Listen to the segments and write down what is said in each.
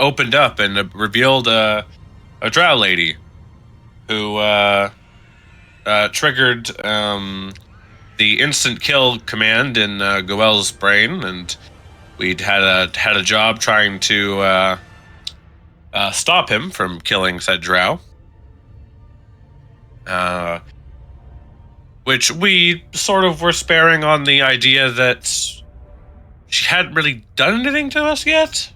opened up and revealed a drow lady who triggered the instant kill command in Goel's brain, and we'd had a job trying to stop him from killing said drow. Which we sort of were sparing on the idea that she hadn't really done anything to us yet,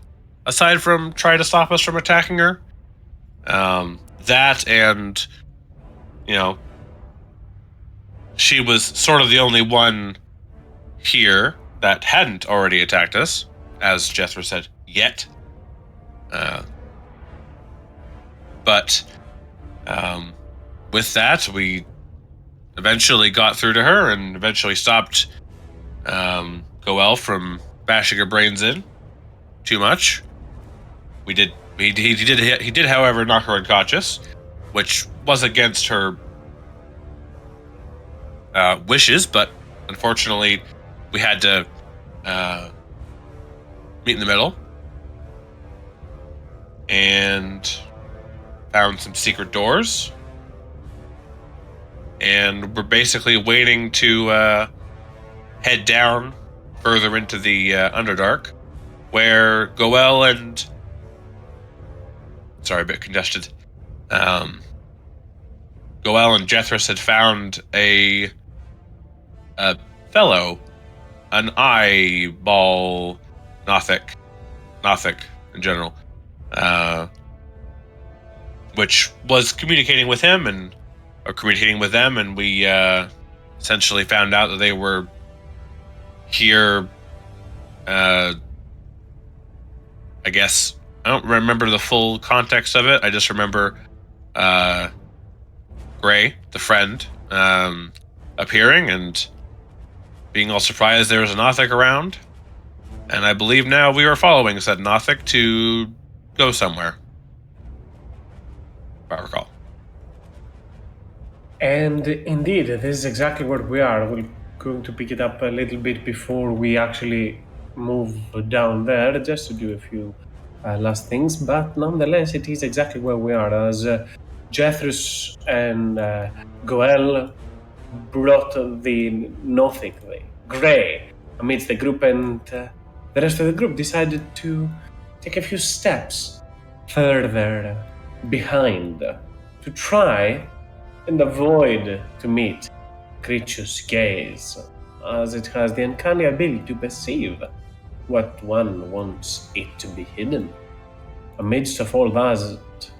aside from trying to stop us from attacking her. That and, she was sort of the only one here that hadn't already attacked us, as Jethro said, yet. But with that, we eventually got through to her and eventually stopped Goel from bashing her brains in too much. He did, however, knock her unconscious, which was against her wishes, but unfortunately, we had to meet in the middle and found some secret doors. And we're basically waiting to head down further into the Underdark, where Goel and... Sorry, a bit congested. Goel and Jethris had found a fellow, an eyeball Nothic in general, which was communicating with him or communicating with them, and we essentially found out that they were here. I guess I don't remember the full context of it. I just remember Gray, the friend, appearing and being all surprised there was a Nothic around. And I believe now we are following said Nothic to go somewhere, if I recall. And indeed, this is exactly where we are. We're going to pick it up a little bit before we actually move down there, just to do a few last things. But nonetheless, it is exactly where we are, as Jethris and Goel brought the Nothic, the Grey, amidst the group, and the rest of the group decided to take a few steps further behind to try and avoid to meet creature's gaze, as it has the uncanny ability to perceive what one wants it to be hidden. Amidst of all that,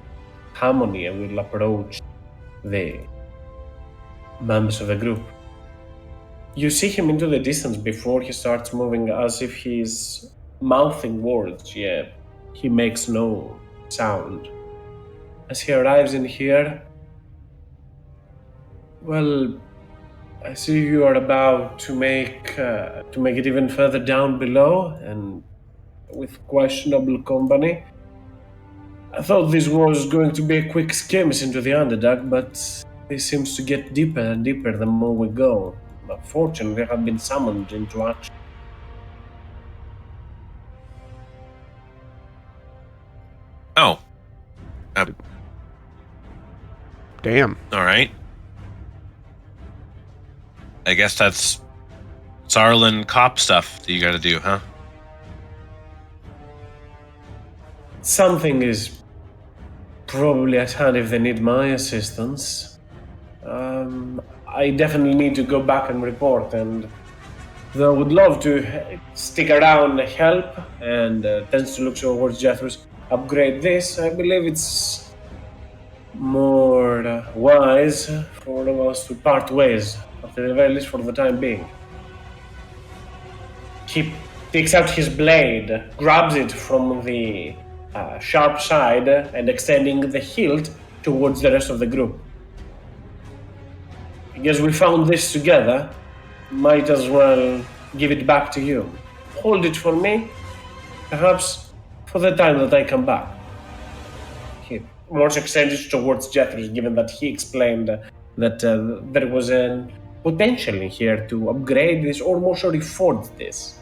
Harmony will approach the members of the group. You see him into the distance before he starts moving, as if he's mouthing words, yet he makes no sound. As he arrives in here, well, I see you are about to make it even further down below, and with questionable company. I thought this was going to be a quick skirmish into the Underdark, but this seems to get deeper and deeper the more we go. Unfortunately, I have been summoned into action. Oh. Damn. All right. I guess that's Sarlin cop stuff that you gotta do, huh? Something is probably at hand if they need my assistance. I definitely need to go back and report, and though I would love to stick around and help, and tends to look towards Jethros, upgrade this, I believe it's more wise for all of us to part ways, at the very least for the time being. He takes out his blade, grabs it from the sharp side, and extending the hilt towards the rest of the group. I guess we found this together. Might as well give it back to you. Hold it for me, perhaps for the time that I come back. He more extended towards Jethro, given that he explained that there was a potential in here to upgrade this or more so reforge this.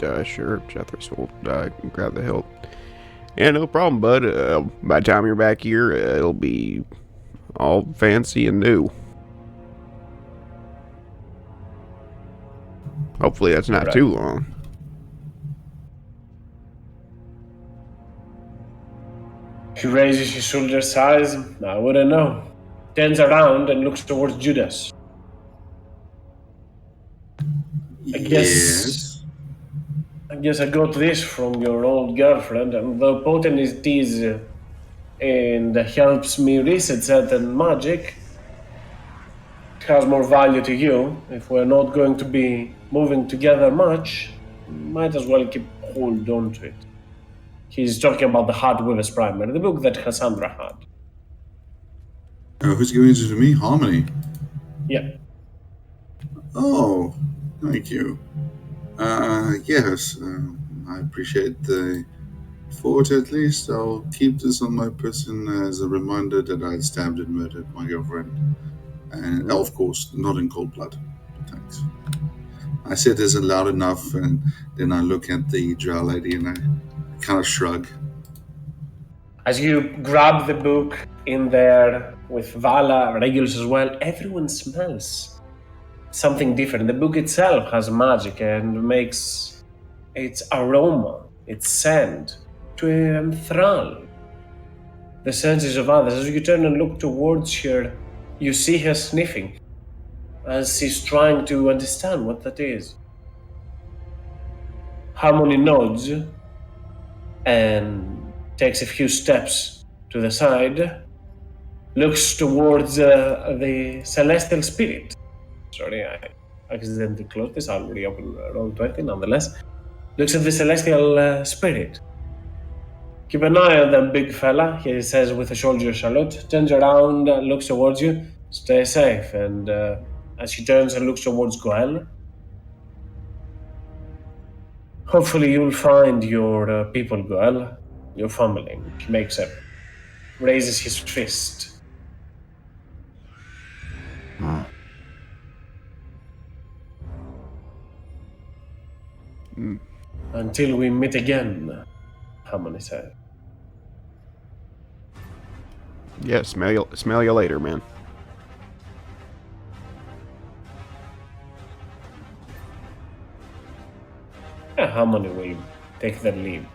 Sure, Jethris will grab the hilt. Yeah, no problem, bud. By the time you're back here, it'll be all fancy and new. Hopefully that's not Right. too long. He raises his shoulders sighs. I wouldn't know. Turns around and looks towards Judas. I guess I got this from your old girlfriend, and though potent it is and helps me reset certain magic, it has more value to you. If we're not going to be moving together much, might as well keep hold on to it. He's talking about the Heart Weaver's Primer, the book that Cassandra had. Who's giving it to me? Harmony. Yeah. Oh, thank you. Yes, I appreciate the thought at least. I'll keep this on my person as a reminder that I stabbed and murdered my girlfriend. And of course, not in cold blood. Thanks. I said this loud enough, and then I look at the drow lady and I kind of shrug. As you grab the book in there with Vala, Regulus as well, everyone smells something different. The book itself has magic and makes its aroma, its scent, to enthrall the senses of others. As you turn and look towards her, you see her sniffing as she's trying to understand what that is. Harmony nods and takes a few steps to the side, looks towards the celestial spirit. Sorry, I accidentally closed this. I'll reopen Roll20 nonetheless. Looks at the celestial spirit. Keep an eye on that big fella, he says with a soldier salute. Turns around, looks towards you. Stay safe. And as he turns and looks towards Goel, hopefully you'll find your people, Goel, your family. He raises his fist. Until we meet again, Harmony said. Yeah, smell you later, man. Harmony will take the lead.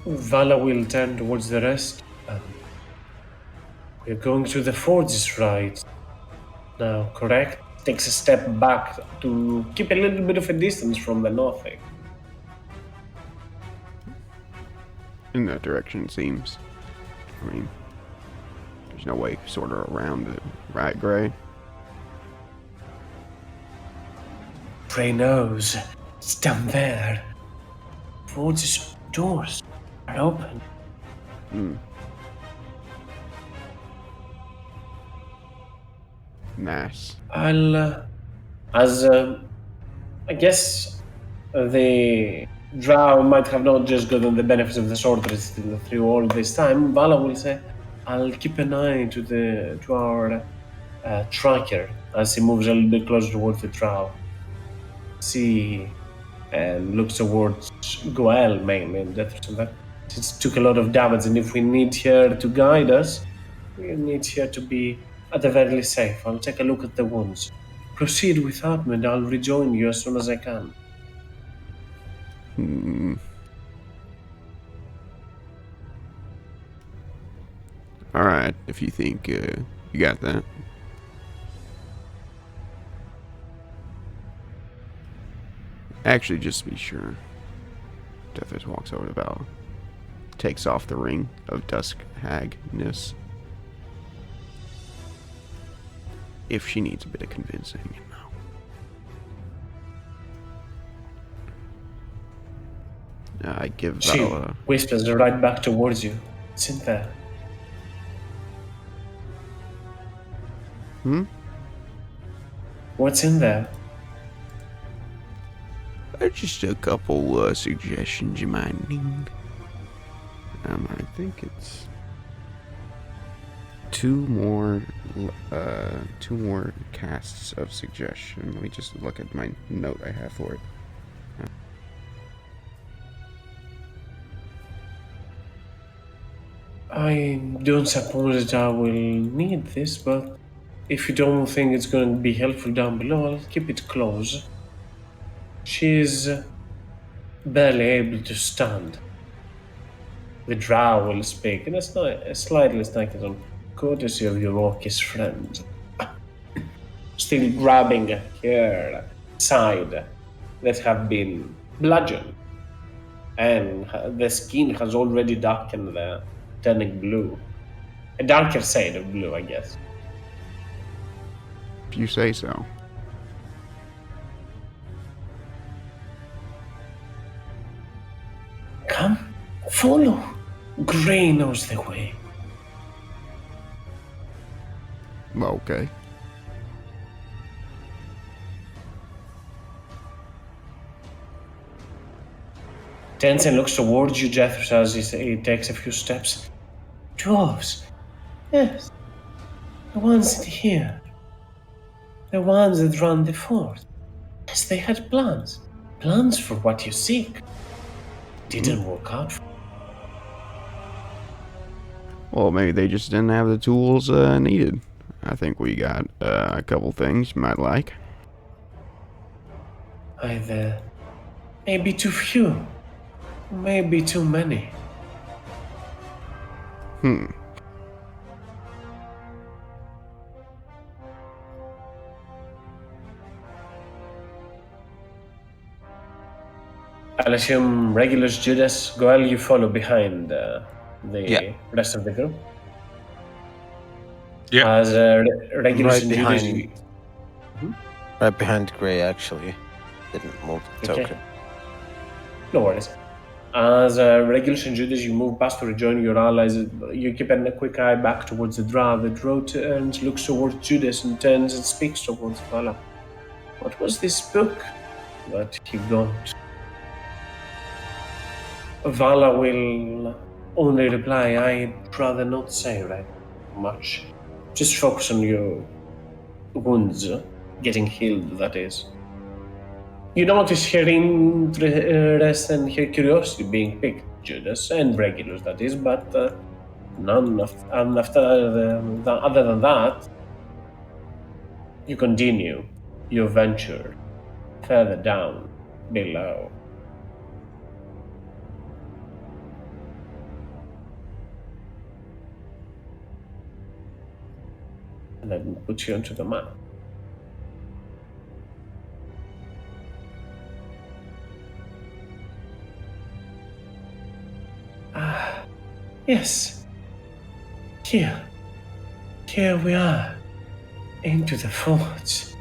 Vala will turn towards the rest. We're going to the forges right now, correct? Takes a step back to keep a little bit of a distance from the Northing. In that direction, it seems. I mean, there's no way sort of around it, right, Gray? Gray knows. It's down there. Forges doors are open. Nice. I guess the drow might have not just gotten the benefits of the sword resistance through all this time. Vala will say, I'll keep an eye to our tracker as he moves a little bit closer towards the drow. See, and looks towards Goel mainly and death of that. It took a lot of damage, and if we need her to guide us, we need her to be at the very least safe. I'll take a look at the wounds. Proceed without me, and I'll rejoin you as soon as I can. Alright, if you think you got that. Actually, just to be sure. Deathers walks over to Val. Takes off the ring of Dusk Hagness. If she needs a bit of convincing, you know. I give She Val whispers right back towards you. It's in there. What's in there? just a couple suggestions you might need. I think it's two more casts of suggestion. Let me just look at my note I have for it. I don't suppose that I will need this, but if you don't think it's going to be helpful down below, I'll keep it close. She's barely able to stand. The drow will speak in a slightly snacky courtesy of your orcish friend. Still grabbing her side that have been bludgeoned, and the skin has already darkened there, turning blue. A darker shade of blue, I guess. If you say so. Come, follow. Gray knows the way. Okay. Tensen looks towards you, Jethros, as he takes a few steps. Dwarves. Yes. The ones in here. The ones that run the fort. Yes, they had plans. Plans for what you seek. Didn't work out for Well, maybe they just didn't have the tools needed. I think we got a couple things you might like. either maybe too few, maybe too many. I'll assume Regulus, Judas, Goel, you follow behind the rest of the group. Yeah. As Regulus Right and behind. Judas, Right behind Gray, actually. Didn't move the Okay. token. no worries. As Regulus and Judas, you move past to rejoin your allies. You keep a quick eye back towards the drow. The drow turns, looks towards Judas, and turns and speaks towards Vala. What was this book? But he got. Vala will only reply, I'd rather not say right much. Just focus on your wounds, getting healed, that is. You notice her interest and her curiosity being piqued, Judas, and Regulus, that is, but none of, and other than that, you continue your venture further down below. And then put you onto the map. Yes. Here. Here we are. Into the forts.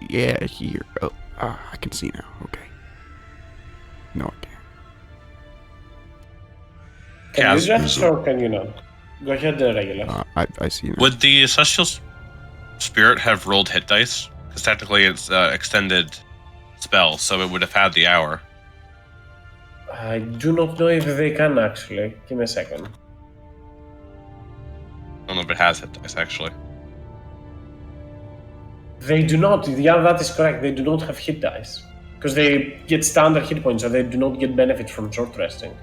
Yeah, here. Oh, I can see now. Okay. No, I can't. Can Yeah, you just or can you not? Go ahead, Regulus. I see now. Would the Celestial Spirit have rolled hit dice? Because technically it's extended spell, so it would have had the hour. I do not know if they can actually. Give me a second. I don't know if it has hit dice, actually. They do not. Yeah, that is correct. They do not have hit dice. Because they get standard hit points, so they do not get benefit from short resting.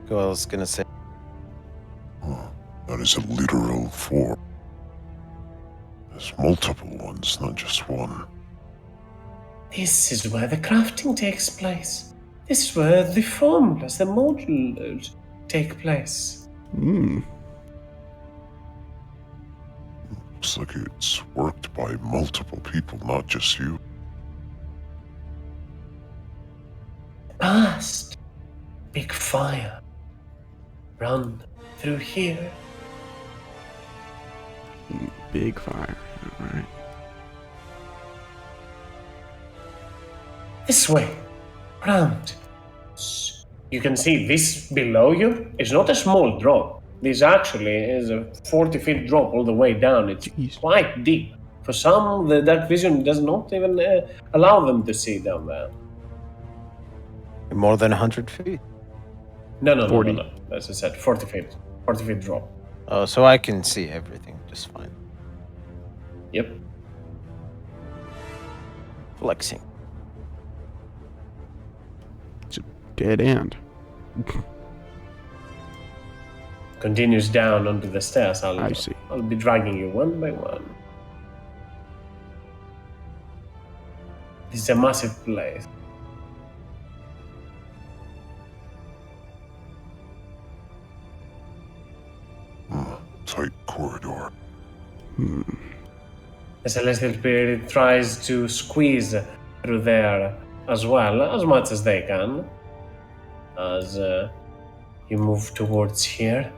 I was gonna say, That is a literal form. There's multiple ones, not just one. This is where the crafting takes place. This is where the formulas, the modules take place. Looks like it's worked by multiple people, not just you. Past. Big fire. Run through here. Big fire. All right. This way. Round. You can see this below you is not a small drop. This actually is a 40-feet drop all the way down. It's Jeez. quite deep For some, the dark vision does not even allow them to see down there. More than 100 feet. No. 40. As I said, 40 feet. 40 feet drop. Oh, so I can see everything just fine. Yep. Flexing. It's a dead end. Continues down onto the stairs. I see. I'll be dragging you one by one. This is a massive place. Tight corridor. The celestial spirit tries to squeeze through there as well, as much as they can, as you move towards here.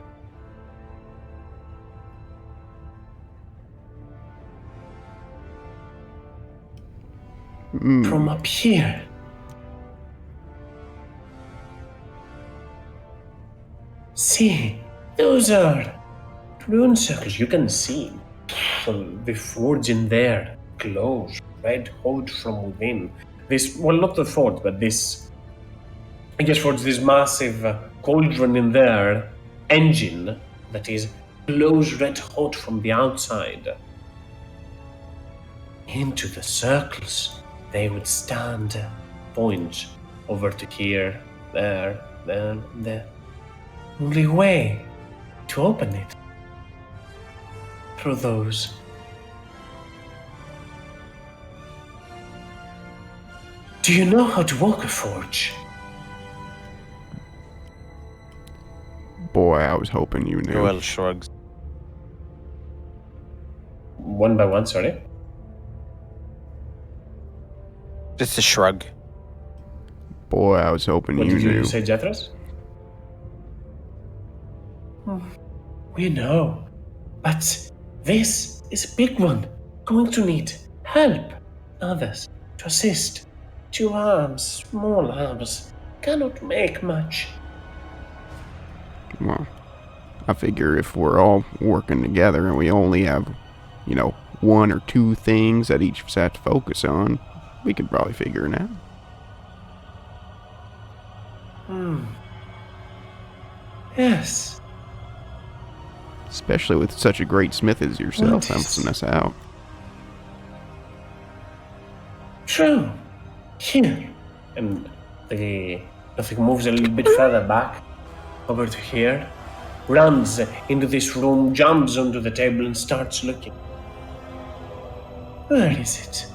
From up here. See, those are rune circles. You can see the forge in there glows red hot from within. This, well, not the forge, but this, I guess, forge, this massive cauldron in there, engine that is glows red hot from the outside. Into the circles, they would stand, point over to here, there, there. Only way to open it through those. Do you know how to walk a forge? Boy, I was hoping you knew. Joel shrugs. One by one, sorry. Just a shrug. Boy, I was hoping What you did knew. you say, Jethros? We know, but this is a big one. Going to need help. Others to assist. 2 arms, small arms, cannot make much. Well, I figure if we're all working together and we only have, 1 or 2 things that each of us have to focus on, we could probably figure it out. Yes. Especially with such a great smith as yourself What is- helping us out. True. Here. And the nothing moves a little bit further back. Over to here. Runs into this room, jumps onto the table and starts looking. Where is it?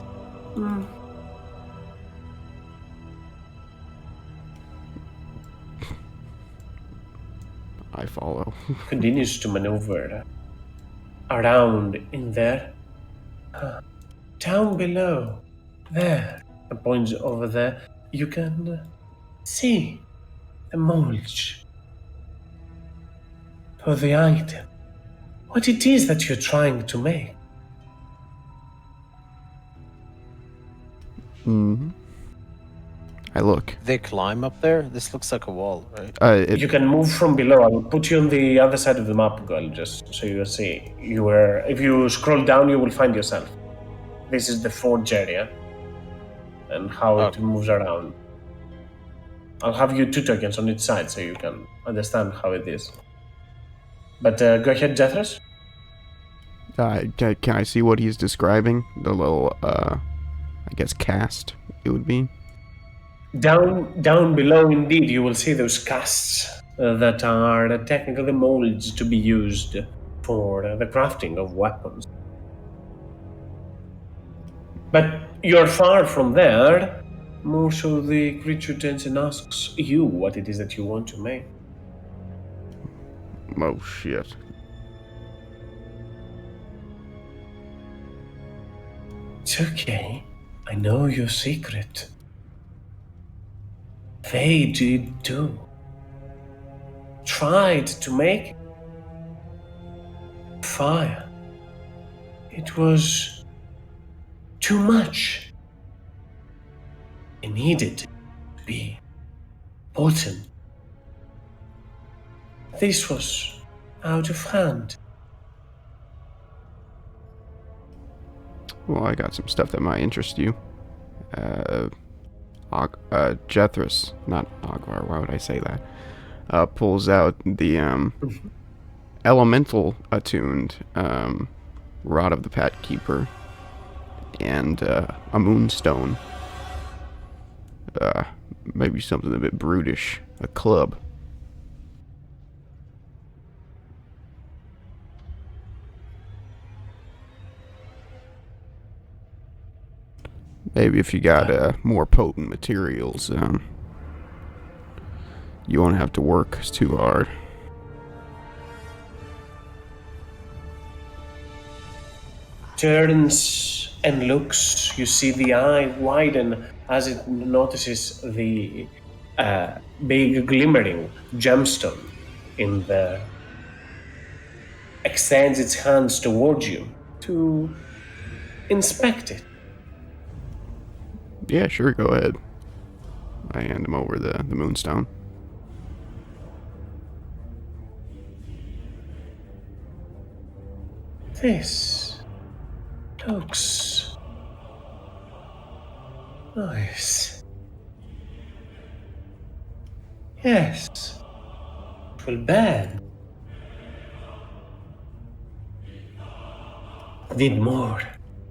I follow. Continues to maneuver around in there. Down below. There. And points over there. You can see the mulch for the item. What it is that you're trying to make. I look. They climb up there? This looks like a wall, right? You can move from below. I will put you on the other side of the map, girl, just so you see. If you scroll down, you will find yourself. This is the forge area and how it moves around. I'll have you 2 tokens on each side so you can understand how it is. But go ahead, Jethros. Can I see what he's describing? The little, I guess, cast it would be? Down below, indeed, you will see those casts that are technically molds to be used for the crafting of weapons. But you're far from there. More so, the creature turns and asks you what it is that you want to make. Oh, shit. It's okay. I know your secret. They did too. Tried to make fire. It was too much. It needed to be potent. This was out of hand. Well, I got some stuff that might interest you. Jethris, not Ogvar, why would I say that? Pulls out the, elemental attuned, Rod of the Pat Keeper and, a moonstone. Maybe something a bit brutish. A club. Maybe if you got more potent materials, you won't have to work too hard. Turns and looks. You see the eye widen as it notices the big glimmering gemstone in there. Extends its hands towards you to inspect it. Yeah, sure, go ahead. I hand him over the moonstone. This looks nice. Yes, it will burn. Need more.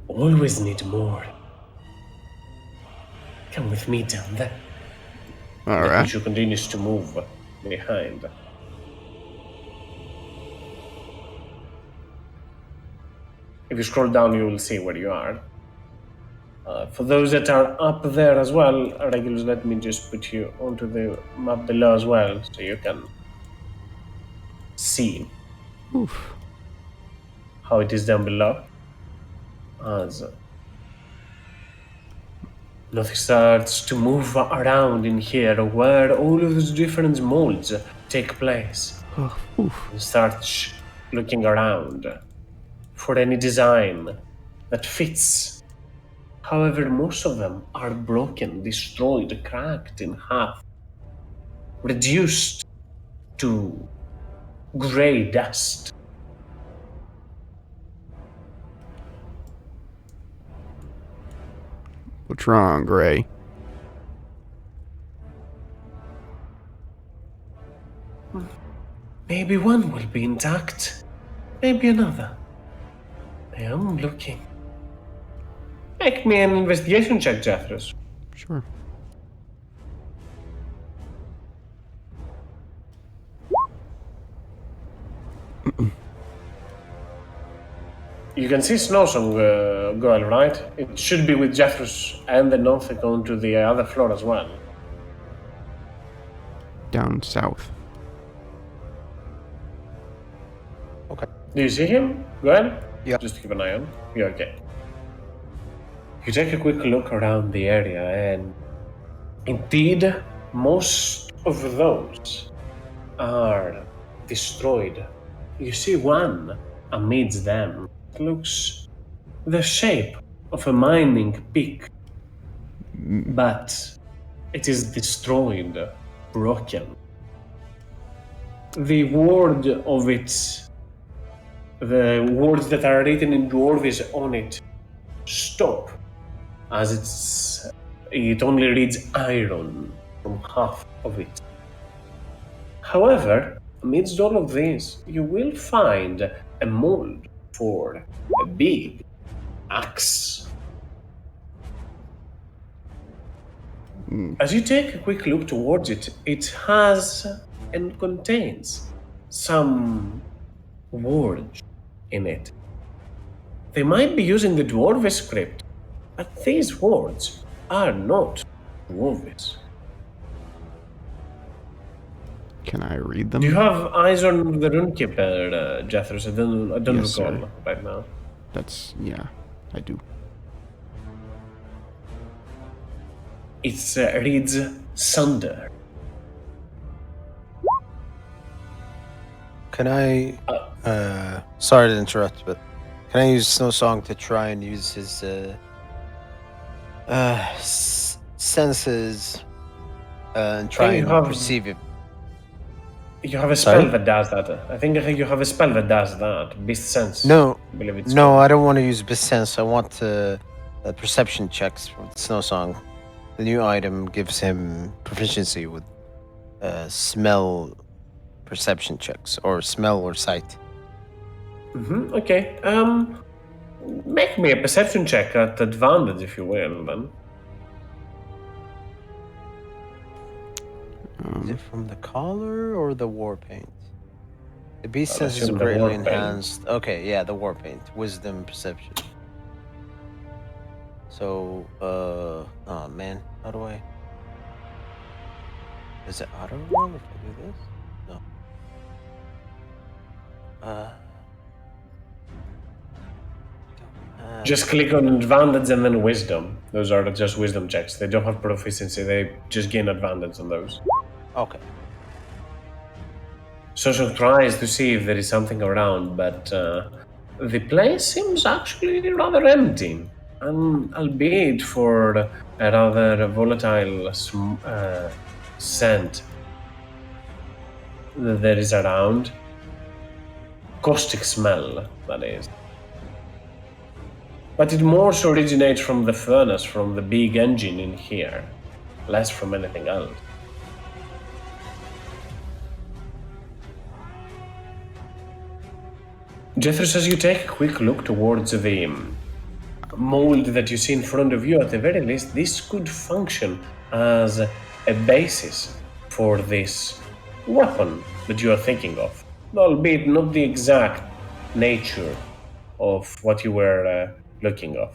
Always need more. Come with me down there. Alright. She continues to move behind. If you scroll down, you will see where you are. For those that are up there as well, Regulus, let me just put you onto the map below as well, so you can see Oof. how it is down below. As nothing starts to move around in here, where all of those different molds take place. Oh, oof. You start looking around for any design that fits. However, most of them are broken, destroyed, cracked in half, reduced to grey dust. What's wrong, Gray? Maybe one will be intact, maybe another. I am looking. Make me an investigation check, Jethros. Sure. You can see Snowsong girl, right? It should be with Jethros and the North going to the other floor as well. Down south. Okay. Do you see him? Go ahead. Yeah. Just keep an eye on. You're okay. You take a quick look around the area, and indeed, most of those are destroyed. You see one amidst them. It looks the shape of a mining pick, but it is destroyed, broken. The word of it, the words that are written in Dwarvish on it, stop, as it only reads iron from half of it. However, amidst all of this, you will find a mold for a big axe. As you take a quick look towards it, it has and contains some words in it. They might be using the Dwarvish script, but these words are not Dwarvish. Can I read them? Do you have eyes on the Runekeeper, Jethros? I don't Yes, recall sir. right now. Yeah, I do. It reads Sunder. Can I? Sorry to interrupt, but can I use Snowsong to try and use his senses and try Okay, you and have- perceive it? You have a spell Sorry? that does that. I think you have a spell that does that. Beast Sense. No, I believe it's no, called. I don't want to use Beast Sense. I want perception checks from Snow Song. The new item gives him proficiency with smell perception checks, or smell or sight. Okay. Make me a perception check at advantage, if you will, then. Is it from the collar or the war paint? The beast I'll sense is assume the greatly war paint. enhanced. Okay, yeah, the war paint, wisdom, perception. So, oh man, how do I? Is it auto roll if I do this? No. Just click on advantage and then wisdom. Those are just wisdom checks. They don't have proficiency. They just gain advantage on those. Okay. Social tries to see if there is something around, but the place seems actually rather empty. And albeit for a rather volatile scent that there is around. Caustic smell, that is. But it more so originates from the furnace, from the big engine in here, less from anything else. Jeffers, as you take a quick look towards the mold that you see in front of you, at the very least, this could function as a basis for this weapon that you are thinking of, albeit not the exact nature of what you were looking of.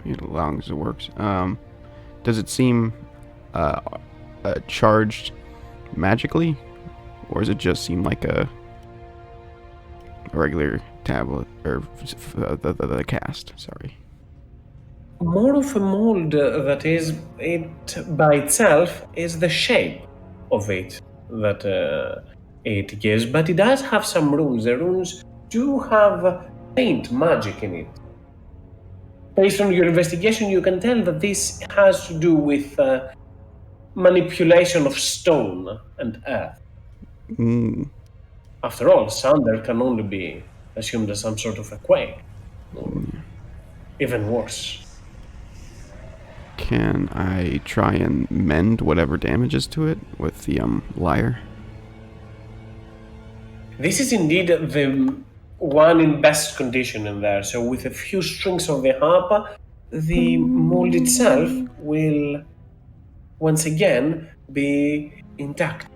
As long as it works. Does it seem charged magically, or does it just seem like a regular tablet or the cast? Sorry. More of a mold that is it by itself is the shape of it that it gives, but it does have some runes. The runes do have faint magic in it. Based on your investigation, you can tell that this has to do with manipulation of stone and earth. After all, thunder can only be assumed as some sort of a quake, or even worse. Can I try and mend whatever damages to it with the lyre? This is indeed the one in best condition in there. So with a few strings of the harp, the mold itself will once again be intact.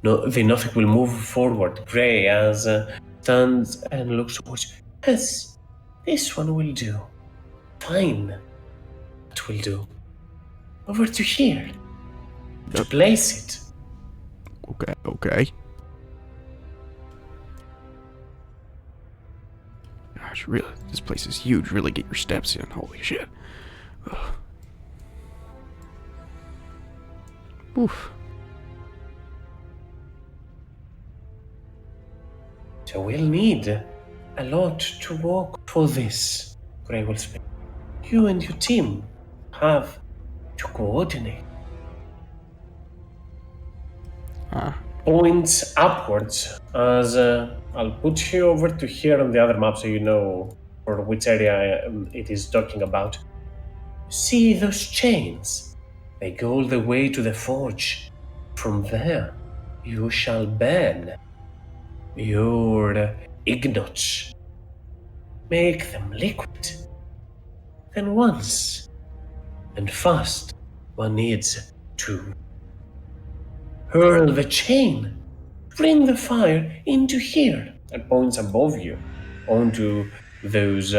No, the Nothic will move forward, Grey, as stands and looks towards you. Yes, this one will do. Fine. That will do. Over to here. To place it. Okay. Gosh, really, this place is huge. Really get your steps in. Holy shit. Ugh. Oof. So we'll need a lot to walk for this, Grey will speak. You and your team have to coordinate. Points upwards as I'll put you over to here on the other map so you know for which area it is talking about. See those chains? They go all the way to the forge. From there, you shall burn your ignots. Make them liquid. Then once and fast, one needs to hurl the chain, bring the fire into here, and points above you onto those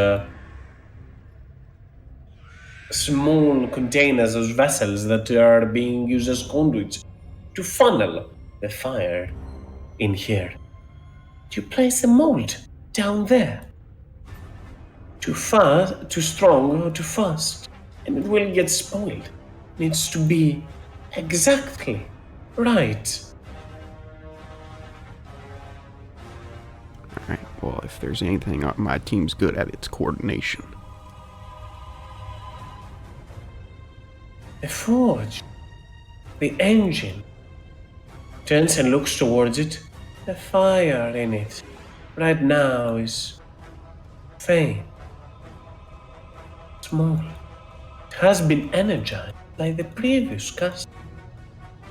small containers, those vessels that are being used as conduits to funnel the fire in here. You place the mold down there. Too fast, too strong, or too fast, and it will get spoiled. Needs to be exactly right. Alright, well, if there's anything my team's good at, it's coordination. The forge, the engine, Turns and looks towards it. The fire in it right now is faint, small. It has been energized by the previous cast.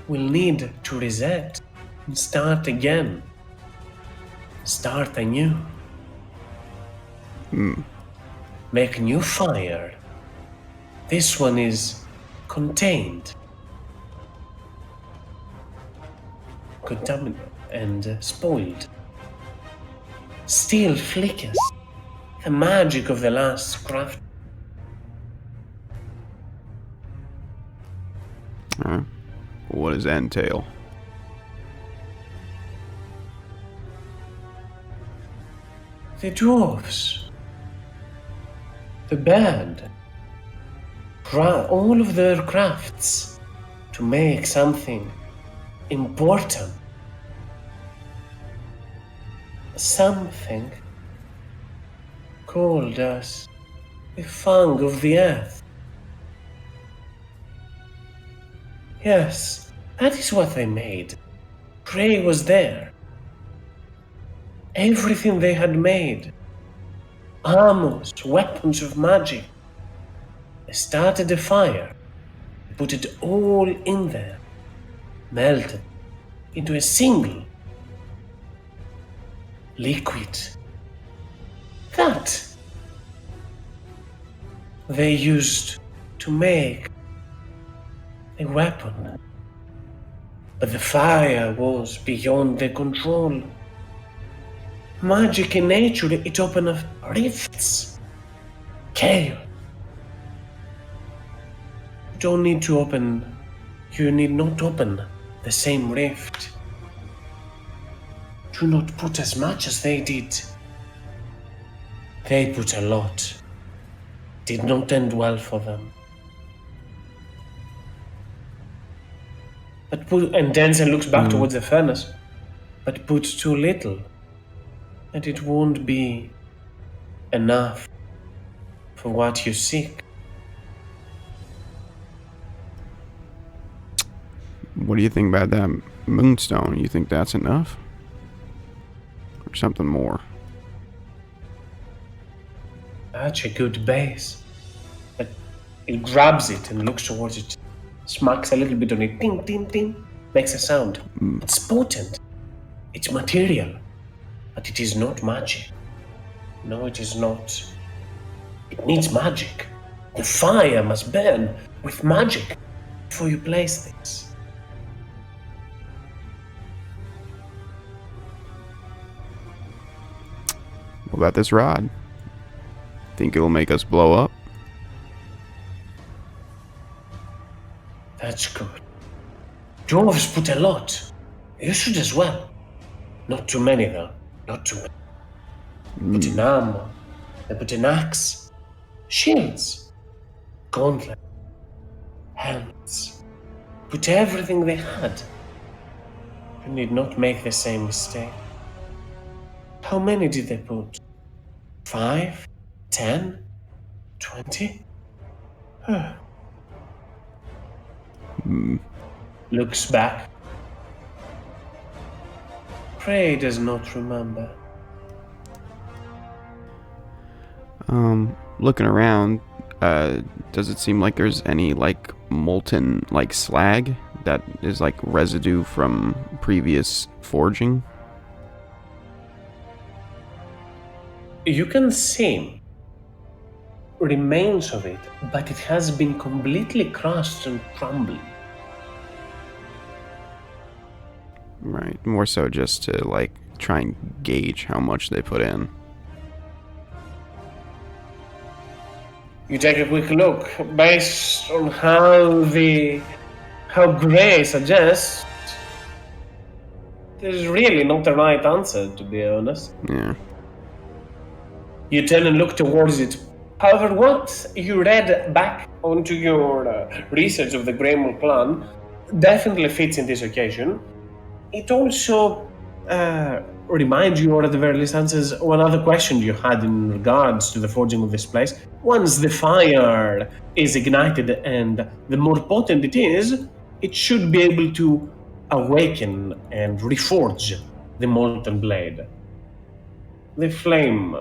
We'll need to reset and start again. Start anew. Make new fire. This one is contained, contaminated, and spoiled. Still flickers. The magic of the last craft. What does that entail? The dwarves. The band. All of their crafts to make something important. Something called us the fang of the earth. Yes, that is what they made. Prey was there. Everything they had made. Armors, weapons of magic. They started a fire. They put it all in there. Melted into a single liquid. That they used to make a weapon. But the fire was beyond their control. Magic in nature, it opened up rifts. Chaos. You need not open the same rift. Do not put as much as they did. They put a lot. Did not end well for them. And Denzel looks back towards the furnace, but put too little, and it won't be enough for what you seek. What do you think about that moonstone? You think that's enough? Or something more? That's a good base. But it grabs it and looks towards it. Smacks a little bit on it. Ting, ting, ting. Makes a sound. It's potent. It's material. But it is not magic. No, it is not. It needs magic. The fire must burn with magic before you place this. What about this rod? Think it'll make us blow up? That's good. Dwarves put a lot. You should as well. Not too many though. Not too many. Put in armor. They put in axe. Shields. Gauntlet. Helmets. Put everything they had. You need not make the same mistake. How many did they put? 5? 10? 20? Looks back. Prey does not remember. Looking around, does it seem like there's any like molten like slag that is like residue from previous forging? You can see remains of it, but it has been completely crushed and crumbled. Right, more so just to like try and gauge how much they put in. You take a quick look based on how Gray suggests. There's really not the right answer, to be honest. Yeah. You turn and look towards it. However, what you read back onto your research of the Greymore clan definitely fits in this occasion. It also reminds you, or at the very least answers one other question you had in regards to the forging of this place. Once the fire is ignited and the more potent it is, it should be able to awaken and reforge the molten blade. The flame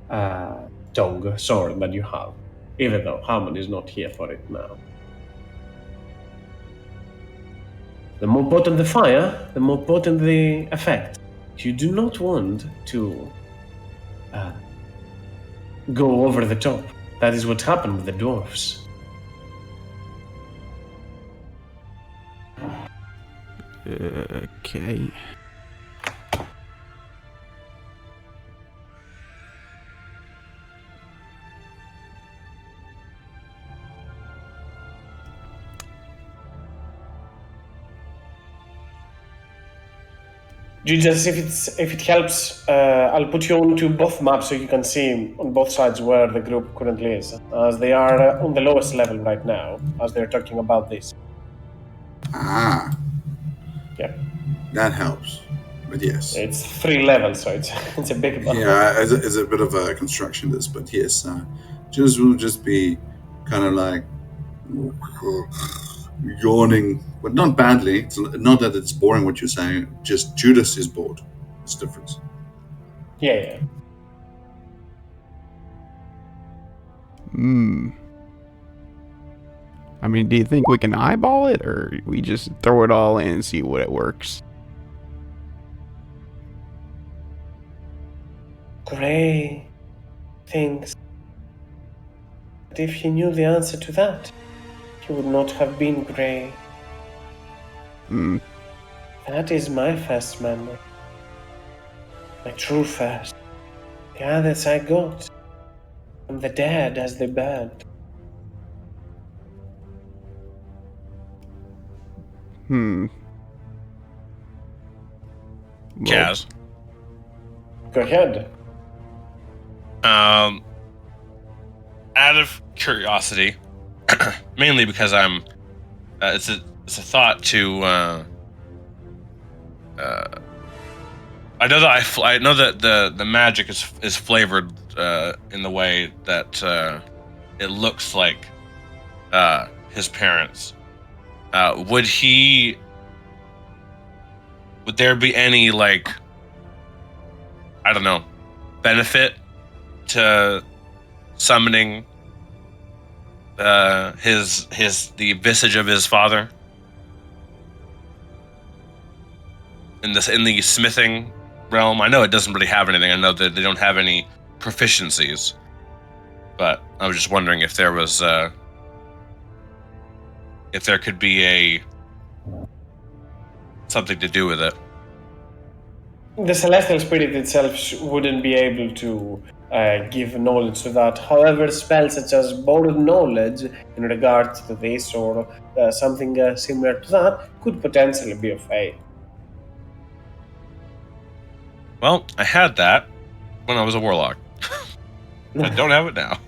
tongue sword that you have, even though Hammond is not here for it now. The more potent the fire, the more potent the effect. You do not want to go over the top. That is what happened with the dwarfs. Okay. You just, if it helps, I'll put you onto both maps so you can see on both sides where the group currently is, as they are on the lowest level right now, as they're talking about this. Ah, Yeah, that helps. But yes. it's 3 levels, so it's a big one. Yeah, it's a bit of a construction this, but yes, will just be kind of like yawning, but not badly. It's not that it's boring what you're saying. Just Judas is bored. It's the difference. Yeah. I mean, do you think we can eyeball it, or we just throw it all in and see what it works? Gray thinks that if he knew the answer to that, he would not have been Gray. That is my first memory. My true first. The others I got from the dead as they burned. Kaz. Go ahead. Out of curiosity, mainly because I'm, it's a thought to. I know that I know that the magic is flavored in the way that it looks like his parents. Would there be any, like, I don't know, benefit to summoning the visage of his father in the smithing realm? I know it doesn't really have anything. I know that they don't have any proficiencies, but I was just wondering if there was if there could be something to do with it. The celestial spirit itself wouldn't be able to give knowledge to that. However, spells such as borrowed knowledge in regards to this or something similar to that could potentially be of aid. Well, I had that when I was a warlock. I don't have it now.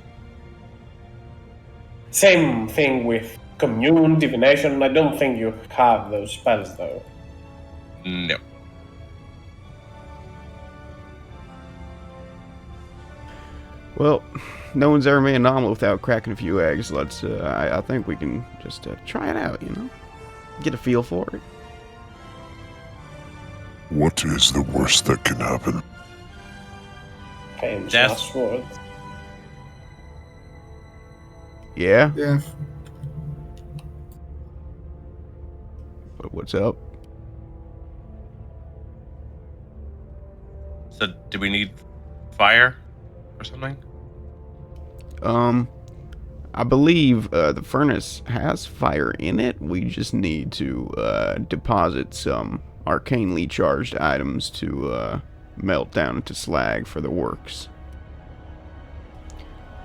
Same thing with commune, divination. I don't think you have those spells though. No. Well, no one's ever made an omelet without cracking a few eggs. Let's, I think we can just try it out, you know? Get a feel for it. What is the worst that can happen? Famous Death. last words. Yeah? Yeah. But what's up? So, do we need fire or something? I believe the furnace has fire in it. We just need to deposit some arcanely charged items to melt down into slag for the works.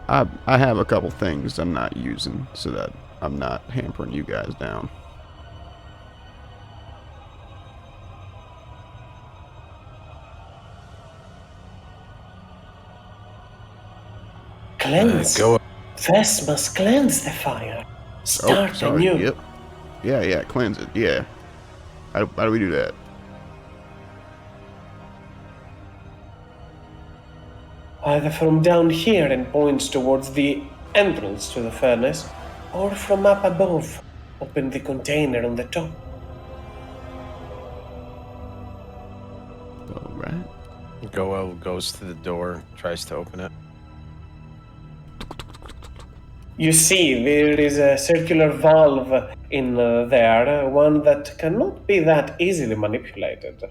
I have a couple things I'm not using so that I'm not hampering you guys down. Cleanse. Go. First must cleanse the fire. Start sorry. anew. Yep. Yeah, cleanse it. Yeah. How do we do that? Either from down here and points towards the entrance to the furnace, or from up above, open the container on the top. Goel goes to the door, tries to open it. You see, there is a circular valve in there, one that cannot be that easily manipulated.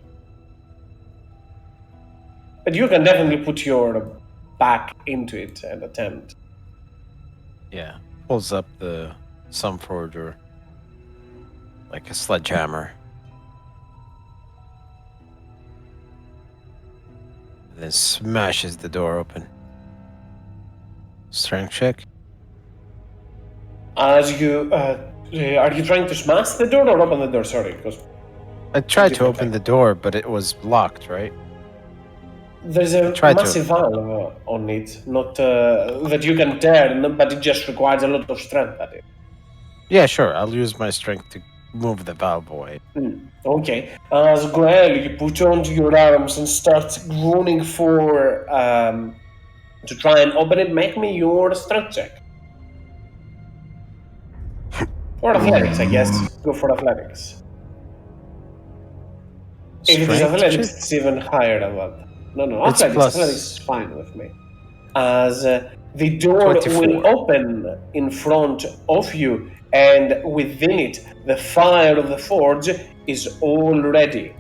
But you can definitely put your back into it and attempt. Yeah. Pulls up the Sunforger like a sledgehammer. And then smashes the door open. Strength check. As you, are you trying to smash the door or open the door? Sorry, because I tried to Different open thing. the door, but it was locked, right? there's a tried to. massive valve on it, not that you can turn, but it just requires a lot of strength at it. Yeah, sure. I'll use my strength to move the valve away. Okay. As Goel, you put onto your arms and start groaning for to try and open it. Make me your strength check. Or athletics, I guess. Go for athletics. If it is Strength athletics, check? it's even higher than that. No, It's athletics. plus- Athletics is fine with me. As the door 24. will open in front of you, and within it, the fire of the forge is already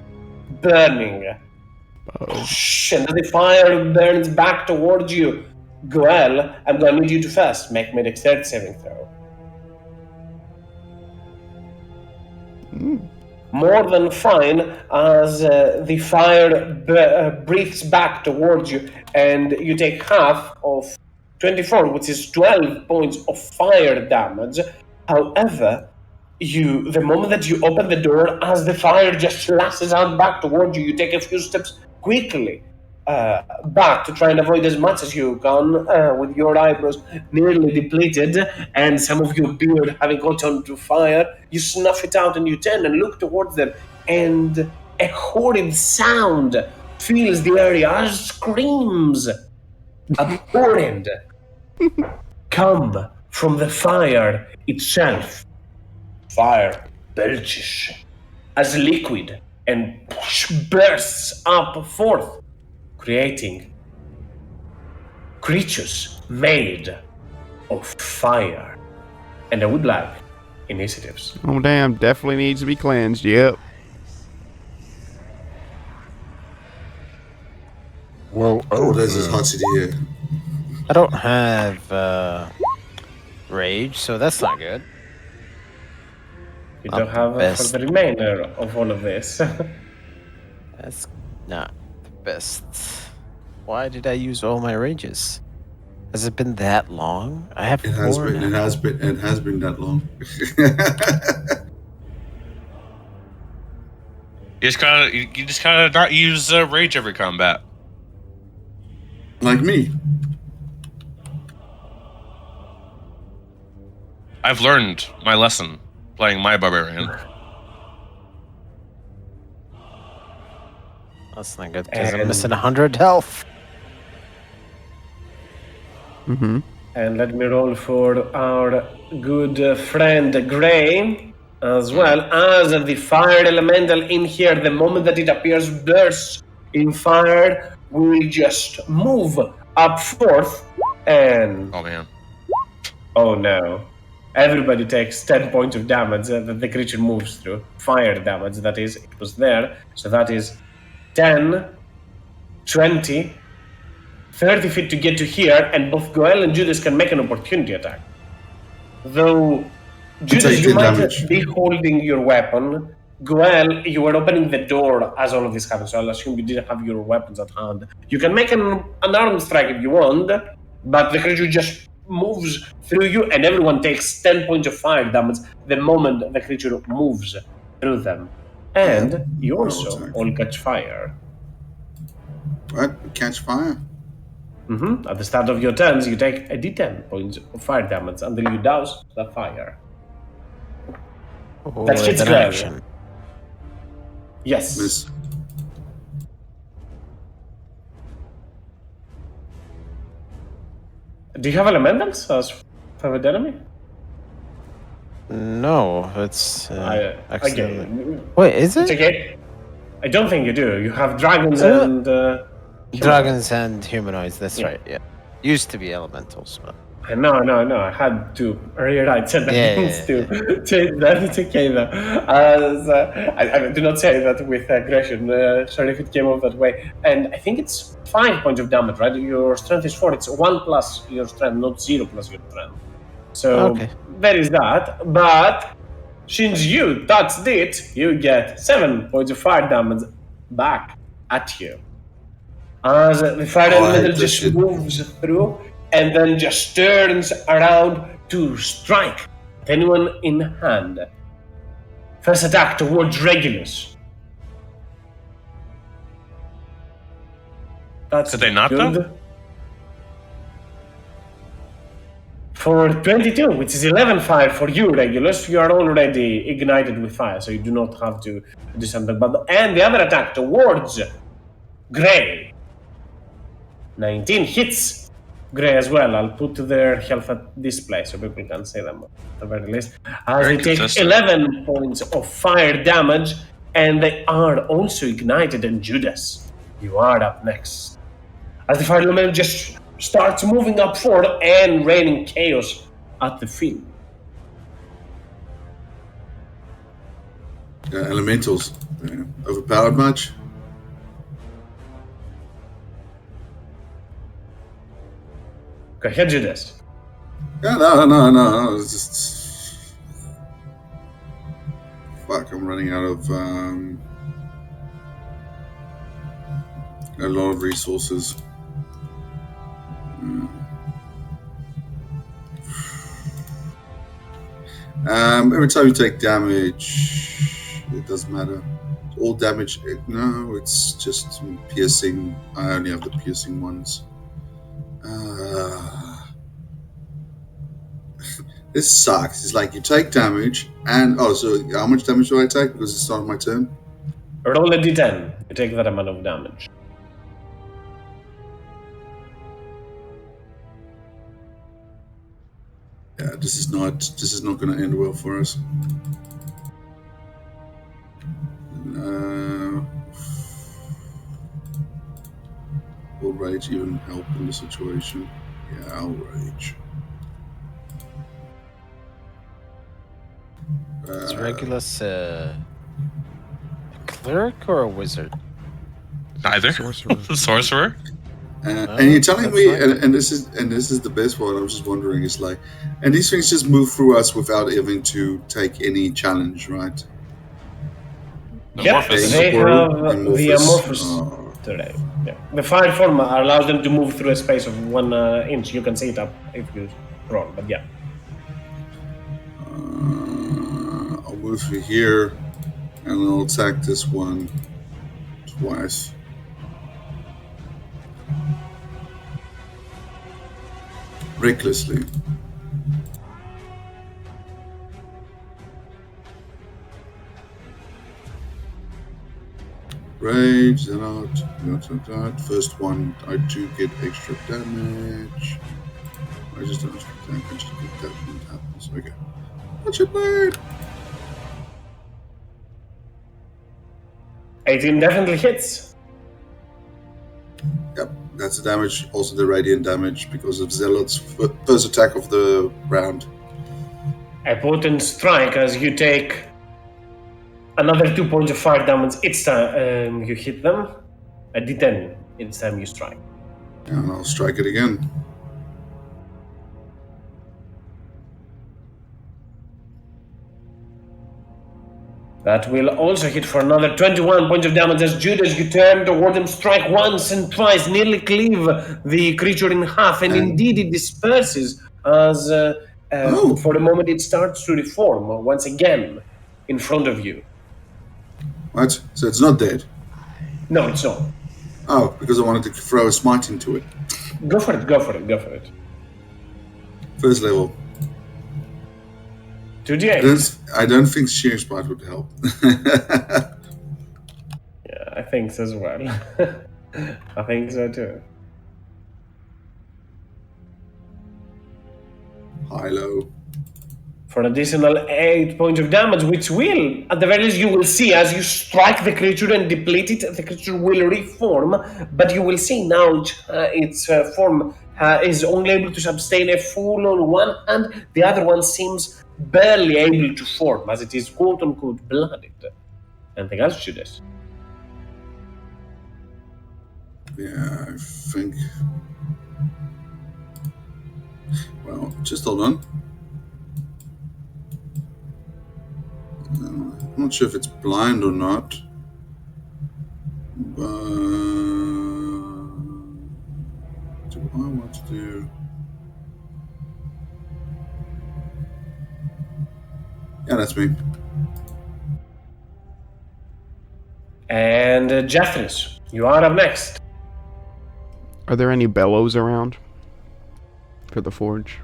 burning. And the fire burns back towards you. Goel, I'm going to need you to first make me a dexterity saving throw. More than fine, as the fire breathes back towards you, and you take half of 24, which is 12 points of fire damage. However, the moment that you open the door, as the fire just lashes out back towards you, you take a few steps quickly back to try and avoid as much as you can, with your eyebrows nearly depleted and some of your beard having got onto fire. You snuff it out and you turn and look towards them, and a horrid sound fills the area as screams, abhorrent, come from the fire itself. Fire belches as liquid and bursts up forth, creating creatures made of fire. And I would like initiatives. Oh, damn. Definitely needs to be cleansed. Yep. Well, Oh, this is hot city here. I don't have rage, so that's not good. You Not don't the have for best. the remainder of all of this. That's not the best. Why did I use all my rages? Has it been that long? I have It has four been. now. It has been that long. You just gotta not use rage every combat. Like me. I've learned my lesson playing my barbarian. That's not good because I'm And- missing 100 health. Mm-hmm. And let me roll for our good friend Gray, as well as the fire elemental in here. The moment that it appears, bursts in fire, will just move up forth. And Oh man. oh no, everybody takes 10 points of damage that the creature moves through. Fire damage, that is. It was there. So that is 10, 20, 30 feet to get to here, and both Goel and Judas can make an opportunity attack. Though, Judas, take you 10 might damage. be holding your weapon. Goel, you were opening the door as all of this happened, so I'll assume you didn't have your weapons at hand. You can make an arm strike if you want, but the creature just moves through you, and everyone takes 10 points of fire damage the moment the creature moves through them. And you also attack. all catch fire. What? Catch fire? At the start of your turns, you take a d10 points of fire damage until you douse the fire. That hits an Gray. action. Yes. Miss. Do you have elementals as favorite enemy? No, it's Okay. accidentally. Wait, is It's it? okay. I don't think you do. You have dragons Uh, and Dragons and humanoids, that's Yeah. right, yeah. Used to be elementals, but... No. I had to rewrite sentences Yeah. to change that. It's okay though. I do not say that with aggression. Sorry if it came off that way. And I think it's 5 points of damage, right? Your strength is 4. It's 1 plus your strength, not 0 plus your strength. So Okay. there is that. But since you touched it, you get 7 points of fire damage back at you. As the fire Oh, I hate elemental this just shit. moves through and then just turns around to strike at anyone in hand. First attack towards Regulus. That's Could they not, good. though? For 22, which is 11 fire for you, Regulus, you are already ignited with fire, so you do not have to do something. And the other attack towards Grey. 19 hits Grey as well. I'll put their health at display so people can see them at the very least. As Very they take consistent. 11 points of fire damage, and they are also ignited. And Judas, you are up next. As the fire elemental just starts moving up forward and raining chaos at the field. Elementals. Overpowered much? Go ahead, Judas. Yeah, no. It's just... Fuck, I'm running out of a lot of resources. Every time you take damage, it doesn't matter. All damage, no, it's just piercing. I only have the piercing ones. This sucks. It's like you take damage, and so how much damage do I take because it's not my turn? Roll a d10. You take that amount of damage. Yeah, this is not going to end well for us. Will rage even help in the situation? Yeah, I'll rage. Is Regulus a cleric or a wizard? Neither. Sorcerer. Sorcerer. And you're telling that's me, fine. and this is the best part. I'm just wondering, it's like, and these things just move through us without having to take any challenge, right? Amorphous. They have the amorphous Oh. today. Yeah. The fire form allows them to move through a space of 1 inch. You can see it up if you roll, but yeah. I'll move through here, and I'll attack this one twice. Recklessly. Rage, then out. First one, I do get extra damage. I just don't extra damage. If that happens. Okay. What's your blade? 18 definitely hits. Yep, that's the damage. Also the radiant damage because of Zealot's first attack of the round. A potent strike as you take another 2 points of fire damage each time you hit them. A d10 each time you strike. And I'll strike it again. That will also hit for another 21 points of damage as Judas, you turn toward him, strike once and twice, nearly cleave the creature in half, and indeed it disperses as for the moment it starts to reform once again in front of you. What? So it's not dead? No, it's not. Oh, because I wanted to throw a smite into it. Go for it. First level. 2d8. I don't think sheer smite would help. Yeah, I think so as well. I think so too. High low. for additional 8 points of damage, which will, at the very least, you will see as you strike the creature and deplete it, the creature will reform, but you will see now its form is only able to sustain a full on one hand, the other one seems barely able to form, as it is quote-unquote blooded. Anything else, Judas? Yeah, I think. Well, just hold on. I'm not sure if it's blind or not. But do I want to do? Yeah, that's me. And Jeffries, you are up next. Are there any bellows around for the forge?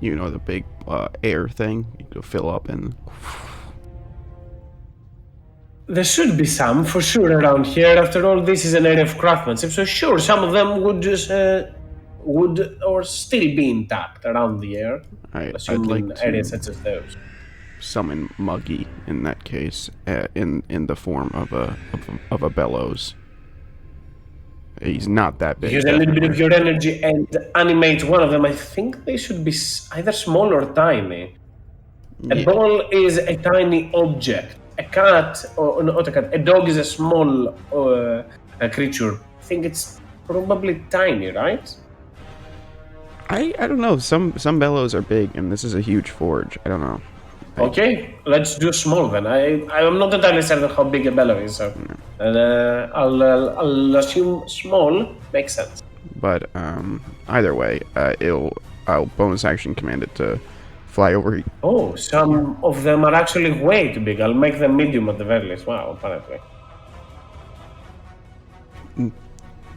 You know, the big air thing you can fill up and. There should be some, for sure, around here. After all, this is an area of craftsmanship, so sure, some of them would or still be intact around the air. I'd Assuming like to areas such as those. summon Muggy in that case, in the form of a bellows. He's not that big. Use a little bit of your energy and animate one of them. I think they should be either small or tiny. A ball is a tiny object. A cat, or not a cat, a dog is a small creature. I think it's probably tiny, right? I don't know. Some bellows are big, and this is a huge forge. I don't know. Okay, let's do small then. I'm not entirely certain how big a bellow is, so I'll assume small makes sense. But either way, I'll bonus action command it to fly over. Oh, some of them are actually way too big. I'll make them medium at the very least. Wow, apparently.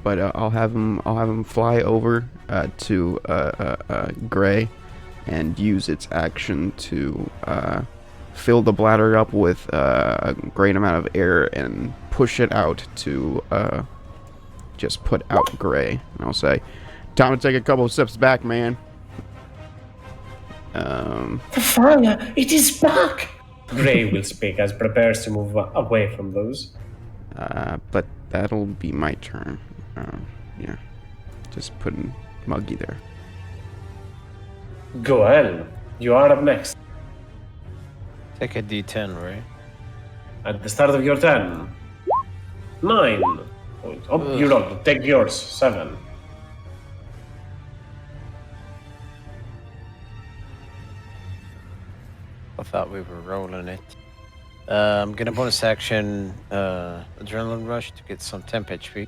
But I'll have him fly over to Gray, and use its action to fill the bladder up with a great amount of air and push it out to just put out Gray. And I'll say, time to take a couple of steps back, man. The fire! It is back! Gray will speak as prepares to move away from those. But that'll be my turn. Yeah, just putting Muggy there. Goel, you are up next. Take a D10, right? At the start of your turn. 9. Oh, you don't. Take yours. 7. I thought we were rolling it. I'm gonna bonus action Adrenaline Rush to get some temp HP.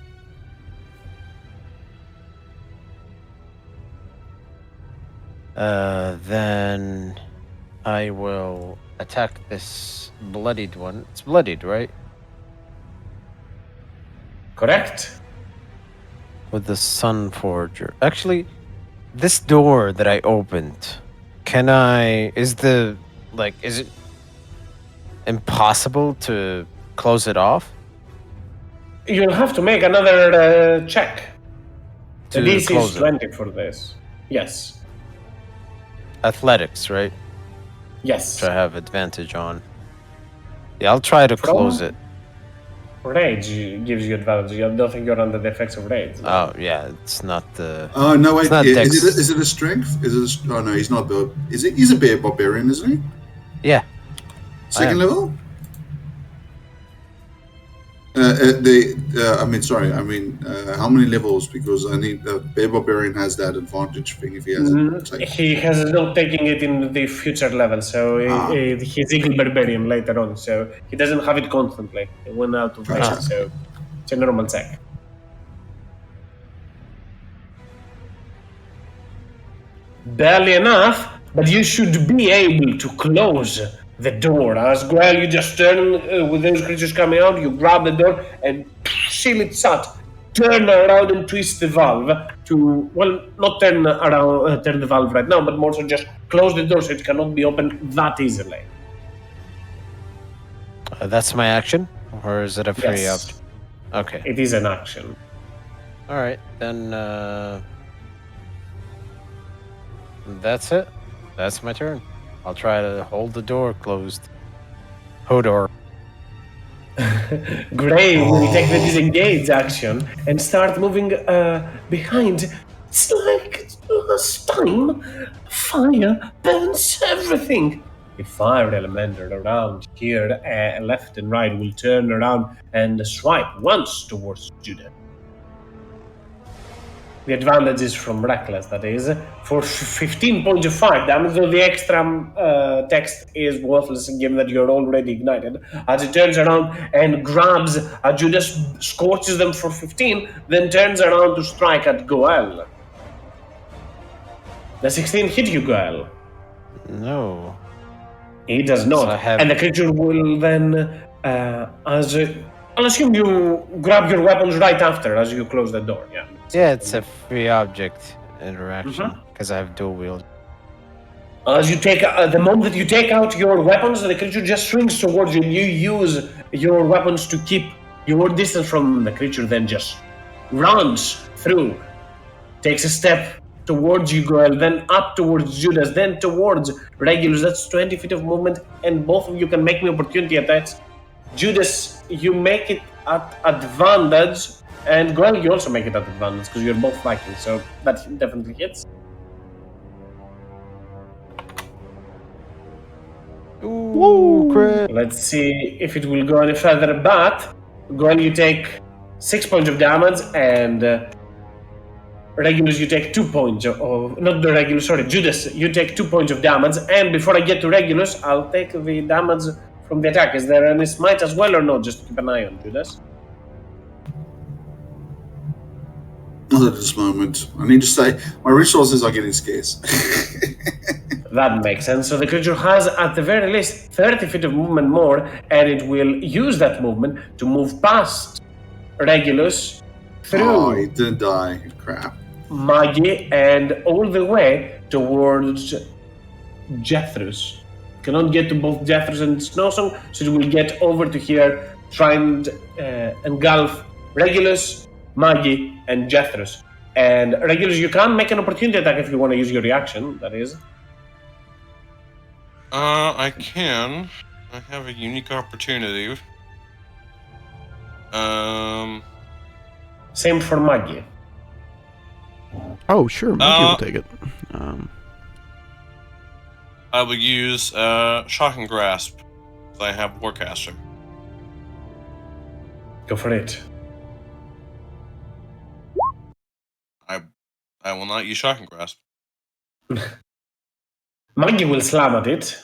Then I will attack this bloodied one. It's bloodied, right? Correct. With the Sun Forger. Actually, this door that I opened, is it impossible to close it off? You'll have to make another check. The To DC close is it. 20 for this. Yes. Athletics, right? Yes. Which I have advantage on. Yeah, I'll try to close it. Rage gives you advantage. I don't think you're under the effects of rage. Oh, yeah, it's not the... Oh no! Wait, not dex. is it a strength? Oh no, he's not. He's a bear barbarian, isn't he? Yeah. Second am. level. How many levels? Because I need bear barbarian has that advantage thing if he has it. He has not taking it in the future level, so he's Eagle Barbarian later on, so he doesn't have it constantly. It went out of range, so it's a normal check. Barely enough, but you should be able to close the door. As well, you just turn with those creatures coming out, you grab the door and seal it shut. Turn around and twist the valve to, well, not turn the valve right now, but more so just close the door so it cannot be opened that easily. That's my action? Or is it a free Yes. action? Okay. It is an action. Alright, then That's it. That's my turn. I'll try to hold the door closed. Hodor. Gray will take the disengage action and start moving behind. It's like last time. Fire burns everything. The fire elemental around here, left and right, will turn around and swipe once towards Judah. The advantage is from Reckless, that is, for 15 points of fire damage, though the extra text is worthless given that you're already ignited. As it turns around and grabs Judas, scorches them for 15, then turns around to strike at Goel. The 16 hit you, Goel. No. It does not. So I have- And the creature will then, I'll assume you grab your weapons right after as you close the door, yeah. Yeah, it's a free object interaction because I have dual wield. As you take the moment that you take out your weapons, the creature just swings towards you. You use your weapons to keep your distance from the creature, then just runs through, takes a step towards you, Goel, then up towards Judas, then towards Regulus. That's 20 feet of movement, and both of you can make me opportunity attacks. Judas, you make it at advantage, and Goel, you also make it at advantage because you're both Vikings, so that definitely hits. Ooh, crit. Let's see if it will go any further, but Goel, you take 6 points of damage, and Regulus, you take 2 points of, not the Regulus, sorry, Judas, you take 2 points of damage, and before I get to Regulus, I'll take the damage from the attack. Is there any smite as well or no? Just to keep an eye on Judas. Not at this moment. I need to say, my resources are getting scarce. That makes sense. So the creature has, at the very least, 30 feet of movement more, and it will use that movement to move past Regulus through Oh, he didn't die. Crap. Maggie and all the way towards Jethros. Cannot get to both Jethros and Snowsong, so it will get over to here, try and engulf Regulus, Maggie, and Jethros. And Regulus, you can make an opportunity attack if you want to use your reaction, that is. I can. I have a unique opportunity. Same for Maggie. Oh, sure, Mikey will take it. I will use Shocking Grasp. I have Warcaster. Go for it. I will not use Shocking Grasp. Maggie will slam at it.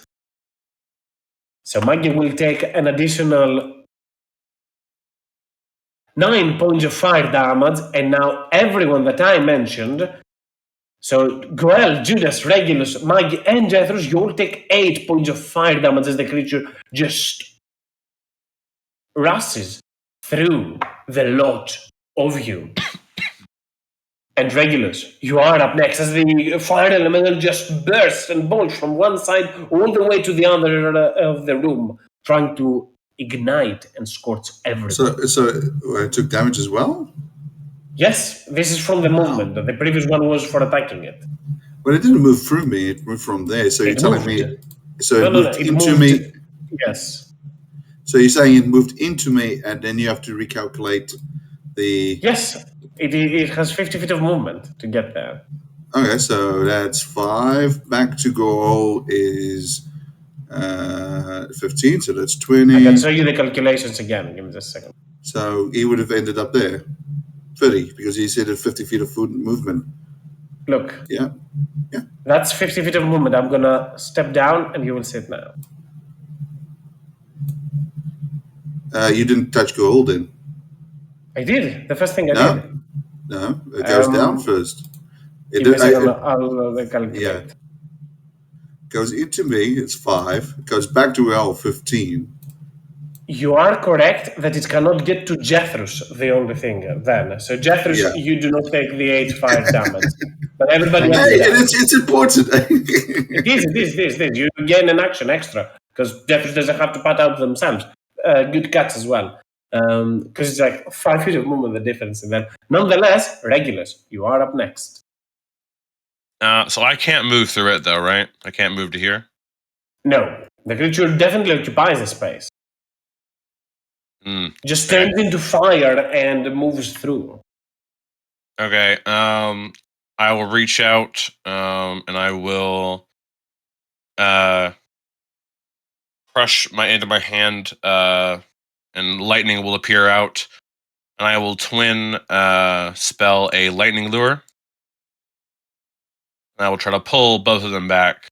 So Maggie will take an additional 9 points of fire damage, and now everyone that I mentioned, so Goel, Judas, Regulus, Maggie, and Jethros, you all take 8 points of fire damage as the creature just rushes through the lot of you. And Regulus, you are up next as the fire elemental just bursts and bolts from one side all the way to the other of the room, trying to ignite and scorch everything. So I took damage as well? Yes, this is from the movement. The previous one was for attacking it. But it didn't move through me, it moved from there. So you're telling me. So it moved into me. Yes. So you're saying it moved into me, and then you have to recalculate the. Yes, it has 50 feet of movement to get there. Okay, so that's 5. Back to goal is 15, so that's 20. I can show you the calculations again. Give me just a second. So he would have ended up there, 30, because he said at 50 feet of movement. Look. Yeah. That's 50 feet of movement. I'm going to step down, and you will see it now. You didn't touch goal then? I did. The first thing I did. No, it goes down first. I'll calculate. Yeah. Goes into me, it's 5. It goes back to L, 15. You are correct that it cannot get to Jethros, the only thing then. So Jethros, you do not take the 8-5 damage. But everybody else it's important. It is. You gain an action extra, because Jethros doesn't have to pat out themselves. Good cuts as well. Because it's like 5 feet of movement, the difference in them. Nonetheless, Regulus, you are up next. So I can't move through it, though, right? I can't move to here? No, the creature definitely occupies the space. Just Okay. turns into fire and moves through. Okay. I will reach out, and I will crush into my hand, and lightning will appear out, and I will twin spell a lightning lure, and I will try to pull both of them back.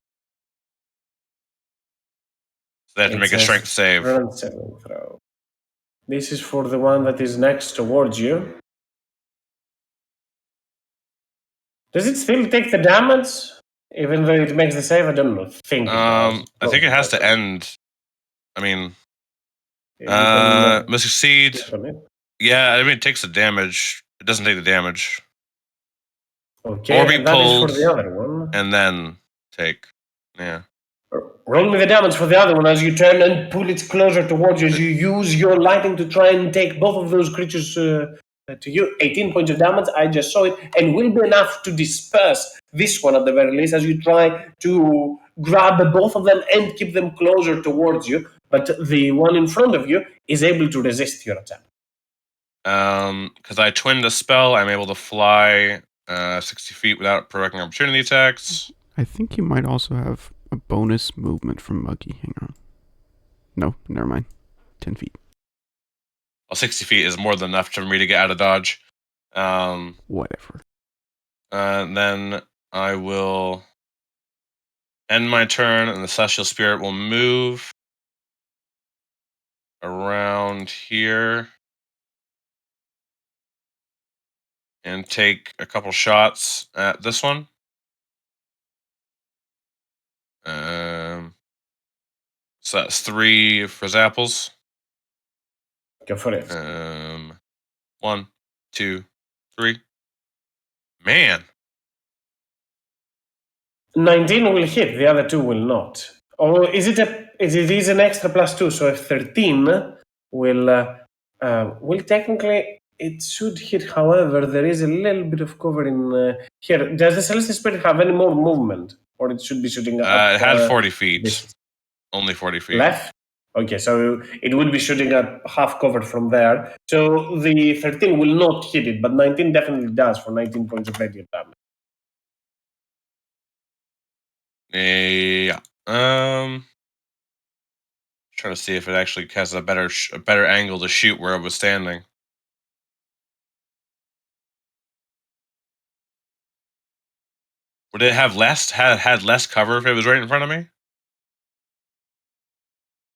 So they have to make a strength save. Strength saving throw. This is for the one that is next towards you. Does it still take the damage? Even though it makes the save, I don't know. Think it does. I think it has to Probably end. I mean, You can must succeed. click on it. Yeah, I mean it takes the damage. It doesn't take the damage. Okay, Or be and that is for pulled, the other one. and then take. Yeah. Roll me the damage for the other one as you turn and pull it closer towards you as you use your lightning to try and take both of those creatures to you. 18 points of damage, I just saw it, and will be enough to disperse this one at the very least as you try to grab both of them and keep them closer towards you. But the one in front of you is able to resist your attack. Because I twinned the spell, I'm able to fly 60 feet without provoking opportunity attacks. I think you might also have a bonus movement from Muggy. Hang on. No, never mind. 10 feet. Well, 60 feet is more than enough for me to get out of dodge. Whatever. Then I will end my turn, and the Celestial Spirit will move around here and take a couple shots at this one. So that's 3 for Zapples. Go for it. 1, 2, 3. Man. 19 will hit, the other two will not. Or is it an extra +2, so if 13 will technically it should hit. However, there is a little bit of cover in here. Does the Celestial Spirit have any more movement, or it should be shooting up? It had 40 feet. This Only 40 feet. left. Okay, so it would be shooting at half covered from there. So the 13 will not hit it, but 19 definitely does for 19 points of radiant damage. Yeah. Trying to see if it actually has a better angle to shoot where I was standing. Would it have had less cover if it was right in front of me?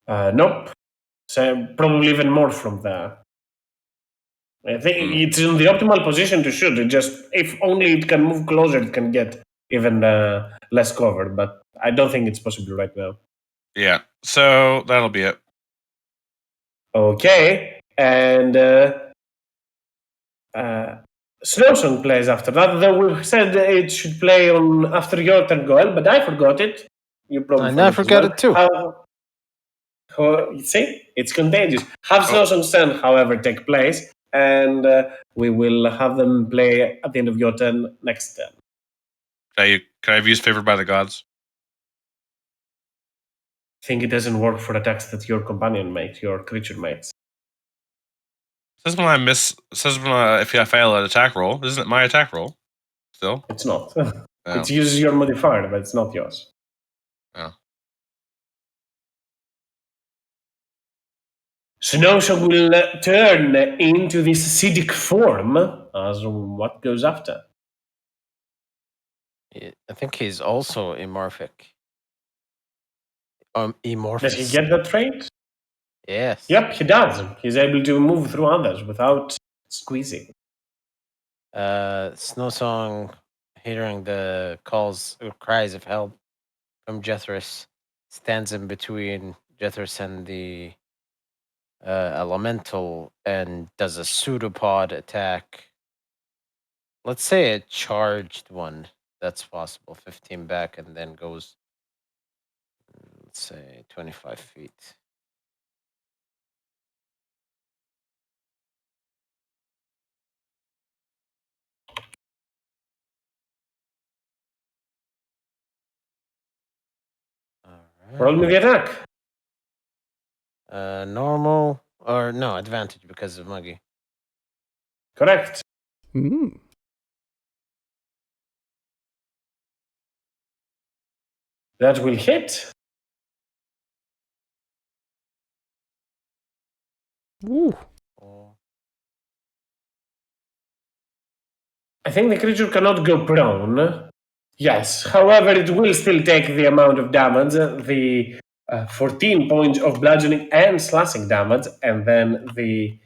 Nope. So probably even more from there. I think it's in the optimal position to shoot. It just if only it can move closer, it can get even less cover. But I don't think it's possible right now. Yeah. So that'll be it. Okay, and Snowsong plays after that. Though we said it should play on after your turn, Goel, but I forgot it. You probably I forgot it too. See, it's contagious. Have Snowsong's turn, however, take place, and we will have them play at the end of your turn next turn. Can I have used Favored by the Gods? I think it doesn't work for attacks that your companion makes, your creature makes. Says when I miss. Says when if I fail an attack roll. Isn't it my attack roll? Still. It's not. Oh. It uses your modifier, but it's not yours. Oh. Snowshock will turn into this acidic form as what goes after. I think he's also amorphic. Does Amorphous. he get that trait? Yes. Yep, he does. He's able to move through others without squeezing. Snowsong, hearing the calls or cries of help from Jethris, stands in between Jethris and the elemental and does a pseudopod attack. Let's say a charged one. That's possible. 15 back and then goes, let's say, 25 feet. Roll me the attack. Normal or no advantage because of Muggy. Correct. Mm. That will hit. Ooh. Oh. I think the creature cannot go prone. Yes, however, it will still take the amount of damage, the 14 points of bludgeoning and slashing damage, and then the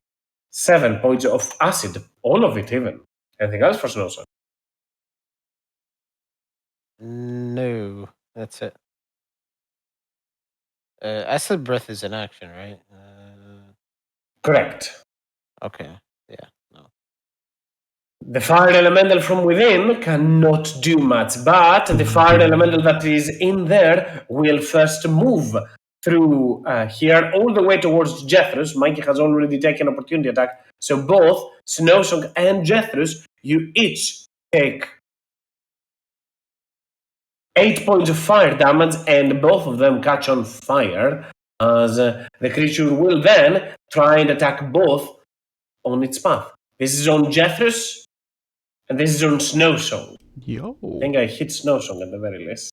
7 points of acid. All of it, even. Anything else for Snowson? No, that's it. Acid breath is an action, right? Correct. Okay. Yeah. No. The fire elemental from within cannot do much, but the fire elemental that is in there will first move through here all the way towards Jethros. Mikey has already taken opportunity attack, so both Snowsong and Jethros, you each take 8 points of fire damage, and both of them catch on fire. As the creature will then try and attack both on its path. This is on Jethros, and this is on Snowsong. Yo. I think I hit Snowsong at the very least.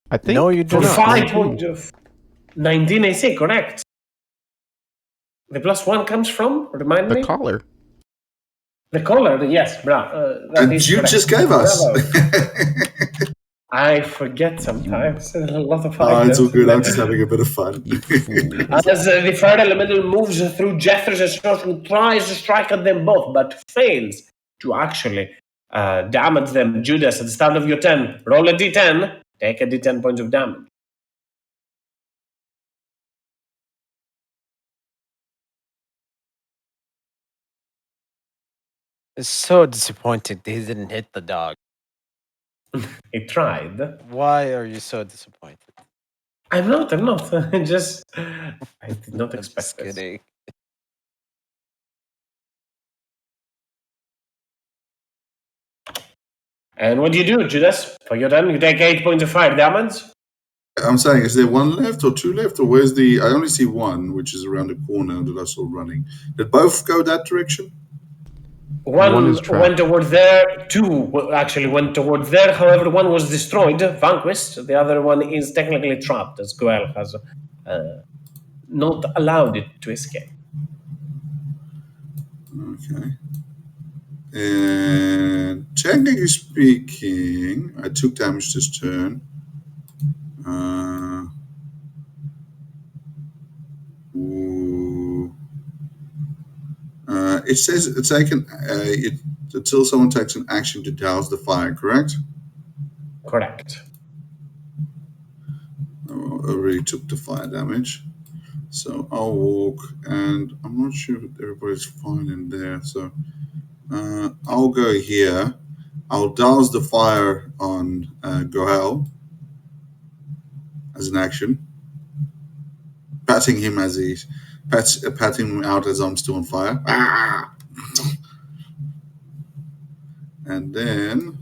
I think No, you do For not. 5 19. points of 19 AC, correct. The +1 comes from, remind The me? collar. The collar, yes, that And is you correct. just gave us. Bravo. I forget sometimes. A lot of Oh, it's all items. good. I'm just having a bit of fun. You fool. As the fire elemental moves through Jethros and Snowsong, tries to strike at them both, but fails to actually damage them. Judas, at the start of your turn, roll a d10, take a d10 points of damage. It's so disappointed he didn't hit the dog. He tried. Why are you so disappointed? I'm not. I did not I'm expect just this. kidding. And what do you do, Judas? For your turn, you take 8 points of fire damage. I'm saying, is there one left or two left, or where's the? I only see one, which is around the corner that I saw running. Did both go that direction? One is One trapped. went toward there. Two actually went toward there. However, one was destroyed, vanquished. The other one is technically trapped, as Goel has not allowed it to escape. Okay. And technically speaking, I took damage this turn. Ooh. It says it's taken until someone takes an action to douse the fire, correct? Correct. I already took the fire damage. So I'll walk, and I'm not sure if everybody's fine in there. So I'll go here. I'll douse the fire on Gohel as an action, patting him as patting him out as I'm still on fire. Ah! And then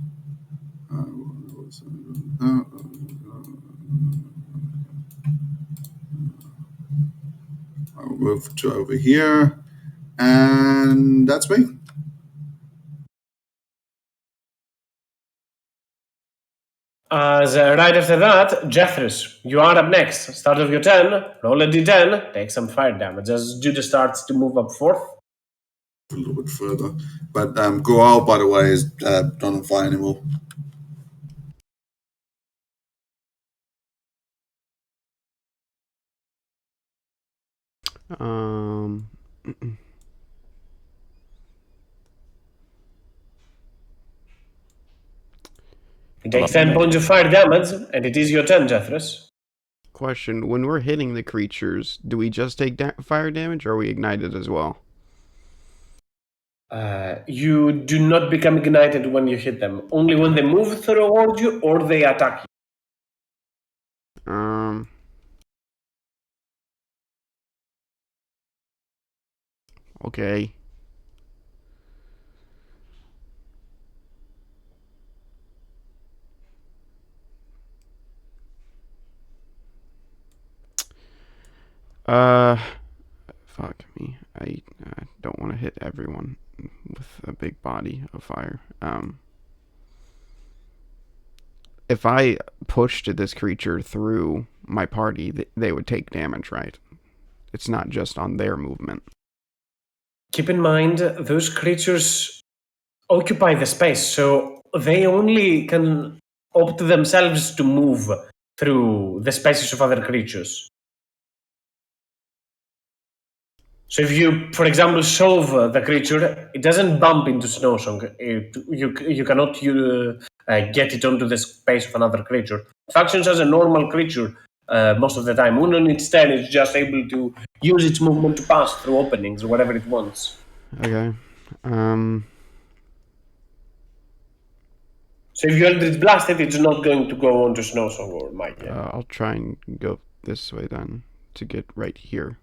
I'll move to over here, and that's me. As right after that, Jethros, you are up next. Start of your turn, roll a d10, take some fire damage as Judas starts to move up forth. A little bit further, but Goal, by the way, is not on fire anymore. Um. He takes 10 points of fire damage, and it is your turn, Jethros. Question: when we're hitting the creatures, do we just take fire damage, or are we ignited as well? You do not become ignited when you hit them, only when they move toward you or they attack you. Okay. Fuck me. I don't want to hit everyone with a big body of fire. If I pushed this creature through my party, they would take damage, right? It's not just on their movement. Keep in mind, those creatures occupy the space, so they only can opt themselves to move through the spaces of other creatures. So if you, for example, shove the creature, it doesn't bump into Snowsong. You cannot get it onto the space of another creature. It functions as a normal creature most of the time. When on its turn, it's just able to use its movement to pass through openings wherever it wants. Okay. So if you Eldritch Blast it, it's not going to go onto Snowsong or Mike. I'll try and go this way then to get right here.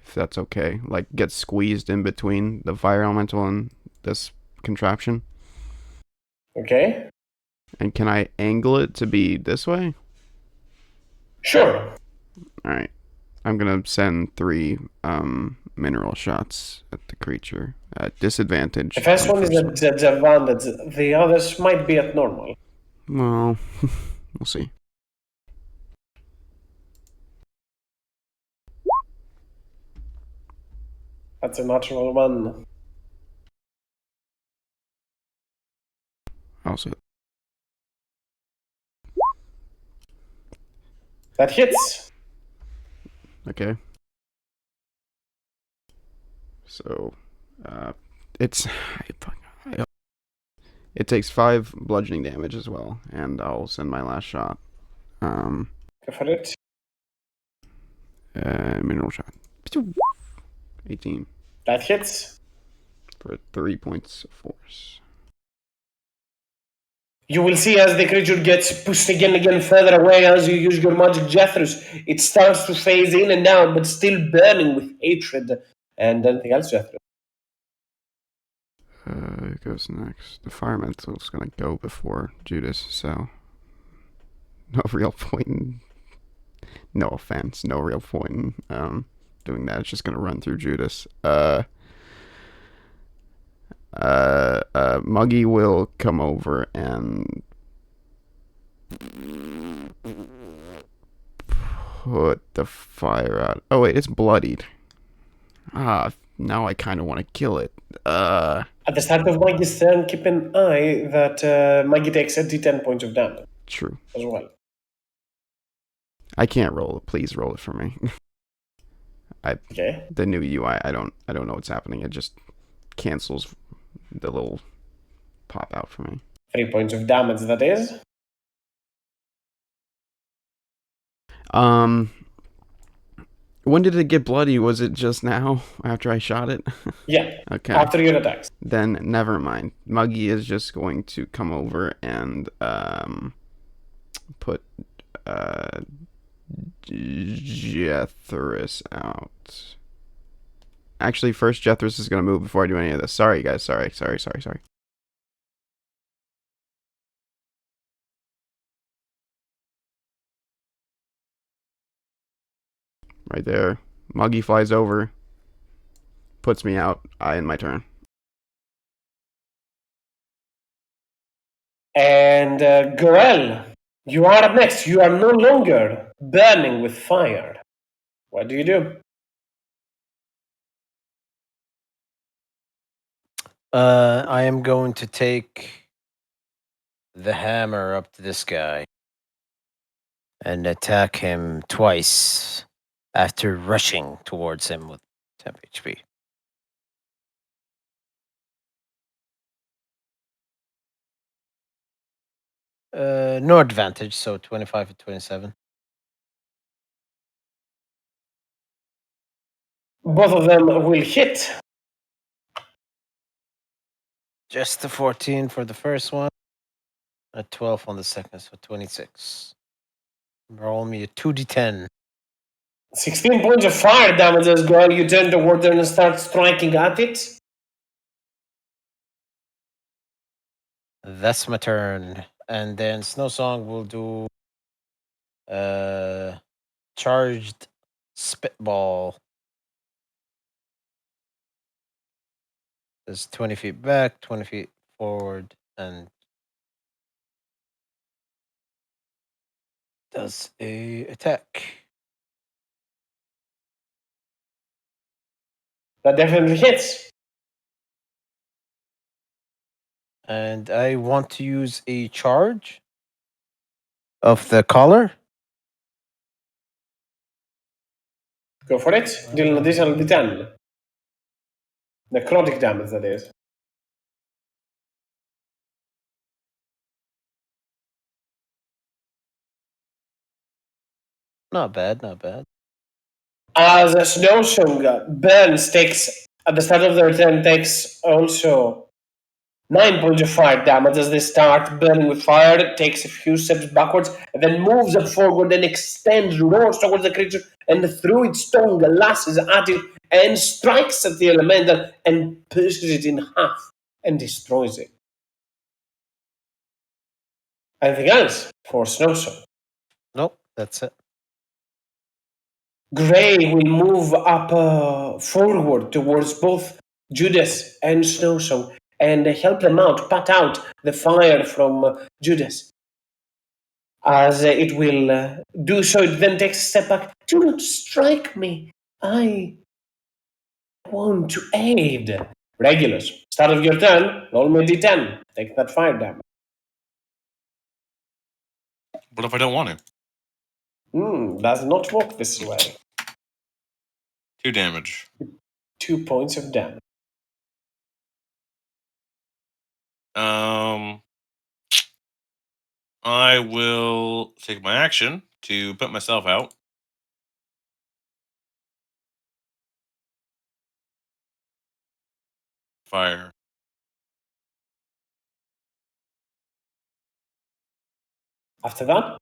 If that's okay. Like, get squeezed in between the fire elemental and this contraption. Okay. And can I angle it to be this way? Sure. Alright. I'm gonna send 3 mineral shots at the creature at disadvantage. The first one is at disadvantage. The others might be at normal. Well, we'll see. That's a natural one. Also, That hits. okay. So, it takes 5 bludgeoning damage as well, and I'll send my last shot. Go for it. Mineral shot. 18 That hits. for 3 points of force. You will see as the creature gets pushed again further away as you use your magic Jethros, it starts to phase in and out, but still burning with hatred. And anything else, Jethro? Who goes next? The fire elemental's gonna go before Judas, so no real point in, no offense, no real point in doing that. It's just gonna run through Judas. Muggy will come over and put the fire out. Oh wait, it's bloodied. Now I kind of want to kill it. At the start of Maggie's turn, keep an eye that Maggie takes a d10 points of damage True. as well. I can't roll it. Please roll it for me. Okay. The new UI, I don't know what's happening. It just cancels the little pop out for me. 3 points of damage, that is. When did it get bloody? Was it just now after I shot it? Yeah. Okay. After your attacks. Then never mind. Muggy is just going to come over and put Jethris out. Actually, first Jethris is going to move before I do any of this. Sorry, guys. Sorry. Right there. Muggy flies over. Puts me out. I end my turn. And Gorel, you are up next. You are no longer burning with fire. What do you do? I am going to take the hammer up to this guy and attack him twice after rushing towards him with 10 HP. No advantage, so 25 and 27. Both of them will hit. Just the 14 for the first one, a 12 on the second, so 26. Roll me a 2d10. 16 points of fire damage as Gorel. You turn toward her and start striking at it. That's my turn. And then Snowsong will do charged spitball. There's 20 feet back, 20 feet forward, and does a attack. That definitely hits. And I want to use a charge of the collar. Go for it. Deal an additional d10. Necrotic damage, that is. Not bad, not bad. As a Snowsong burns, takes, at the start of their turn, takes also 9 points of fire damage as they start burning with fire. It takes a few steps backwards and then moves up forward and extends, roars towards the creature, and through its tongue lashes at it and strikes at the elemental and pushes it in half and destroys it. Anything else for Snowsong? Nope, that's it. Gray will move up forward towards both Judas and Snowsong and help them out, pat out the fire from Judas. As it will do so, it then takes a step back. Do not strike me. I want to aid. Regulus, start of your turn, roll me a d10. Take that fire damage. What if I don't want to? Does not work this way. 2 damage. 2 points of damage. I will take my action to put myself out. Fire. After that,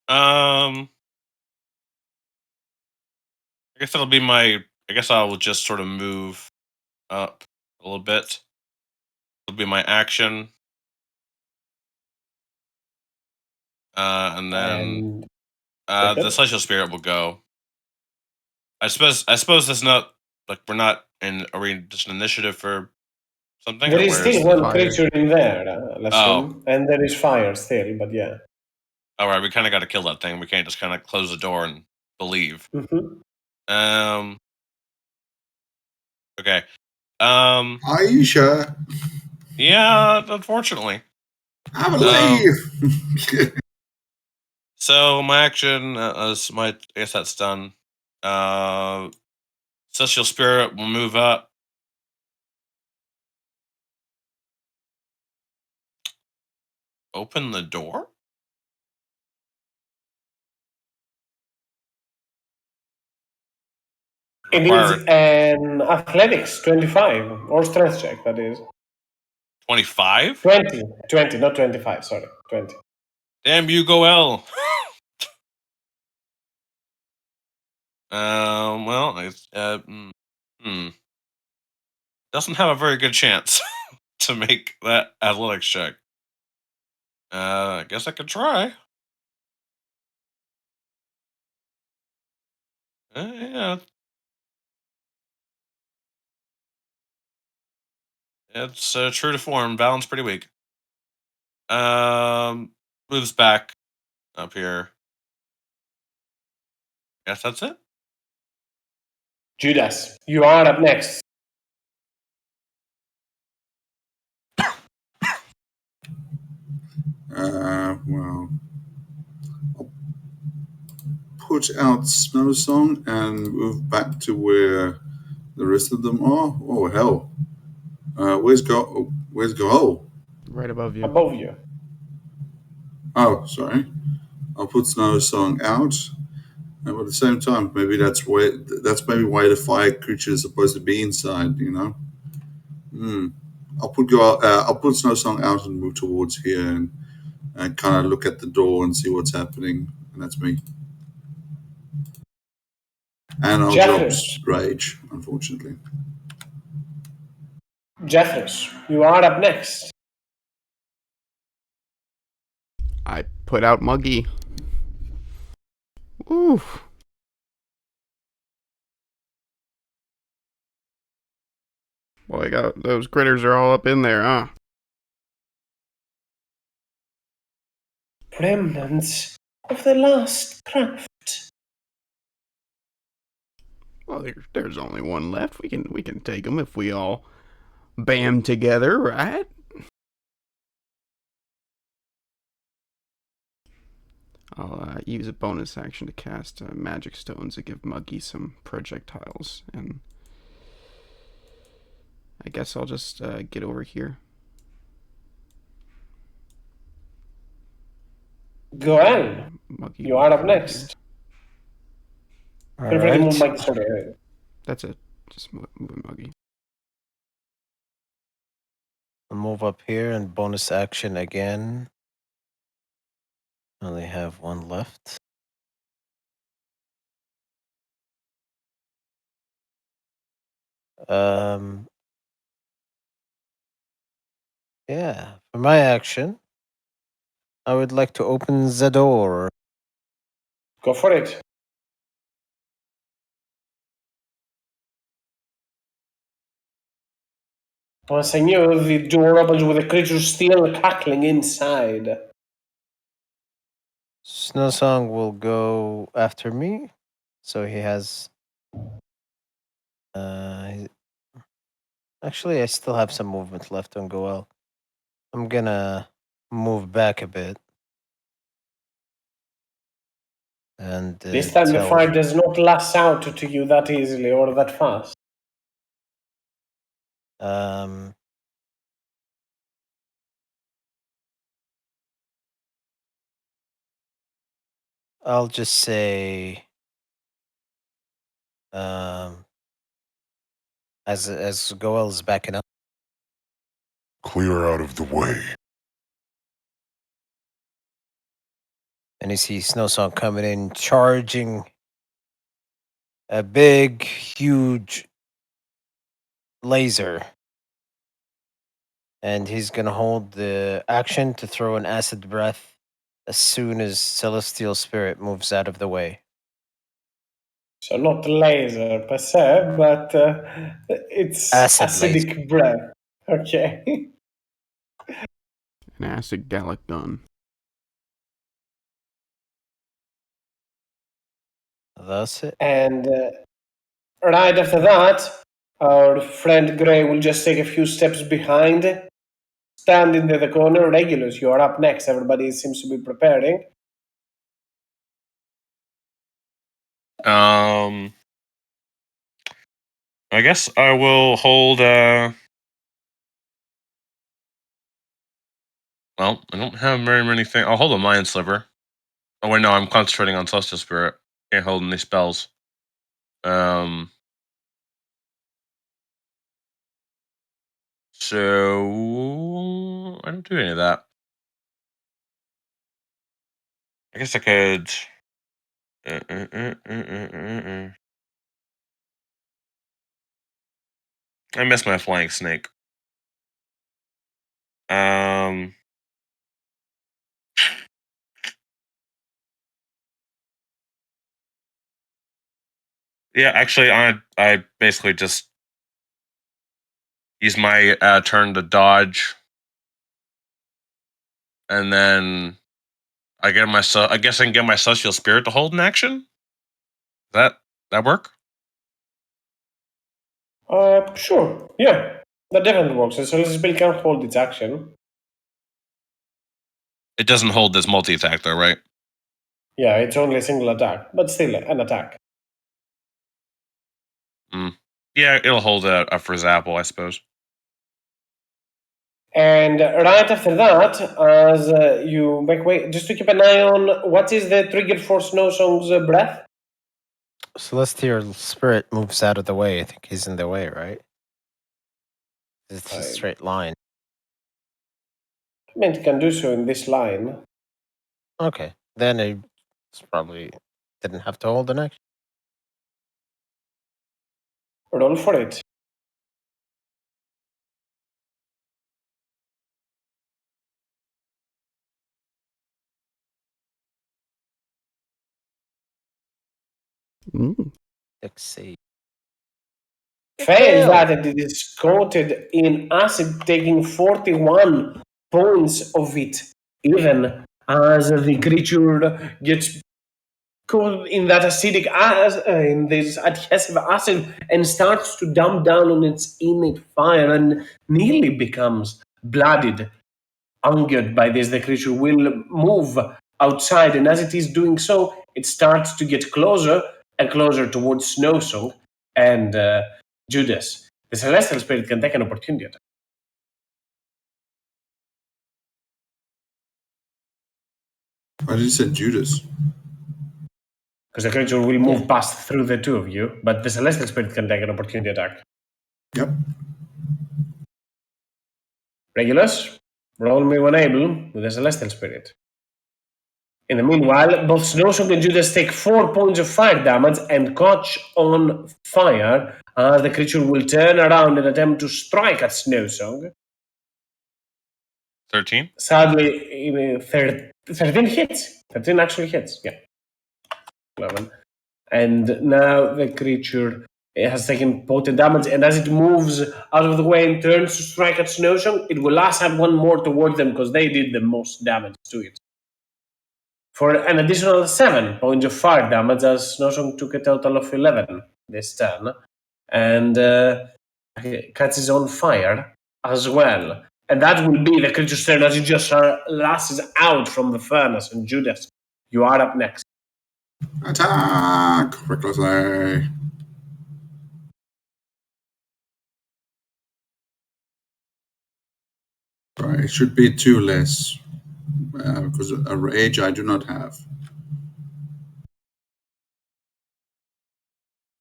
I guess that'll be my. I guess I will just sort of move up a little bit. It'll be my action. And then the celestial spirit will go. I suppose that's not like we're not in. Are we just an initiative for something? there or is where's still the one fire? creature in there, Lashun, and there is fire still, but yeah. All right, we kind of got to kill that thing. We can't just kind of close the door and believe. Mm-hmm. Okay. Are you sure? Yeah, unfortunately. I believe. So my action is my. I guess that's done. Celestial spirit will move up. Open the door. It Require is an athletics 25 or strength check, that is. 25. 20, not 25, sorry, 20. Damn you, Goel. Well, it's doesn't have a very good chance to make that athletics check. I guess I could try. Yeah. It's true to form. Balance pretty weak. Moves back up here. Guess that's it. Judas, you are up next. Well, I'll put out Snow Song and move back to where the rest of them are. Oh hell! Where's Go? Where's Go? Right above you. Above you. Oh, sorry. I'll put Snow Song out, and at the same time, maybe that's why the fire creature is supposed to be inside. You know. I'll put Snow Song out and move towards here and kind of look at the door and see what's happening. And that's me. And I'll Jeffress. drop Rage, unfortunately. Jeffress, you are up next. I put out Muggy. Oof. Boy, those critters are all up in there, huh? Remnants of the last craft. Well, there's only one left. We can take them if we all band together, right? I'll use a bonus action to cast magic stones to give Muggy some projectiles, and I guess I'll just get over here. Goel, Muggy you will are up come next. All Feel free to move right. Mike. Sorry. That's it. Just moving Muggy. I'll move up here and bonus action again. Only have one left. Um. Yeah. For my action, I would like to open the door. Go for it. Once I knew the door opens with a creature still cackling inside. Snowsong will go after me, so he has. Actually, I still have some movement left on Goel. I'm gonna move back a bit and This time the tell. fire does not lash out to you that easily or that fast. Um. I'll just say. As Goel is backing up. Clear out of the way. And you see Snowsong coming in, charging a big, huge laser. And he's going to hold the action to throw an acid breath as soon as Celestial Spirit moves out of the way. So not laser per se, but it's Acid laser. acidic breath. Okay. An acid Gallic gun. That's it. And right after that, our friend Gray will just take a few steps behind, stand in the corner. Regulus, you are up next. Everybody seems to be preparing. I guess I will hold. Well, I don't have very many things. I'll hold a Mind Sliver. Oh wait, no, I'm concentrating on Celestial Spirit. Can't hold any spells. So I don't do any of that. I guess I could. I missed my flying snake. Yeah, actually, I basically just use my turn to dodge, and then I guess I can get my celestial spirit to hold in action. That work? Sure. Yeah, that definitely works. So this spell can hold its action. It doesn't hold this multi attack though, right? Yeah, it's only a single attack, but still an attack. Yeah, it'll hold a Frizzapple, I suppose. And right after that, as you make way, just to keep an eye on what is the trigger for Snowsong's breath. Celestial Spirit moves out of the way. I think he's in the way, right? It's a straight line. I mean, it can do so in this line. Okay. Then it probably didn't have to hold an action. Roll for it. Ooh. Succeed. Fails that, and it is coated in acid, taking 41 points of it, even as the creature gets caught in that in this adhesive acid and starts to dump down on its innate fire and nearly becomes blooded. Angered by this, the creature will move outside, and as it is doing so, it starts to get closer and closer towards Snowsong and Judas. The Celestial Spirit can take an opportunity attack. Why did you say Judas? Because the creature will move past through the two of you, but the Celestial Spirit can take an opportunity attack. Yep. Regulus, roll me when able with the Celestial Spirit. In the meanwhile, both Snowsong and Judas take 4 points of fire damage and catch on fire as the creature will turn around and attempt to strike at Snowsong. 13. Sadly, 13 hits. 13 actually hits, yeah. 11. And now the creature has taken potent damage, and as it moves out of the way and turns to strike at Snowsong, it will last add one more towards them because they did the most damage to it. For an additional 7 points of fire damage, as Snowsong took a total of 11 this turn, and catches on fire as well. And that will be the creature's turn as it just lashes out from the furnace. And Judas, you are up next. Attack! Recklessly. Right, it should be 2 less. Because a rage I do not have.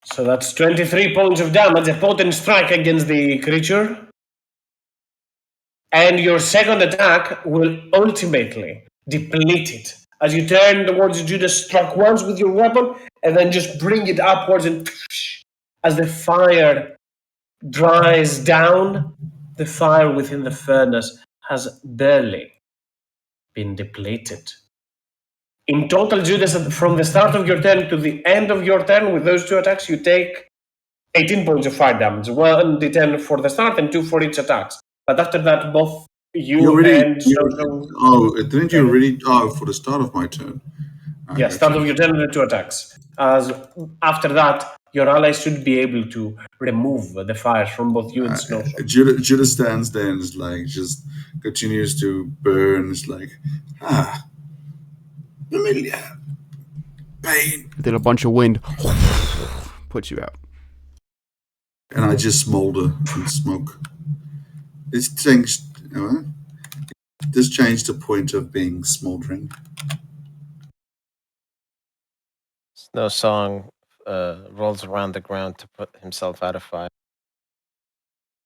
So that's 23 points of damage, a potent strike against the creature. And your second attack will ultimately deplete it. As you turn towards Judas, struck once with your weapon, and then just bring it upwards, and as the fire dries down, the fire within the furnace has barely been depleted. In total, Judas, from the start of your turn to the end of your turn, with those 2 attacks, you take 18 points of fire damage. 1d10 for the start and 2 for each attack. But after that, both Didn't you really? Oh, for the start of my turn. Yeah, start of your turn and 2 attacks. As after that, your allies should be able to remove the fire from both you and Snowstorm. Judas stands there and is like, just continues to burn. It's like, familiar pain. Then a bunch of wind puts you out. And I just smolder and smoke. This changed. This changed the point of being smoldering. Snowsong rolls around the ground to put himself out of fire.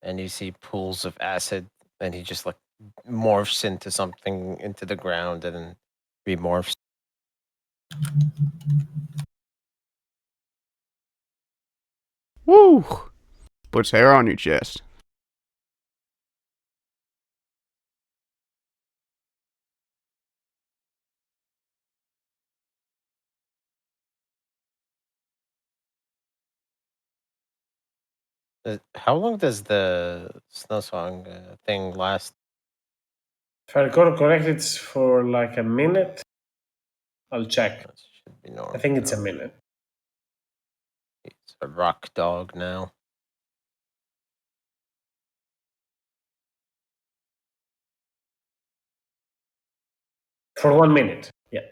And you see pools of acid, and he just like morphs into something into the ground and then remorphs. Woo! Puts hair on your chest. How long does the Snowsong thing last? If I recall correct, it's for like a minute. I'll check. That should be normal. I think it's a minute. It's a rock dog now. For 1 minute, yeah.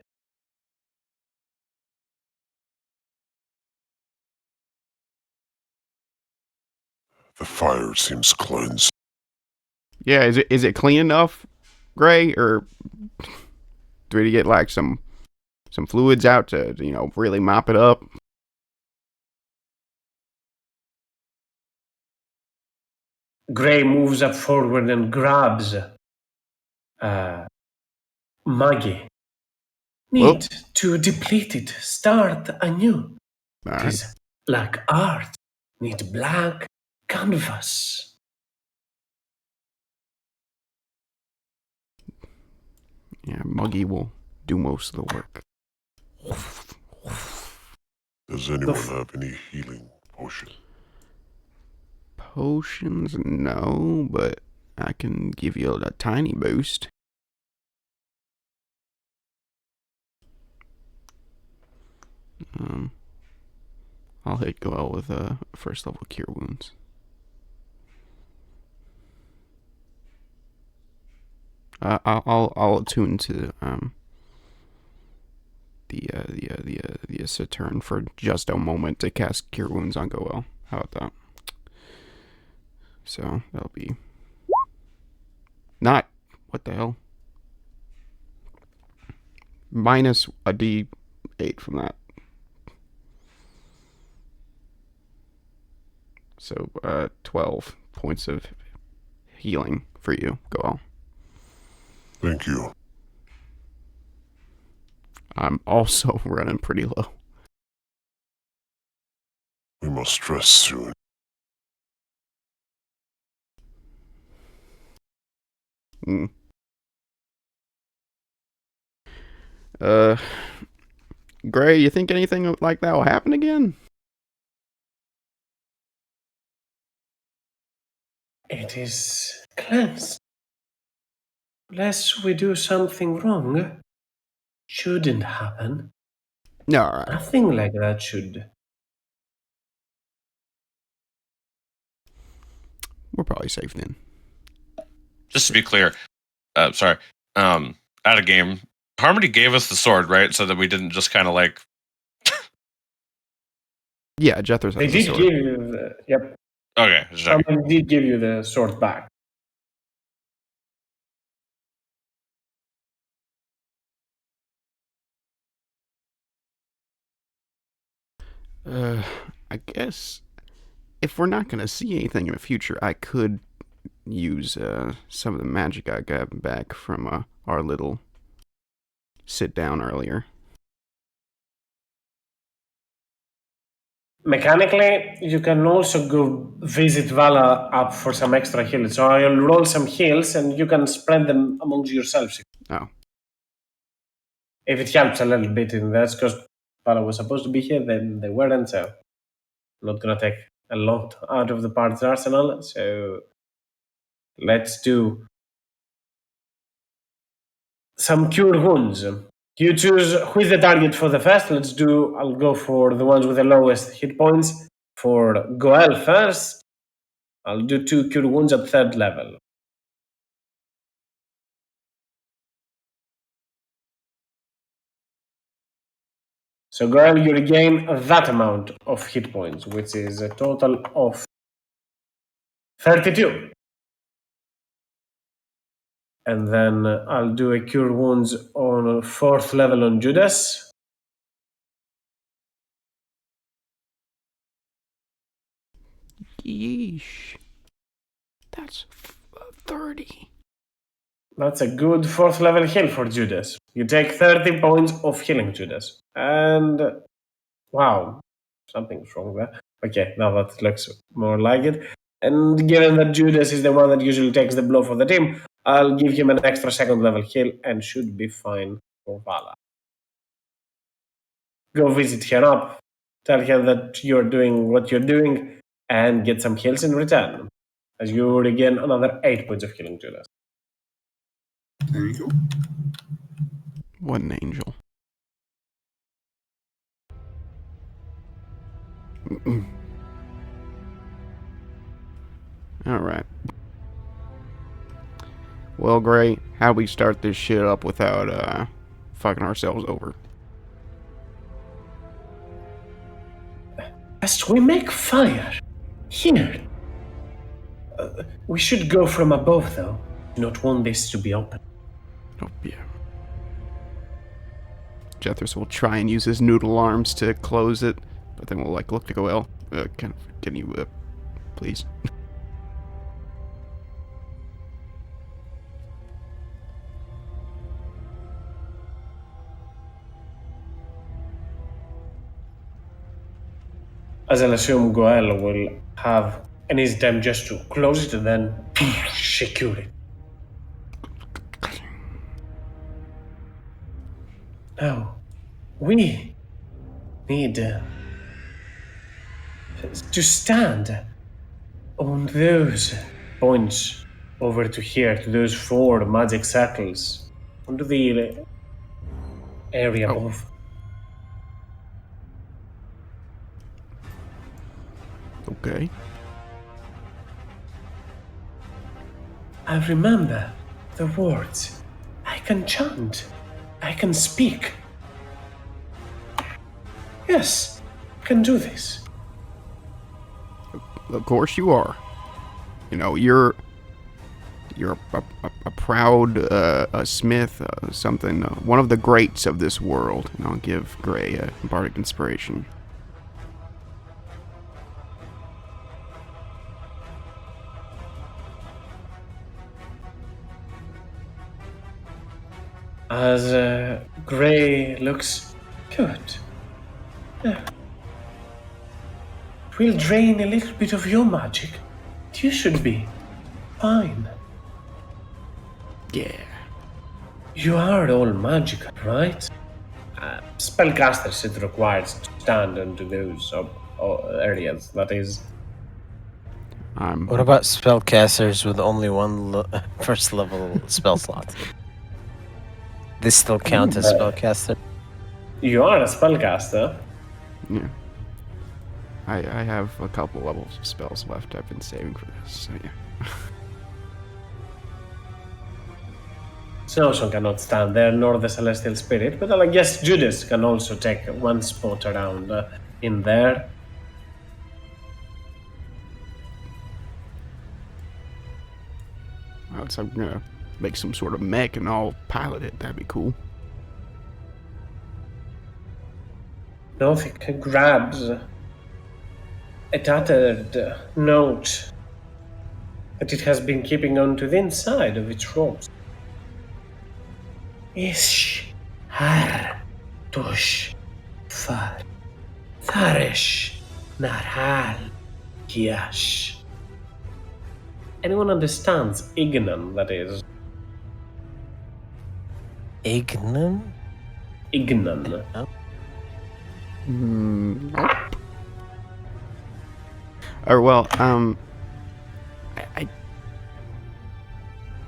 The fire seems cleansed. Yeah, is it clean enough, Gray, or do we get like some fluids out to really mop it up? Gray moves up forward and grabs Maggie. Need to deplete it. Start anew. All It is like art. Need blank canvas. Yeah, Muggy will do most of the work. Does anyone have any healing potion? Potions, no, but I can give you a tiny boost. I'll hit Goel with a first level cure wounds. I'll attune to the Saturn for just a moment to cast cure wounds on Goel. How about that? So that'll be not what the hell. Minus a D8 from that. So 12 points of healing for you, Goel. Thank you. I'm also running pretty low. We must rest soon. Gray, you think anything like that will happen again? It is cleansed. Unless we do something wrong, shouldn't happen. Alright. Nothing like that should. We're probably safe then. Just to be clear, sorry, out of game, Harmony gave us the sword, right? So that we didn't just kind of like. Yeah, Jethro's They has the did sword. give you the. Yep. Okay, just checking. Someone did give you the sword back. I guess if we're not gonna see anything in the future, I could use some of the magic I got back from our little sit down earlier. Mechanically, you can also go visit Vala up for some extra heals. So I'll roll some heals and you can spread them amongst yourselves. Oh. If it helps a little bit in that, because Vala was supposed to be here, then they weren't, so not gonna take a lot out of the party's arsenal. So let's do some cure wounds. You choose who is the target for the first. I'll go for the ones with the lowest hit points. For Goel first, I'll do 2 cure wounds at 3rd level. So Goel, you regain that amount of hit points, which is a total of 32. And then I'll do a cure wounds on 4th level on Judas. Yeesh. That's 30. That's a good 4th level heal for Judas. You take 30 points of healing, Judas. And wow, something's wrong there. Okay, now that looks more like it. And given that Judas is the one that usually takes the blow for the team, I'll give him an extra 2nd level heal and should be fine for Vala. Go visit her up, tell her that you're doing what you're doing, and get some heals in return. As you regain another 8 points of healing, Judas. Thank you. What an angel. Alright. Well, Gray, how we start this shit up without fucking ourselves over? First, we make fire. Here. We should go from above, though. Do not want this to be open. Oh, yeah. Jethros will try and use his noodle arms to close it, but then we'll look to Goel. Can you please? As I'll assume Goel will have an easy time just to close it and then secure it. Now, we need to stand On those points over to here, to those 4 magic circles, onto the area Oh. above. Okay. I remember the words. I can chant. I can speak. Yes, I can do this. Of course you are. You know, you're a proud a smith, something, one of the greats of this world. And I'll give Gray a bardic inspiration. As Gray looks good. Yeah. It will drain a little bit of your magic. You should be fine. Yeah. You are all magical, right? Spellcasters, it requires to stand into those areas. That is. What about spellcasters with only one first level spell slot? This still count as spellcaster? You are a spellcaster. Yeah. I have a couple levels of spells left. I've been saving for this, so yeah. Snowsong cannot stand there, nor the Celestial Spirit, but I guess Judas can also take one spot around in there. Well, so I'm gonna make some sort of mech and I'll pilot it. That'd be cool. Novik grabs a tattered note that it has been keeping onto the inside of its robes. Ish har tush far tharish narhal kiash. Anyone understands Ignan, that is? Ignan? Ignan. No? Nope. Or well, I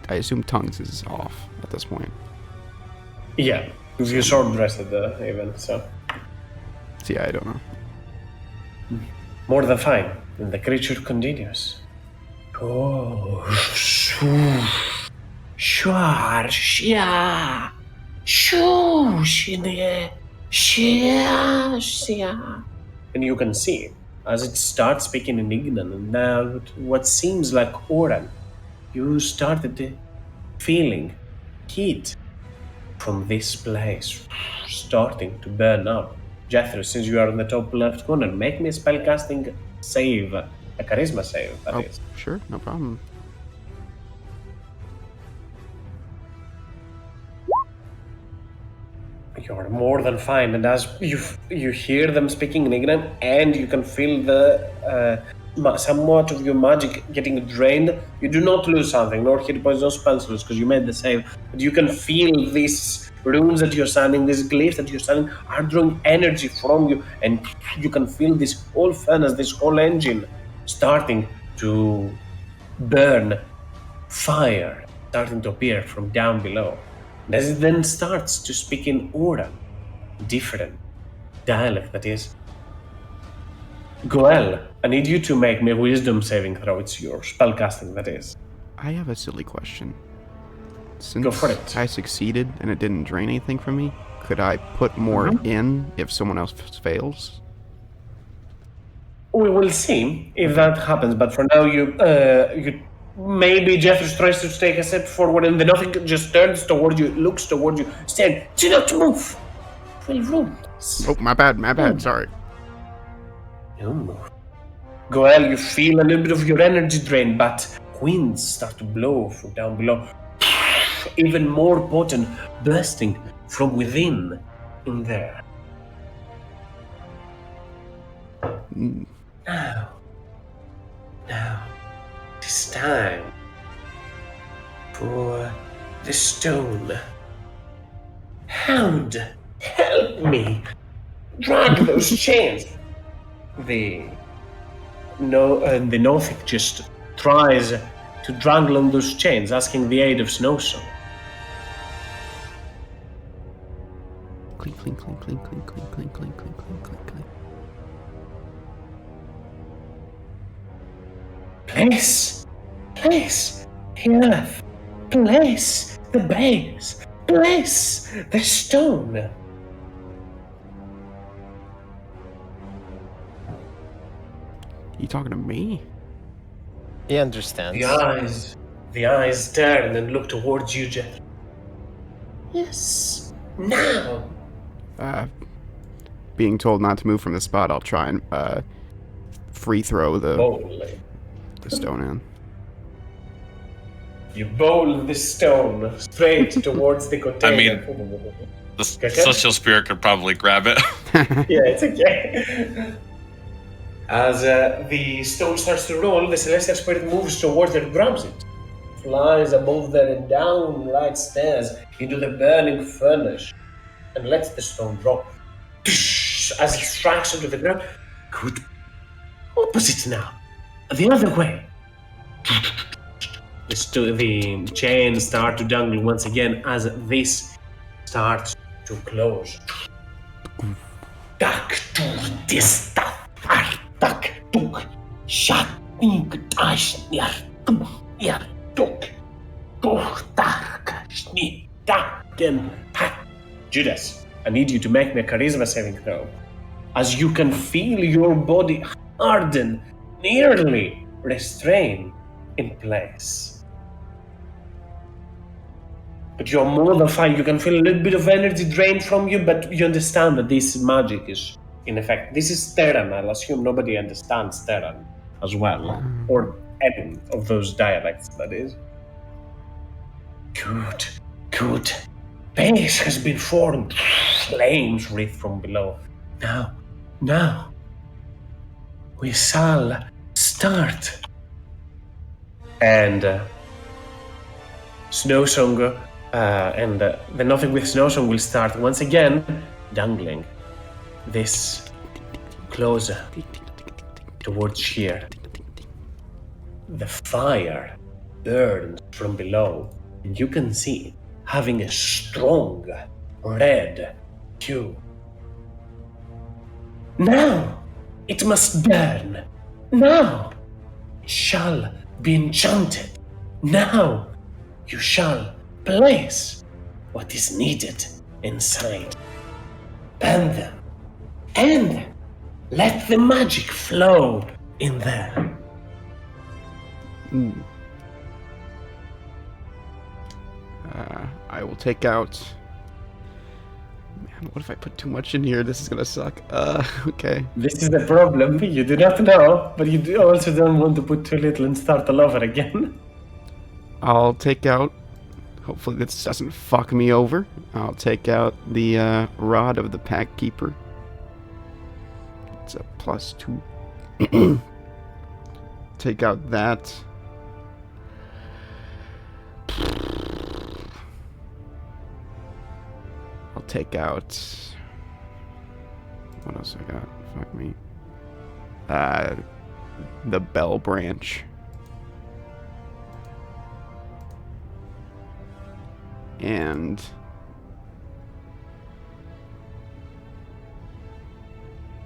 assume tongues is off at this point. Yeah, you short rested even, so. So yeah, I don't know. More than fine. And the creature continues. Oh, shwar, shia, shoo, shine, shia, shia. And you can see, as it starts speaking in Ignan, and now what seems like Oran, you started feeling heat from this place starting to burn up. Jethro, since you are in the top left corner, make me a spellcasting save, a charisma save, that is. Sure, no problem. You're more than fine, and as you hear them speaking in Ignan, and you can feel the somewhat of your magic getting drained, you do not lose something, nor hit points, no spells lose, because you made the save. But you can feel these runes that you're standing, these glyphs that you're standing, are drawing energy from you, and you can feel this whole furnace, this whole engine starting to burn, fire starting to appear from down below. And as it then starts to speak in aura, different dialect that is. Goel, I need you to make me a wisdom saving throw. It's your spellcasting, that is. I have a silly question. Since Go for it. I succeeded and it didn't drain anything from me, could I put more in if someone else fails? We will see if that happens, but for now you maybe Jeffers tries to take a step forward and then nothing just turns toward you, looks toward you, saying, "Do not move." 12 rooms. Oh, my bad, sorry. Don't move. Goel, you feel a little bit of your energy drain, but winds start to blow from down below. Even more potent, bursting from within in there. Now, it's time for the stone. Hound, help me! Drag those chains! The the Nothic just tries to dangle on those chains, asking the aid of Snowsong. Clink, clink, clink, clink, clink, clink, clink, clink, clink, clink, clink, clink. Place, here, place the base, place the stone. You talking to me? He understands. The eyes turn and look towards you, Jeff. Yes, now. Being told not to move from the spot, I'll try and free throw the stone in. You bowl the stone straight towards the container. The celestial spirit could probably grab it. Yeah, it's okay. As the stone starts to roll, the celestial spirit moves towards it and grabs it. Flies above there and down like stairs into the burning furnace and lets the stone drop. As he strikes into the ground. Good. Opposite now. The other way. The chains start to dangle once again as this starts to close. Tak tu dista tak tuk shatning tashnir ya tuk gohtark shni taken pat. Judas, I need you to make me a charisma saving throw. As you can feel your body harden, nearly restrain in place. But you're more than fine. You can feel a little bit of energy drained from you, but you understand that this magic is, in effect, this is Terran. I'll assume nobody understands Terran as well, or any of those dialects, that is. Good. Base has been formed. Flames wreath from below. Now, we shall start. And Snowsong and the Nothing with Snowsong will start once again dangling this closer towards here. The fire burns from below, and you can see it having a strong red hue. Now it must burn. Now it shall be enchanted. Now you shall place what is needed inside. Burn them and let the magic flow in there. I will take out... Man, what if I put too much in here? This is gonna suck. Okay. This is the problem. You do not know, but you also don't want to put too little and start all over again. I'll take out... Hopefully this doesn't fuck me over. I'll take out the Rod of the Pack Keeper. It's a +2. Take out that. I'll take out... What else I got? Fuck me. The Bell Branch. And...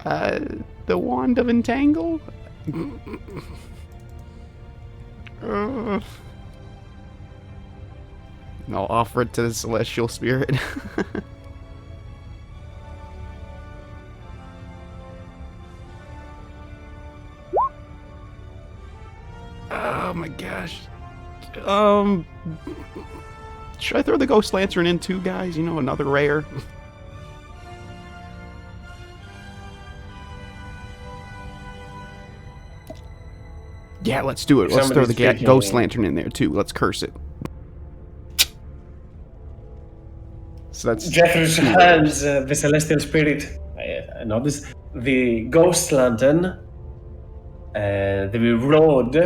the Wand of Entangle? And I'll offer it to the Celestial Spirit. Oh my gosh. Should I throw the Ghost Lantern in too, guys? You know, another rare. Yeah, let's do it. Let's throw the Ghost Lantern in there too. Let's curse it. So that's Jeffrey hands the Celestial Spirit. Notice the Ghost Lantern, the Rod,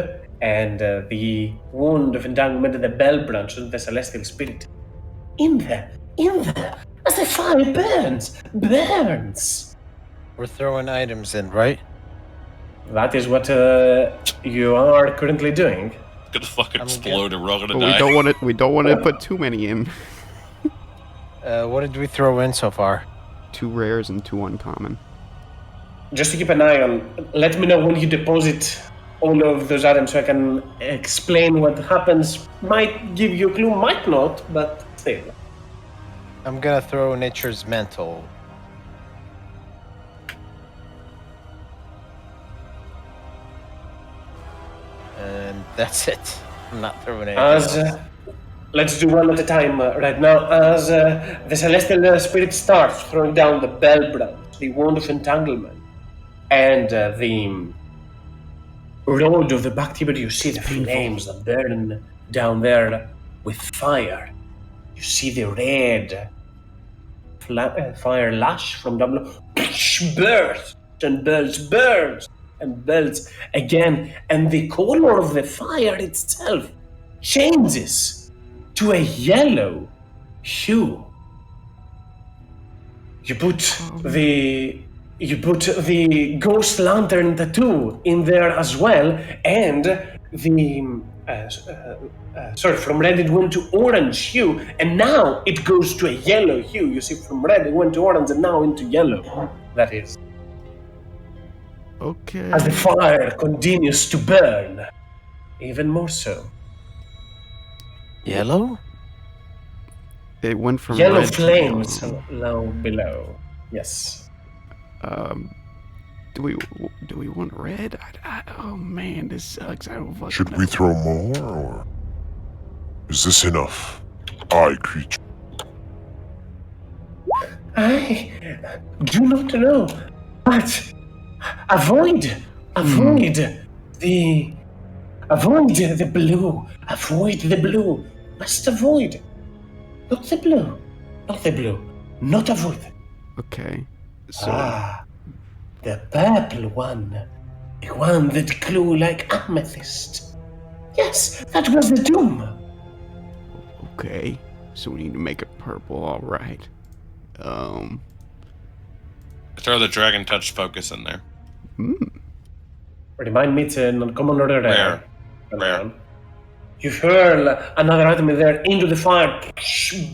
and the Wand of Entanglement and the Bell Branch of the Celestial Spirit. In there, as the fire burns. We're throwing items in, right? That is what you are currently doing. It's gonna fucking I'm explode and we're all gonna But die. we don't want to put too many in. What did we throw in so far? 2 rares and 2 uncommon. Just to keep an eye on, let me know when you deposit all of those items so I can explain what happens. Might give you a clue, might not, but still. I'm gonna throw Nature's Mantle. And that's it. I'm not throwing anything As else. let's do one at a time right now. As the celestial spirit starts throwing down the bell branch, the wand of entanglement, and the road of the back tibet, you see the flames that burn down there with fire. You see the red fire lash from down below, burst and bursts and bursts again, and the color of the fire itself changes to a yellow hue. You put the ghost lantern tattoo in there as well, and the from red it went to orange hue, and now it goes to a yellow hue. You see, from red it went to orange, and now into yellow. That is, Okay. as the fire continues to burn, even more so. Yellow? It went from Yellow red to flames yellow. low below. Yes. Do we want red? Oh man, this sucks. I don't fucking Should know. we throw more, or is this enough? Eye creature. I do not know, but avoid the blue. Avoid the blue. Must avoid. Not the blue. Not the blue. Not avoid. Okay. So The purple one. The one that grew like amethyst. Yes, that was the doom. okay. So we need to make it purple, alright. Throw the dragon touch focus in there. Remind me, it's an uncommon or rare. Rare. You hurl another item in there into the fire,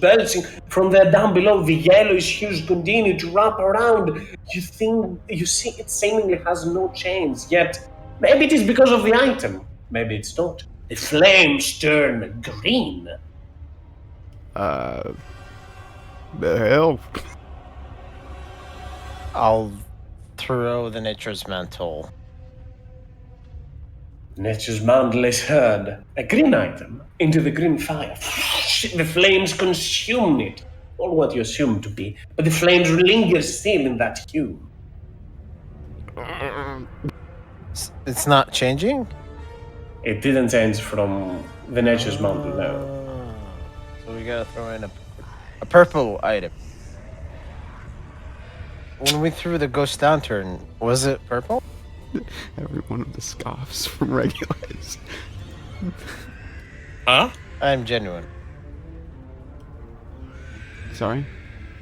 belching from there down below. The yellowish hues continue to wrap around. You see, it seemingly has no change. Yet, maybe it is because of the item. Maybe it's not. The flames turn green. The hell? I'll throw the Nature's Mantle. Nature's mantle is hurled, a green item, into the green fire. The flames consume it, or what you assume to be, but the flames linger still in that hue. It's not changing? It didn't change from the nature's mantle, no. So we gotta throw in a purple item. When we threw the ghost lantern, was it purple? Every one of the scoffs from regulars. Huh? I'm genuine. Sorry?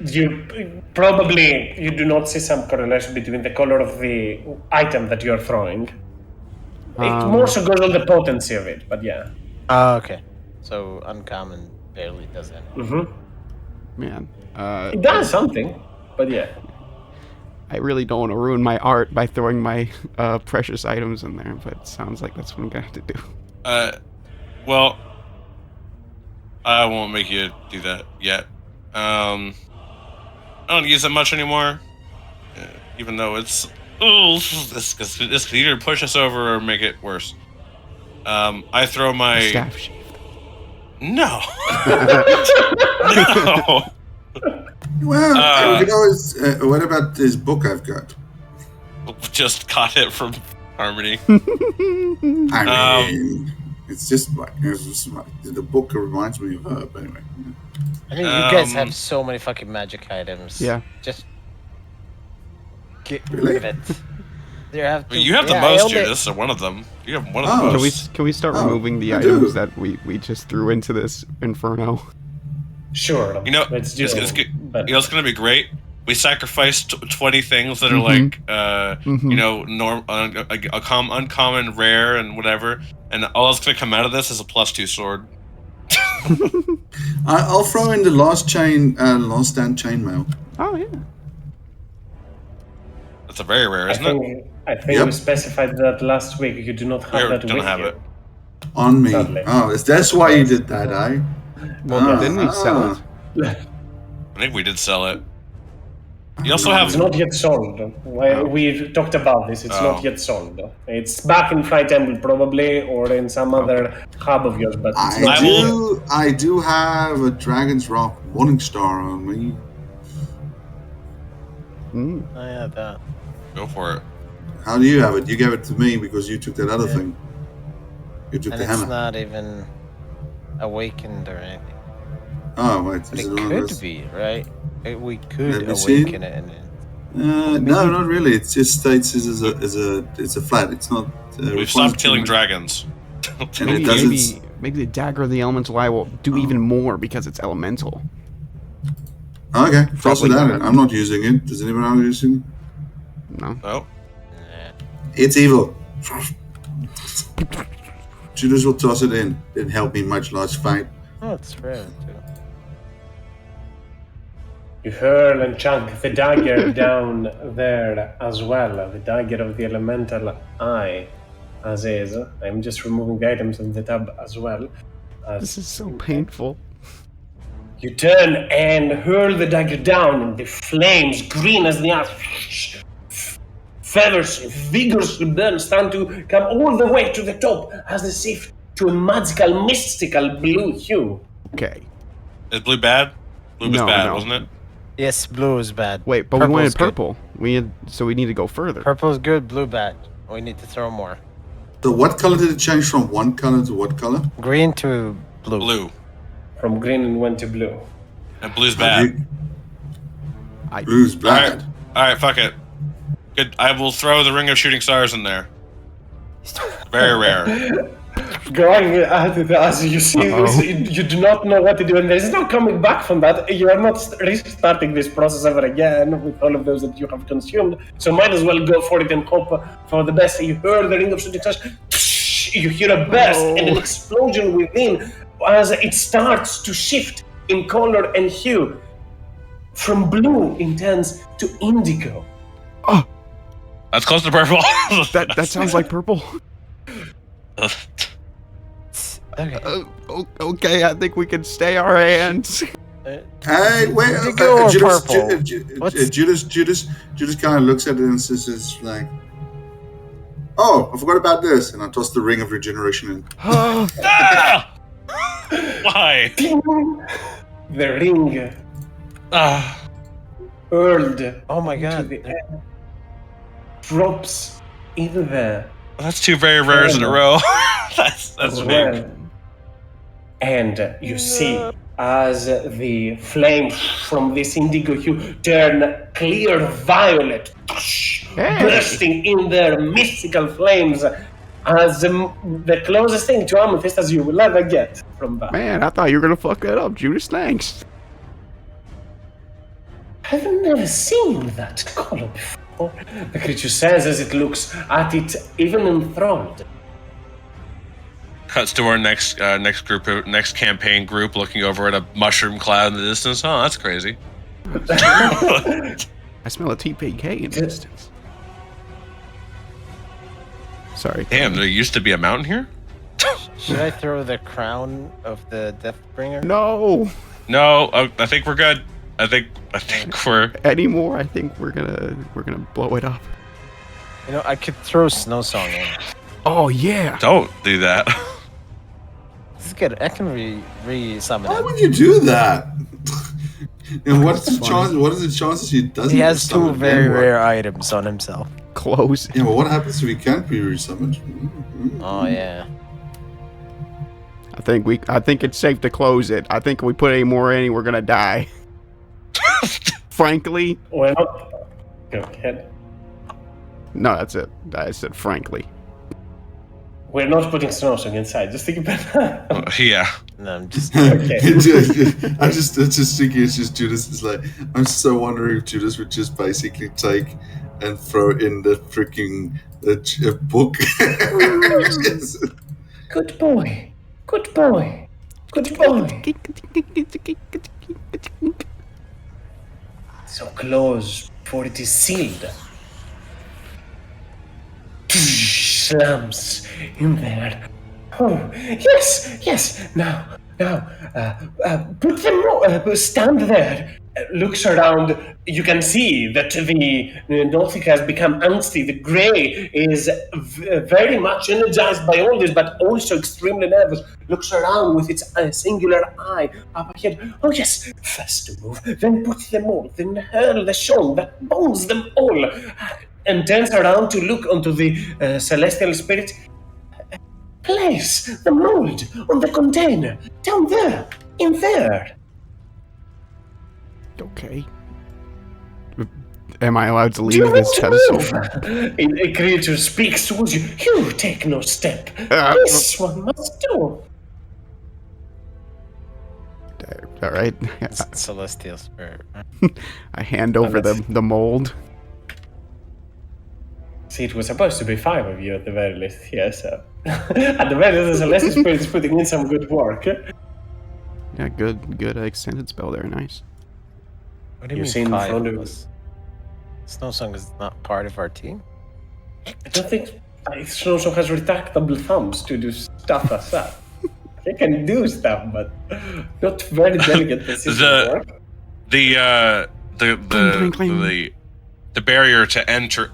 You do not see some correlation between the color of the item that you're throwing. It more so goes on the potency of it, but yeah. Oh, okay. So uncommon barely does anything. Man. It does something, but yeah. I really don't want to ruin my art by throwing my precious items in there, but it sounds like that's what I'm gonna have to do. Well, I won't make you do that yet. I don't use it much anymore, even though it's this could either push us over or make it worse. I throw my Staff sheath. no, no. Well, you can always. What about this book I've got? Just got it from Harmony. I mean, it's just the book reminds me of her. But anyway, I mean, you guys have so many fucking magic items. Yeah. Just get Really? rid of it. There have to, You have the I most, only- Judas, so one of them. You have one of Oh. the Can we most. start Oh, removing the I do. items that we just threw into this inferno? Sure. You know, let's do it's it. good. But You know, it's gonna be great. we sacrificed 20 things that are like, uncommon, rare, and whatever, and all that's gonna come out of this is a +2 sword. I'll throw in the last stand chainmail. Oh yeah. That's a very rare, isn't it? I think Yep. we specified that last week. You do not have that don't with have you. it. On me. Sadly. Oh, that's why you did that, eh? Well, didn't we sell it? I think we did sell it. You also have. It's not yet sold. We've talked about this. It's not yet sold. It's back in Flight Temple probably, or in some other hub of yours, but it's not yet. I do have a Dragon's Rock Morningstar on me. I have that. Go for it. How do you have it? You gave it to me because you took that other thing. You took And the it's hammer. not even awakened or anything. Oh, wait. But Is it it one of could those? be, right? We could Let me see. awaken it. No, not really. It just states it's a flat. It's not. We've stopped killing dragons. And it doesn't. Maybe the dagger of the elemental eye will do even more because it's elemental. Okay, toss it Probably at it. not. I'm not using it. Does anyone else using it? No. Oh, It's evil. Judas will toss it in. Didn't help me much last fight. Oh, it's rare too. You hurl and chunk the dagger down there as well. The dagger of the elemental eye, as is. I'm just removing the items in the tab as well. This is so painful. You turn and hurl the dagger down, and the flames, green as the earth, feathers vigorously burn, start to come all the way to the top as they shift to a magical, mystical blue hue. Okay. is blue bad? Blue was No, bad, no. wasn't it? Yes, blue is bad. Wait, but we Purple's wanted good. purple. So we need to go further. Purple's good, blue bad. We need to throw more. So what color did it change from one color to what color? Green to blue. Blue. From green and went to blue. And blue's bad. Blue's All bad. right. All right. Fuck it. Good. I will throw the ring of shooting stars in there. Very rare. Going at it as you see this, you do not know what to do, and there's no coming back from that. You are not restarting this process ever again with all of those that you have consumed, so might as well go for it and hope for the best. You hear the ring of shooting stars, you hear a burst and an explosion within as it starts to shift in color and hue from blue intense to indigo. That's close to purple. That sounds like purple. Okay. Okay, I think we can stay our hands. Hey, wait. Indigo or Judas, purple? Judas kind of looks at it and says, like, "Oh, I forgot about this," and I toss the ring of regeneration in. Ah! Why? The ring Ah. hurled Oh my into god. the air, drops in there That's two very rares in a row. that's as big. well. And you see as the flame from this indigo hue turn clear violet, bursting in their mystical flames as the closest thing to amethyst as you will ever get from that. Man, I thought you were gonna fuck that up, Judas. Thanks. I've never seen that color before. The creature says as it looks at it, even enthralled. Cuts to our next campaign group, looking over at a mushroom cloud in the distance. Oh, that's crazy. I smell a TPK in the distance. Sorry. Damn, there used to be a mountain here. Should I throw the crown of the Deathbringer? No. No, I think we're good. I think we're. Anymore, I think we're gonna blow it up. You know, I could throw Snow Song in. Oh yeah. Don't do that. This is good. I can re-summon Why it. would you do that? And what's the funny. chance? What is the chances he doesn't? He has two resummon very anymore? rare items on himself. Close. Yeah, but what happens if he can't be resummoned? Oh yeah. I think it's safe to close it. I think if we put any more in, we're gonna die. Frankly. We're not. Go ahead. No, that's it. I said frankly. We're not putting Snowsong inside. Just think about that. Yeah. No, I'm just. Okay. I just thinking it's just Judas is like, I'm so wondering if Judas would just basically take and throw in the freaking book. Yes. Good boy. Good boy. Good boy. So close, for it is sealed. Slams in there. Oh, yes. Now, put them stand there. Looks around. You can see that the Nordic has become angsty. The Grey is very much energized by all this, but also extremely nervous. Looks around with its singular eye up ahead. Oh yes, first to move, then put them all, then hurl the song that bonds them all, and turns around to look onto the celestial spirit. Place the mold on the container down there, in there. Okay. Am I allowed to Do you leave want this to pedestal? move? A creature speaks towards you. You take no step. This one must do. All right. Celestial spirit. I hand over the mold. See, it was supposed to be 5 of you at the very least here, so... at the very least, the Celestial Spirit is putting in some good work. Yeah, good extended spell there. Nice. What do you You've mean seen 5 Frodo- of us? Snowsong is not part of our team? I don't think Snowsong has retractable thumbs to do stuff as that. He can do stuff, but not very delicate precision work. The barrier to enter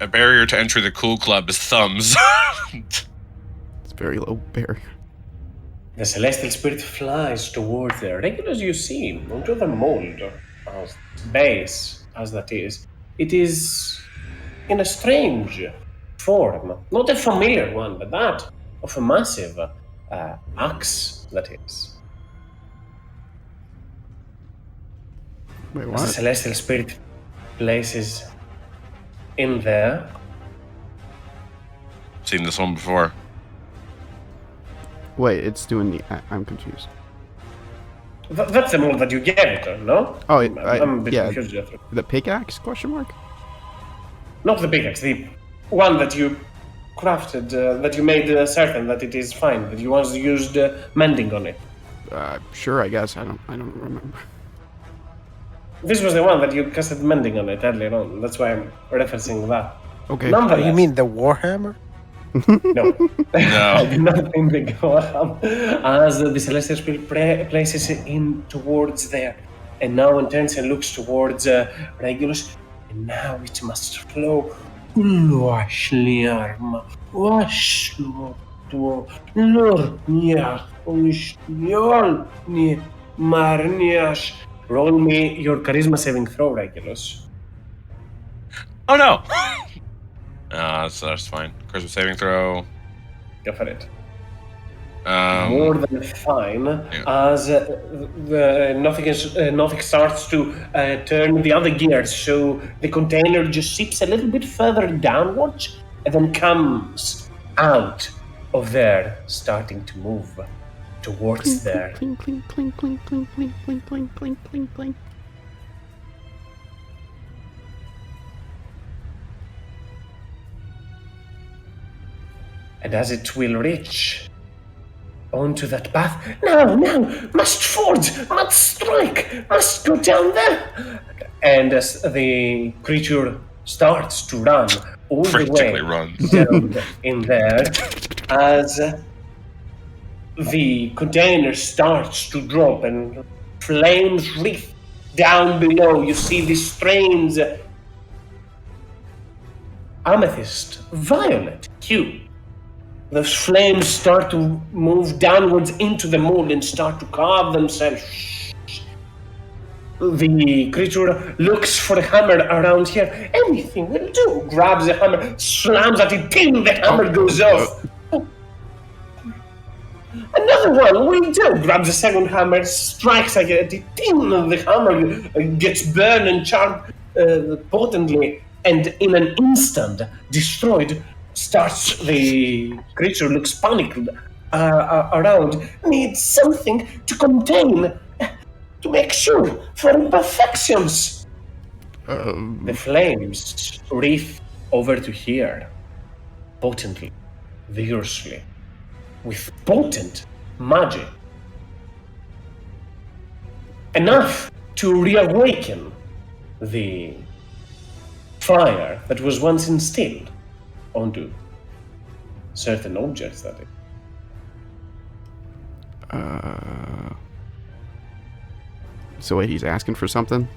the cool club is thumbs. It's very low barrier. The Celestial Spirit flies towards there. Regulars you see onto the mold, base, as that is. It is in a strange form. Not a familiar one, but that of a massive axe, that is. Wait, As the what? Celestial Spirit places in there. Seen this one before. Wait, it's doing the. I'm confused. That's the mold that you get, no? Oh, I'm a bit yeah. confused. Jethro. The pickaxe? Question mark. Not the pickaxe, the one that you crafted, that you made certain that it is fine, that you once used mending on it. Sure, I guess. I don't remember. This was the one that you casted mending on it earlier on. That's why I'm referencing that. Okay. Oh, Nonetheless, you mean the Warhammer? no? I No. did not think they go up. As the Celestial Spirit places it in towards there, and now turns and looks towards Regulus, and now it must flow. Roll me your charisma saving throw, Regulus. Oh no. That's fine. Charisma saving throw. Go for it. More than fine, yeah. as nothing starts to turn the other gears, so the container just seeps a little bit further downwards and then comes out of there, starting to move towards there. Clink, clink, clink, clink, clink, clink, clink, clink, clink, clink, clink. And as it will reach onto that path, no, must forge, must strike, must go down there. And as the creature starts to run all the way Practically runs. down in there, as the container starts to drop and flames wreath down below, you see this strange amethyst, violet hue. Those flames start to move downwards into the mold and start to carve themselves. The creature looks for a hammer around here. Anything will do. Grabs the hammer, slams at it, ding, the hammer goes off. Another one will do. Grabs the second hammer, strikes at it, ding, the hammer gets burned and charred potently, and in an instant, destroyed. The creature looks panicked around needs something to contain, to make sure for imperfections. The flames wreath over to here, potently, vigorously, with potent magic. Enough to reawaken the fire that was once instilled onto certain objects, that is. So wait, he's asking for something?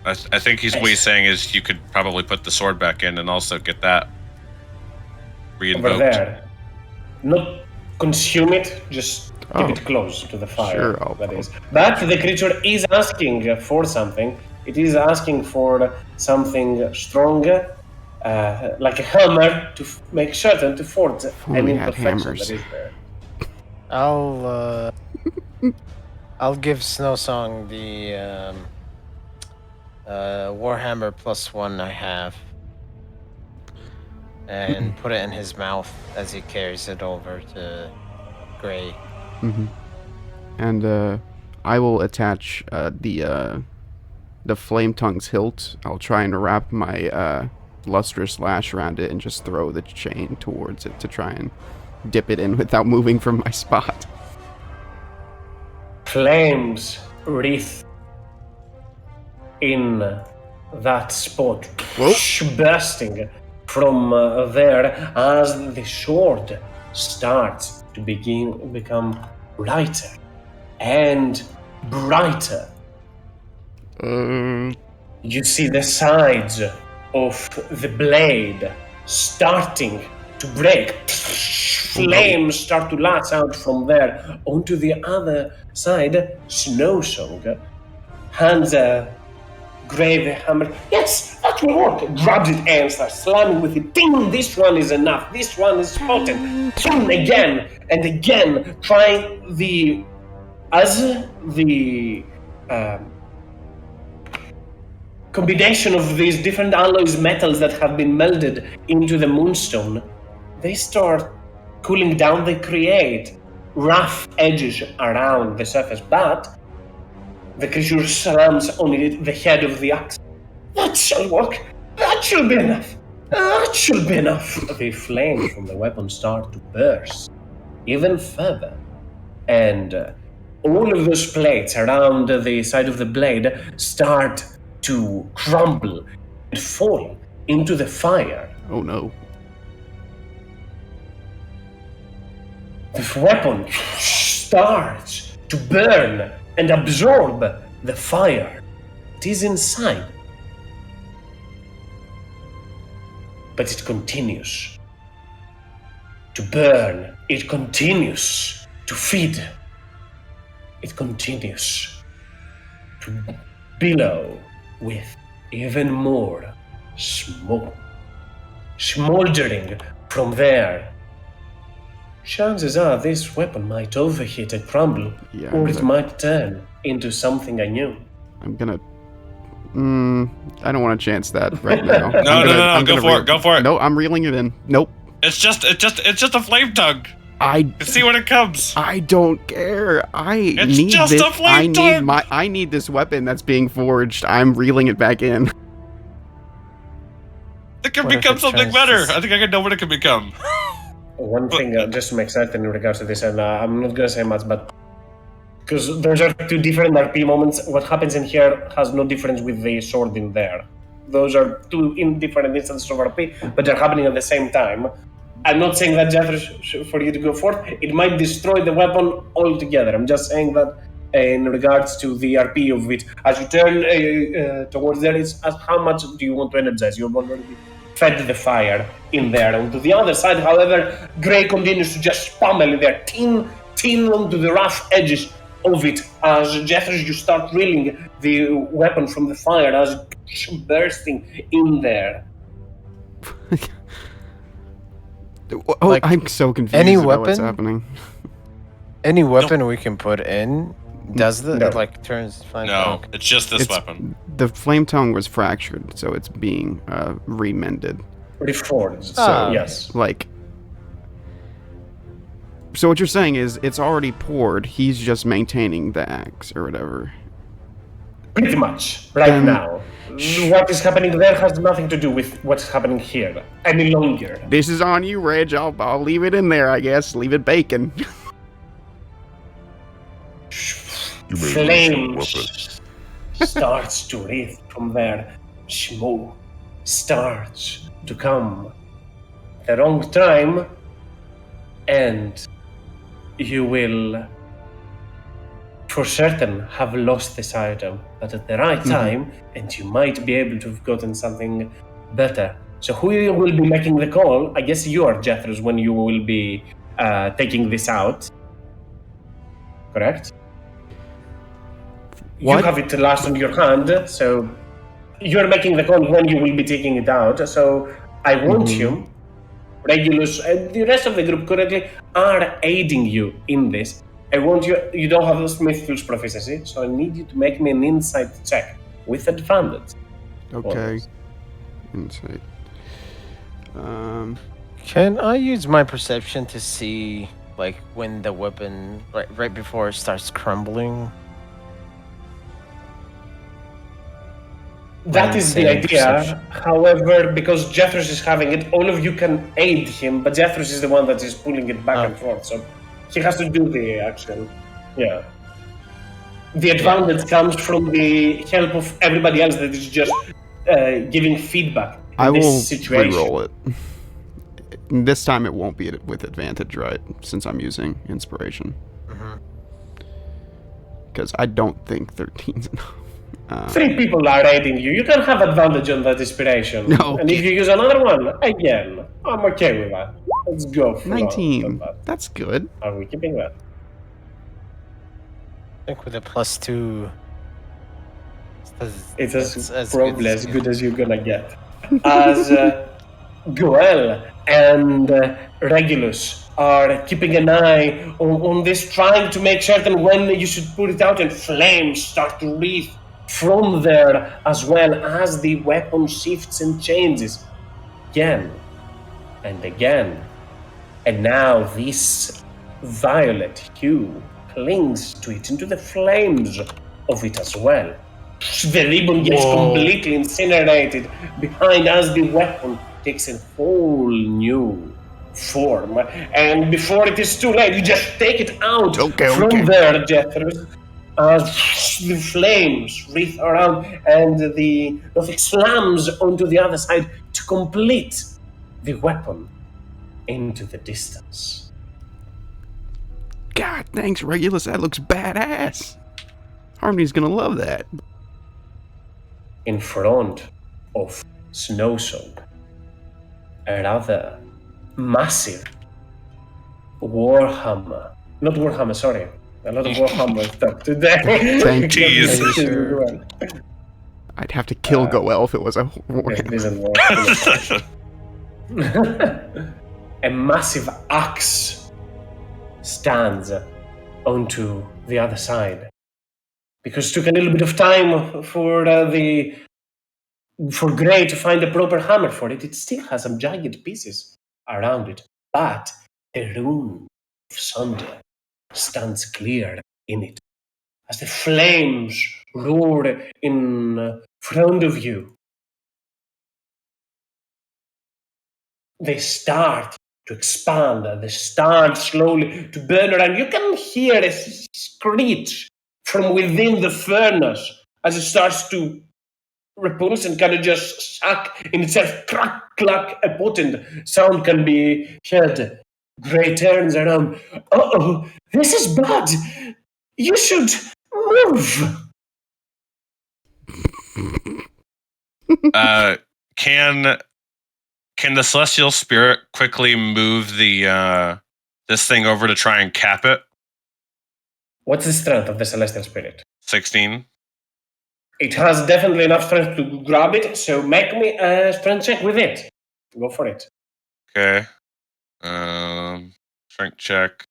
I think what he's saying is you could probably put the sword back in and also get that reinvoked. Over there. Not consume it, just keep it close to the fire. Sure, that is. But the creature is asking for something. It is asking for something stronger, like a hammer, to make certain to forge only an had imperfection hammers. that is there. I'll give Snowsong the Warhammer +1 I have, and put it in his mouth as he carries it over to Gray. And I will attach the flame tongue's hilt. I'll try and wrap my lustrous lash around it and just throw the chain towards it to try and dip it in without moving from my spot. Flames wreath in that spot, bursting from there as the sword starts to become brighter and brighter. You see the sides of the blade starting to break. Flames start to lash out from there onto the other side. Snowsong hands Gray the hammer. Yes, that will work. Grabs it and starts slamming with it. Ding! This one is enough. This one is potent. Ding! Again and again, trying the combination of these different alloys metals that have been melded into the moonstone, they start cooling down. They create rough edges around the surface, but the creature slams on the head of the axe. That shall work. That shall be enough. That shall be enough. The flames from the weapon start to burst even further, and all of those plates around the side of the blade start to crumble and fall into the fire. Oh no. The weapon starts to burn and absorb the fire. It is inside. But it continues to burn. It continues to feed. It continues to billow with even more smoke. Smoldering from there. Chances are this weapon might overheat and crumble, or it might turn into something anew. I'm gonna... I don't want to chance that right now. No, go for it. No, I'm reeling it in. Nope. It's just a flame tongue. Let's see when it comes. I don't care. It's just a flame tongue. I need this weapon that's being forged. I'm reeling it back in. It can become something better. I think I can know what it can become. One thing, just to make certain in regards to this, and I'm not going to say much, but because those are two different RP moments, what happens in here has no difference with the sword in there. Those are two different instances of RP, but they're happening at the same time. I'm not saying that, Jeff, for you to go forth, it might destroy the weapon altogether. I'm just saying that in regards to the RP of it, as you turn towards there, it's how much do you want to energize? You've already fed the fire in there. And to the other side, however, Gray continues to just pummel there, tin onto the rough edges of it. As Jeffers, you start reeling the weapon from the fire as bursting in there. I'm so confused about what's happening. Any weapon we can put in does it turns fine? No, it's just this weapon. The flame tongue was fractured, so it's being remended. Reforged. So yes. So what you're saying is it's already poured. He's just maintaining the axe or whatever. Pretty much, right Then- now. What is happening there has nothing to do with what's happening here any longer. This is on you, Reg. I'll leave it in there, I guess. Leave it baking. You may lose your weapon. Flames starts to wreath from there. Smoke starts to come. The wrong time, and you will, for certain, have lost this item, but at the right time, and you might be able to have gotten something better. So who will be making the call? I guess you are, Jethros, when you will be taking this out. Correct? What? You have it last on your hand, so you're making the call when you will be taking it out. So I want you, Regulus, and the rest of the group currently are aiding you in this. I want you, you don't have the Smithfield's proficiency, so I need you to make me an insight check with advantage. Okay. Insight. Can I use my perception to see, like, when the weapon, right before it starts crumbling? That is the Insane idea. perception. However, because Jethros is having it, all of you can aid him, but Jethros is the one that is pulling it back and forth, so he has to do the action. Yeah. The advantage comes from the help of everybody else that is just giving feedback in I this will situation. re-roll it. This time it won't be with advantage, right? Since I'm using inspiration. Because I don't think 13's enough. 3 people are aiding you. You can have advantage on that inspiration. No. And if you use another one, again, I'm okay with that. Let's go for 19. that. That's good. Are we keeping that? I think with a +2, It's that's as probably as good as you're gonna get. As Goel and Regulus are keeping an eye on this, trying to make certain when you should put it out, and flames start to wreath from there as well as the weapon shifts and changes again and again. And now this violet hue clings to it, into the flames of it as well. The ribbon gets completely incinerated behind as the weapon takes a whole new form. And before it is too late, you just take it out from there, Jethros. The flames wreath around, and the Gothic slams onto the other side to complete the weapon into the distance. God, thanks, Regulus. That looks badass. Harmony's gonna love that. In front of Snowsong, a rather massive Warhammer. Not Warhammer, sorry. A lot of Warhammer stuff today. Thank you. Well, I'd have to kill Goel if it was a it warhammer. doesn't work. A massive axe stands onto the other side. Because it took a little bit of time for Gray to find a proper hammer for it. It still has some jagged pieces around it, but the rune of Sunder stands clear in it. As the flames roar in front of you, they start to expand, they start slowly to burn around. You can hear a screech from within the furnace as it starts to repulse and kind of just suck in itself. Crack, clack, a potent sound can be heard. Gray turns around. Uh-oh, this is bad. You should move. Can the celestial spirit quickly move the this thing over to try and cap it? What's the strength of the celestial spirit? 16. It has definitely enough strength to grab it, so make me a strength check with it. Go for it. Okay. Strength check.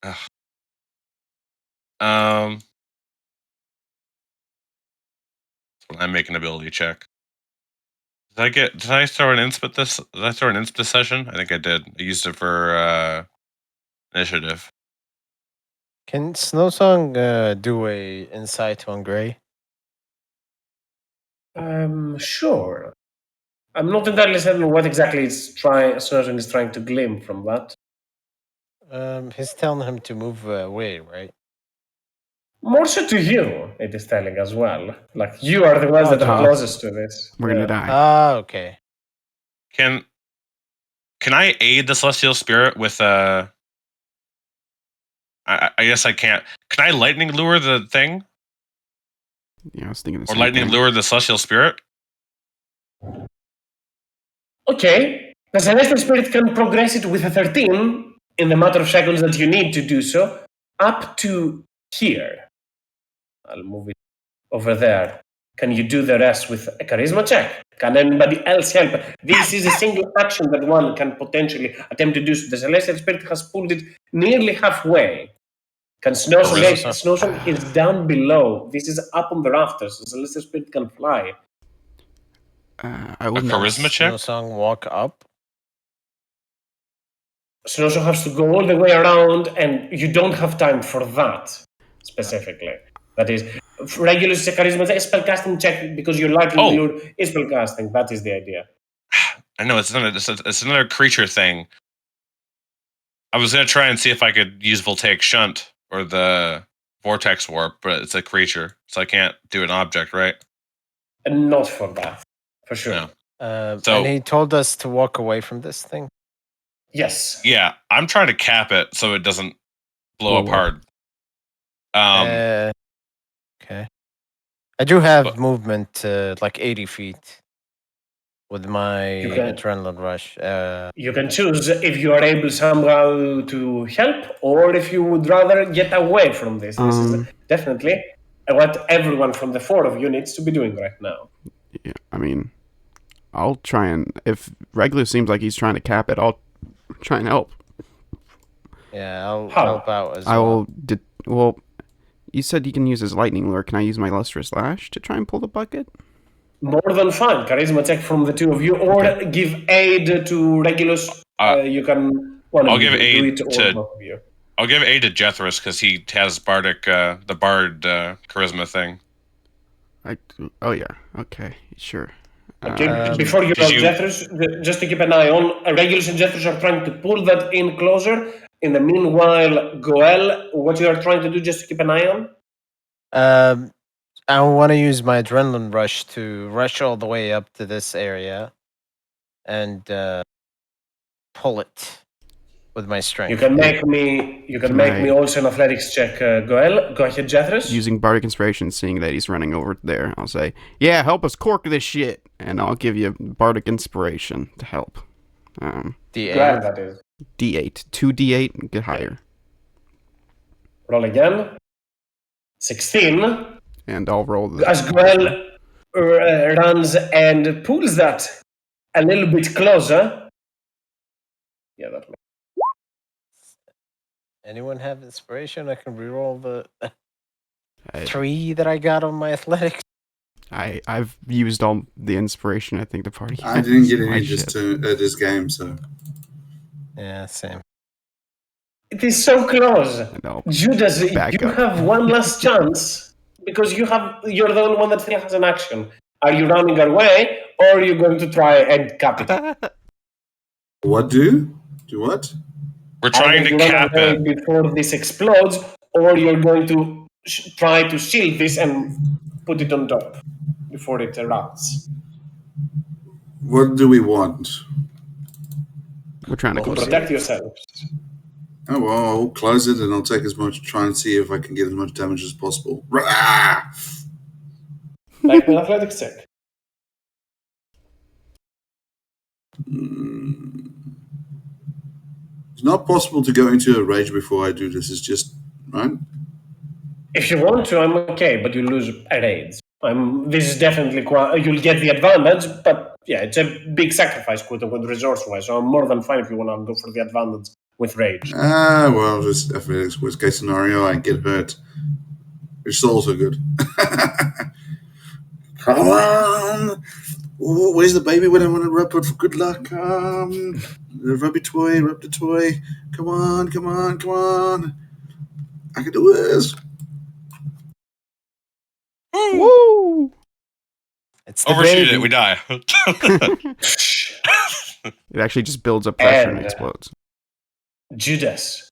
Ugh. I'm making an ability check. Did I throw an insp this? Did I throw an insp this session? I think I did. I used it for initiative. Can Snowsong do a insight on Gray? Sure. I'm not entirely certain what exactly Snowsong is trying to glean from that. He's telling him to move away, right? More so to you, it is telling as well. Like, you are the ones that are tough. closest to this. We're gonna die. Ah, okay. Can I aid the celestial spirit with I guess I can't. Can I lightning lure the thing? Yeah, I was thinking the Or same lightning thing. lure the celestial spirit? Okay. The Celestial Spirit can progress it with a 13 in the matter of seconds that you need to do so, up to here. I'll move it over there. Can you do the rest with a charisma check? Can anybody else help? This is a single action that one can potentially attempt to do so. The Celestial Spirit has pulled it nearly halfway. Can Snowsong is down below. This is up on the rafters. The Celestial Spirit can fly. I A would charisma check? Snowsong walk up. Snowsong has to go all the way around, and you don't have time for that specifically. That is, regular charisma spellcasting check because you're likely lure is spellcasting. That is the idea. I know it's another creature thing. I was gonna try and see if I could use Voltaic Shunt or the Vortex Warp, but it's a creature, so I can't do an object, right? And not for that, for sure. No. And he told us to walk away from this thing. Yes. Yeah, I'm trying to cap it so it doesn't blow up hard. Okay. I do have movement like 80 feet with my adrenaline rush. You can choose if you are able somehow to help or if you would rather get away from this. This is definitely what everyone from the four of you needs to be doing right now. Yeah, I mean, I'll try and... If Regular seems like he's trying to cap it, I'll try and help. Yeah, I'll help out as well. I will... Well, you said you can use his lightning lure. Can I use my lustrous lash to try and pull the bucket? More than fine. Charisma check from the two of you, or give aid to Regulus. You can. I'll give aid do it, to. or both of you. I'll give aid to Jethris because he has bardic, the bard charisma thing. Oh yeah. Okay. Sure. Okay, before you roll Jethris, just to keep an eye on, Regulus and Jethris are trying to pull that in closer. In the meanwhile, Goel, what you are trying to do, just to keep an eye on? I want to use my adrenaline rush to rush all the way up to this area and pull it with my strength. You can make me also an athletics check, Goel. Go ahead, Jethris. Using bardic inspiration, seeing that he's running over there, I'll say, "Yeah, help us cork this shit," and I'll give you bardic inspiration to help. D8. Glad that is. D8, 2d8, get higher. Roll again. 16. And I'll roll the... As Goel runs and pulls that a little bit closer. Yeah, that makes... Anyone have inspiration? I can reroll the 3 that I got on my athletics. I've used all the inspiration. I think the party. I didn't get any this game, so. Yeah, same. It is so close. Judas, you have one last chance because you're the only one that still has an action. Are you running away or are you going to try and cap it? What do? Do what? We're trying to cap it before this explodes, or you're going to try to shield this and put it on top before it erupts. What do we want? We're trying to protect yourselves. Oh well, I'll close it and I'll take as much. Try and see if I can get as much damage as possible. Rah! Like an athletics check. It's not possible to go into a rage before I do this. It's just right. If you want to, I'm okay, but you lose a rage. This is definitely you'll get the advantage, but yeah, it's a big sacrifice, quote unquote, resource-wise. So I'm more than fine if you want to go for the advantage with rage. Well, just athletics. Worst case scenario, I get hurt. Which is also good. Come on. Oh, where's the baby when I want to rub it for good luck? Rubby toy, rub the toy. Come on, come on, come on. I can do this. Woo! It's the Overshoot baby. it, we die. It actually just builds up pressure and And explodes. Judas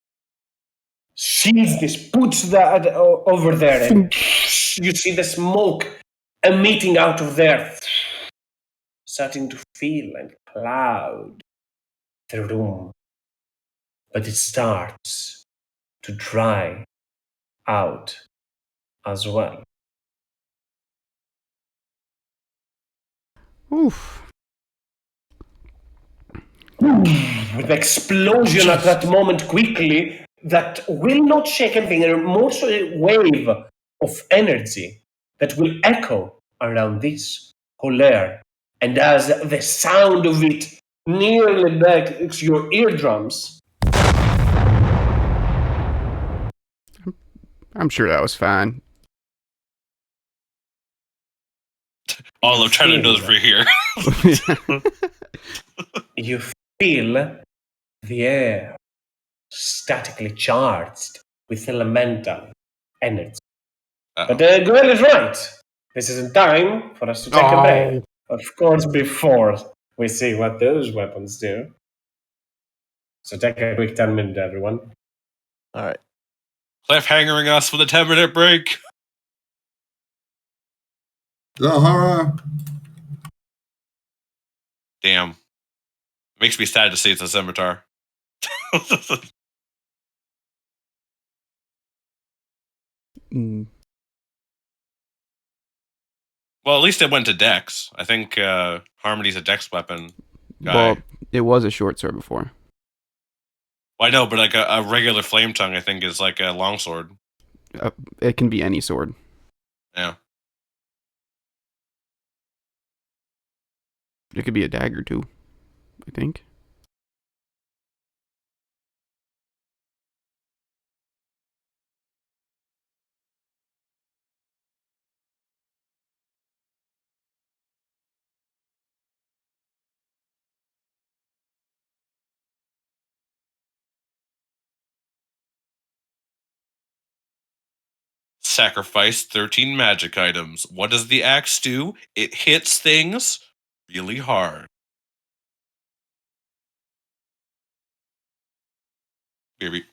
sees this, puts that over there, and you see the smoke emitting out of there, starting to fill and cloud the room. But it starts to dry out as well. Oof. With explosion at that moment quickly that will not shake anything, and more so a wave of energy that will echo around this whole air. And as the sound of it nearly back your eardrums, I'm sure that was fine. All I'm trying to know is we're here. you feel the air statically charged with elemental energy. But Goel is right. This isn't time for us to take a break. Of course, before we see what those weapons do. So take a quick 10-minute, everyone. All right. Cliffhangering us with a 10-minute break. Zahara. Damn. Makes me sad to see it's a scimitar. Mm. Well, at least it went to Dex. I think Harmony's a Dex weapon guy. Well, it was a short sword before. Well, I know, but like a regular flame tongue, I think, is like a longsword. It can be any sword. Yeah. It could be a dagger too, I think. Sacrifice 13 magic items. What does the axe do? It hits things really hard. Baby.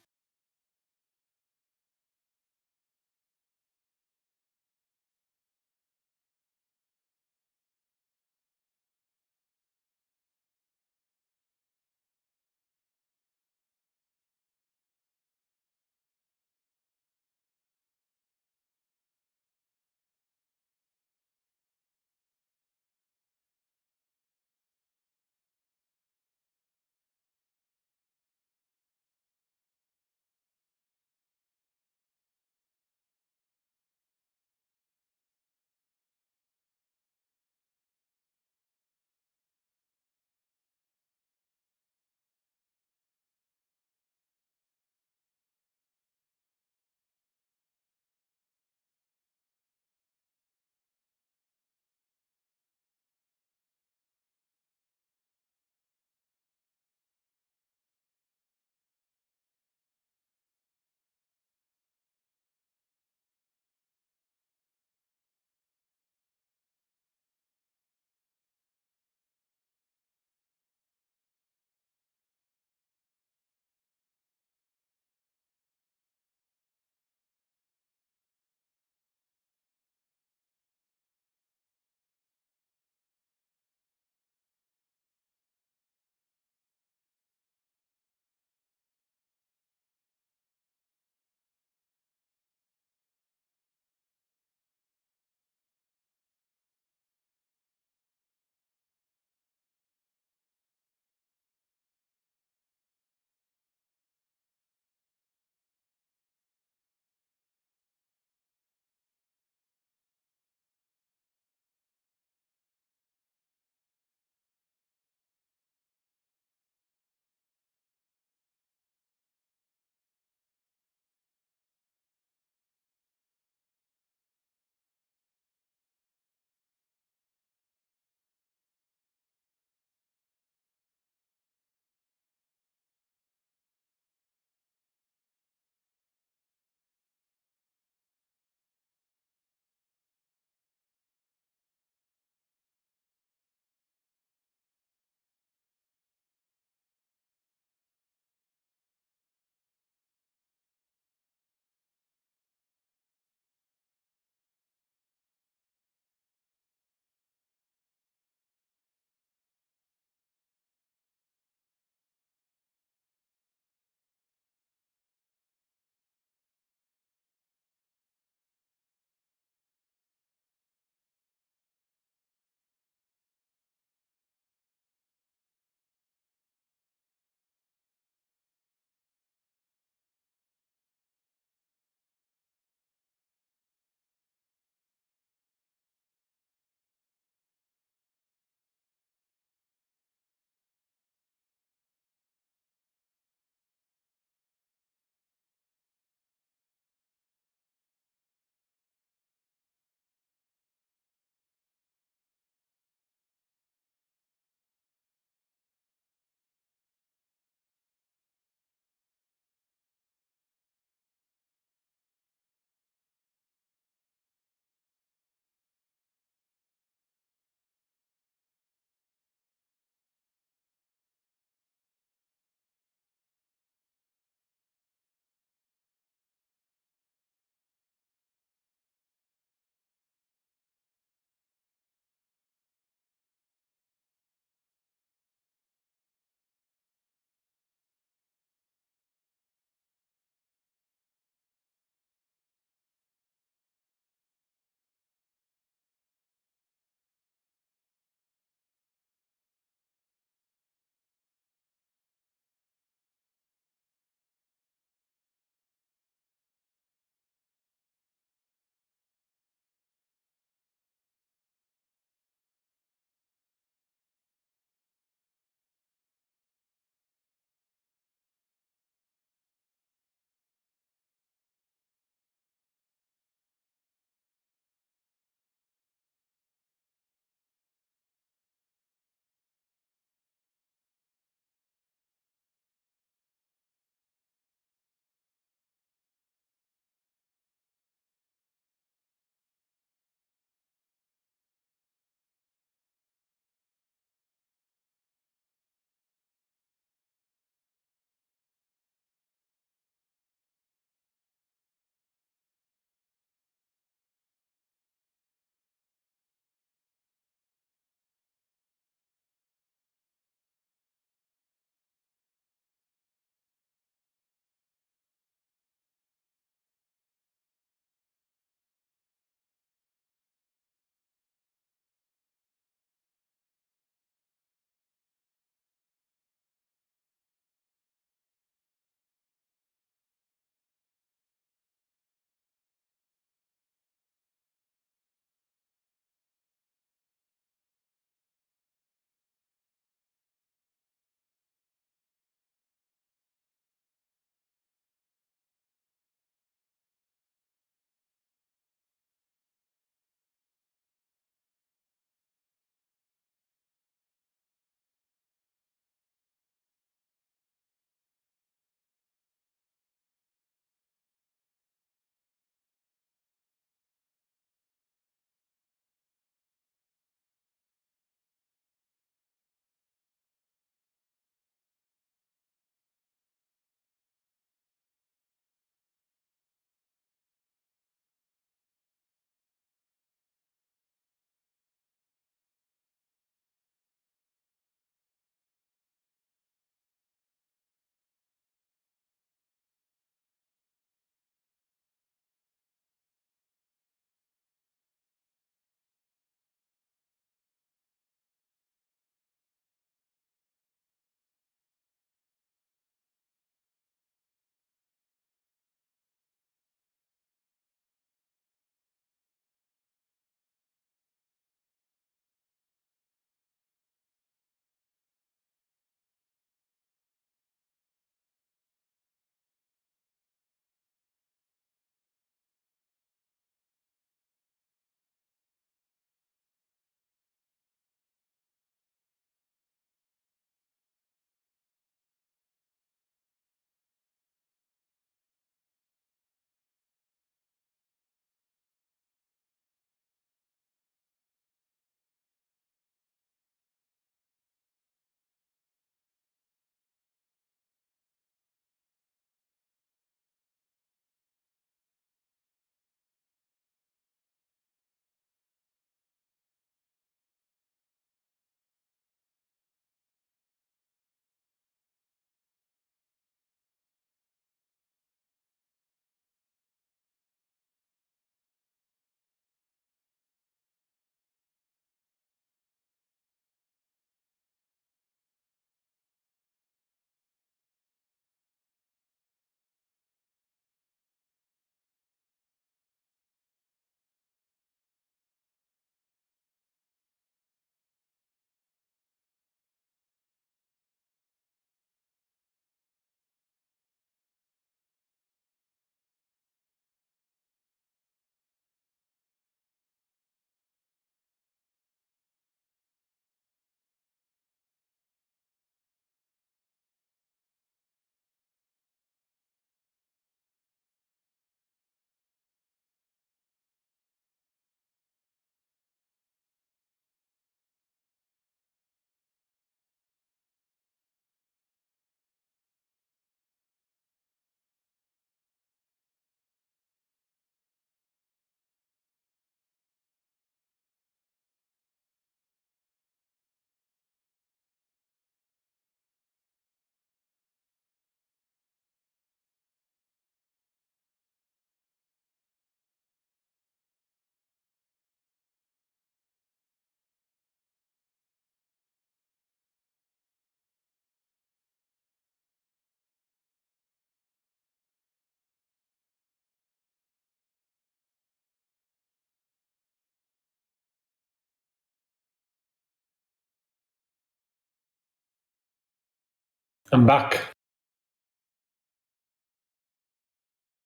I'm back.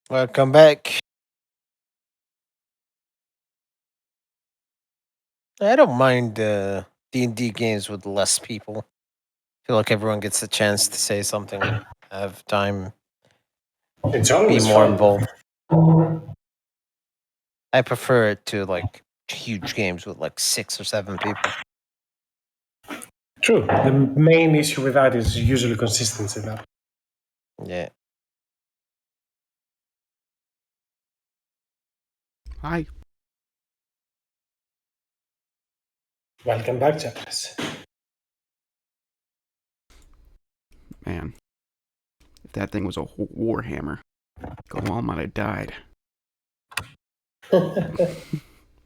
Welcome back. I don't mind D&D games with less people. I feel like everyone gets a chance to say something, have time, It's be always more fun. involved. I prefer it to like huge games with like 6 or 7 people. True. The main issue with that is usually consistency. Though. Yeah. Hi. Welcome back, Chakras. Man. If that thing was a warhammer, Goal might have died.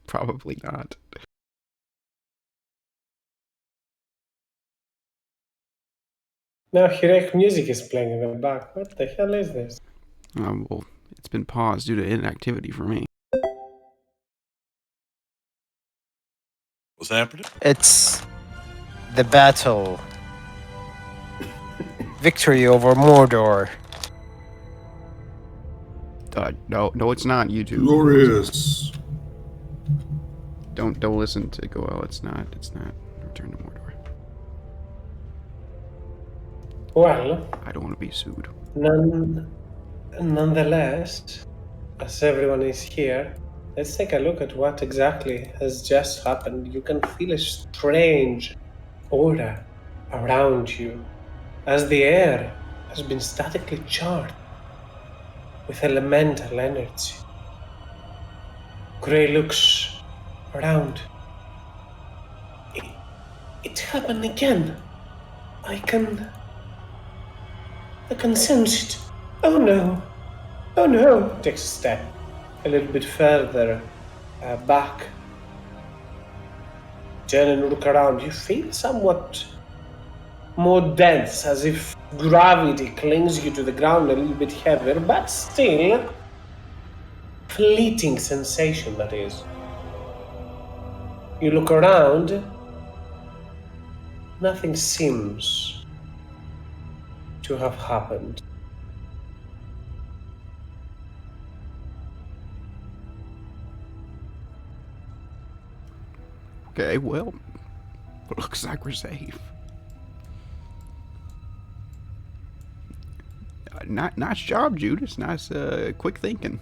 Probably not. Now heroic music is playing in the back. What the hell is this? Well, it's been paused due to inactivity for me. What's happening? It's the battle. Victory over Mordor. No, it's not YouTube. Glorious. Don't listen to Goel. It's not. Return to Mordor. Well, I don't want to be sued. nonetheless, as everyone is here, let's take a look at what exactly has just happened. You can feel a strange aura around you as the air has been statically charged with elemental energy. Gray looks around. It happened again. I can sense it. Oh no. Oh no. Takes a step a little bit further back. Turn and look around. You feel somewhat more dense, as if gravity clings you to the ground a little bit heavier, but still fleeting sensation, that is. You look around, nothing seems to have happened. Okay, well, looks like we're safe. Nice job, Judas. Nice, quick thinking.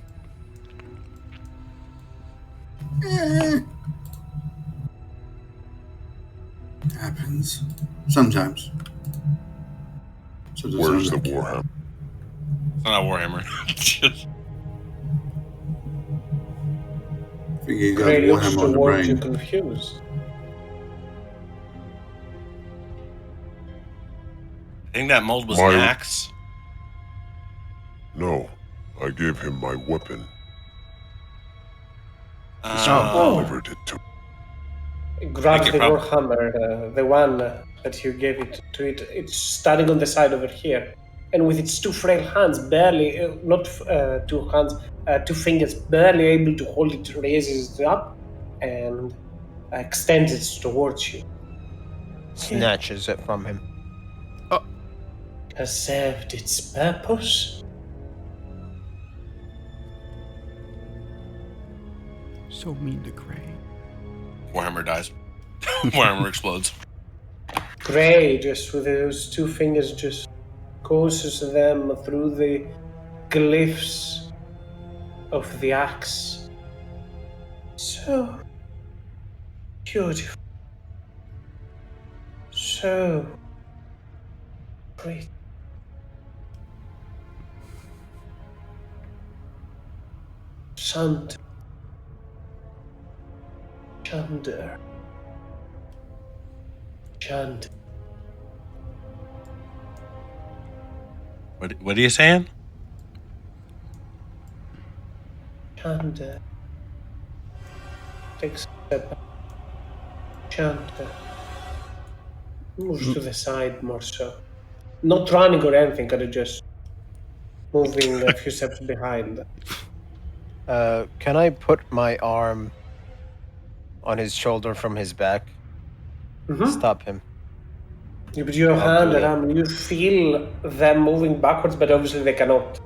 Happens. Sometimes. So does Where's the Unlucky. Warhammer? It's not a Warhammer. Just- I think he got Gray looks Warhammer on the towards you brain. confused. I think that mold was My- an axe. No, I gave him my weapon. Oh. Delivered it to. Grabs Thank the you, Rob. Warhammer, the one that you gave it to it. It's standing on the side over here. And with its two frail hands, barely, not two hands, two fingers, barely able to hold it, raises it up and extends it towards you. Snatches it from him. Has served its purpose. So mean to Gray. Warhammer dies. Warhammer explodes. Gray, just with those two fingers, just courses them through the glyphs of the axe. So beautiful. So great. Chander. What are you saying? Chander. Takes a step back. Chander. Moves to the side more so. Not running or anything, kind of just moving a few steps behind. Can I put my arm on his shoulder from his back? Mhm. Stop him. You put your I'll hand do it. around, you feel them moving backwards, but obviously they cannot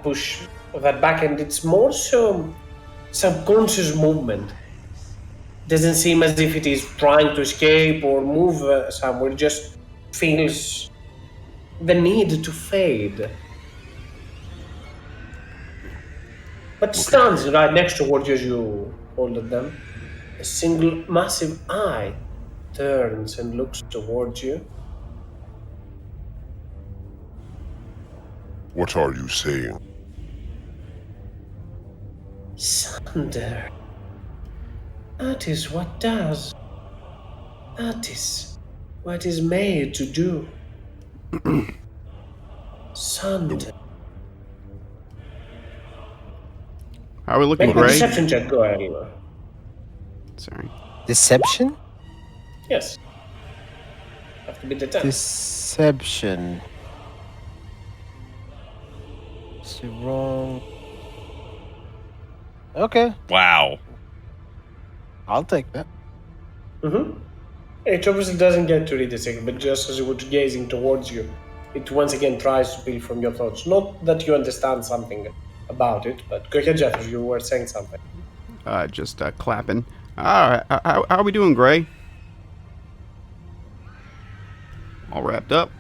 push that back, and it's more so subconscious movement. Doesn't seem as if it is trying to escape or move somewhere, it just feels the need to fade. But stands right next towards you as you hold at them. A single massive eye turns and looks towards you. What are you saying? Sunder. That is what does. That is what is made to do. Sunder. How are we looking, Make a Gray? deception check, go ahead. Sorry. Deception? Yes. Have to be the 10. Deception. Is it wrong? Okay, Wow. I'll take that. Mm-hmm. It obviously doesn't get to read the second, but just as it was gazing towards you, it once again tries to peel from your thoughts. Not that you understand something about it, but go ahead, Jeff, you were saying something. Just clapping. Alright, how are we doing, Gray? All wrapped up.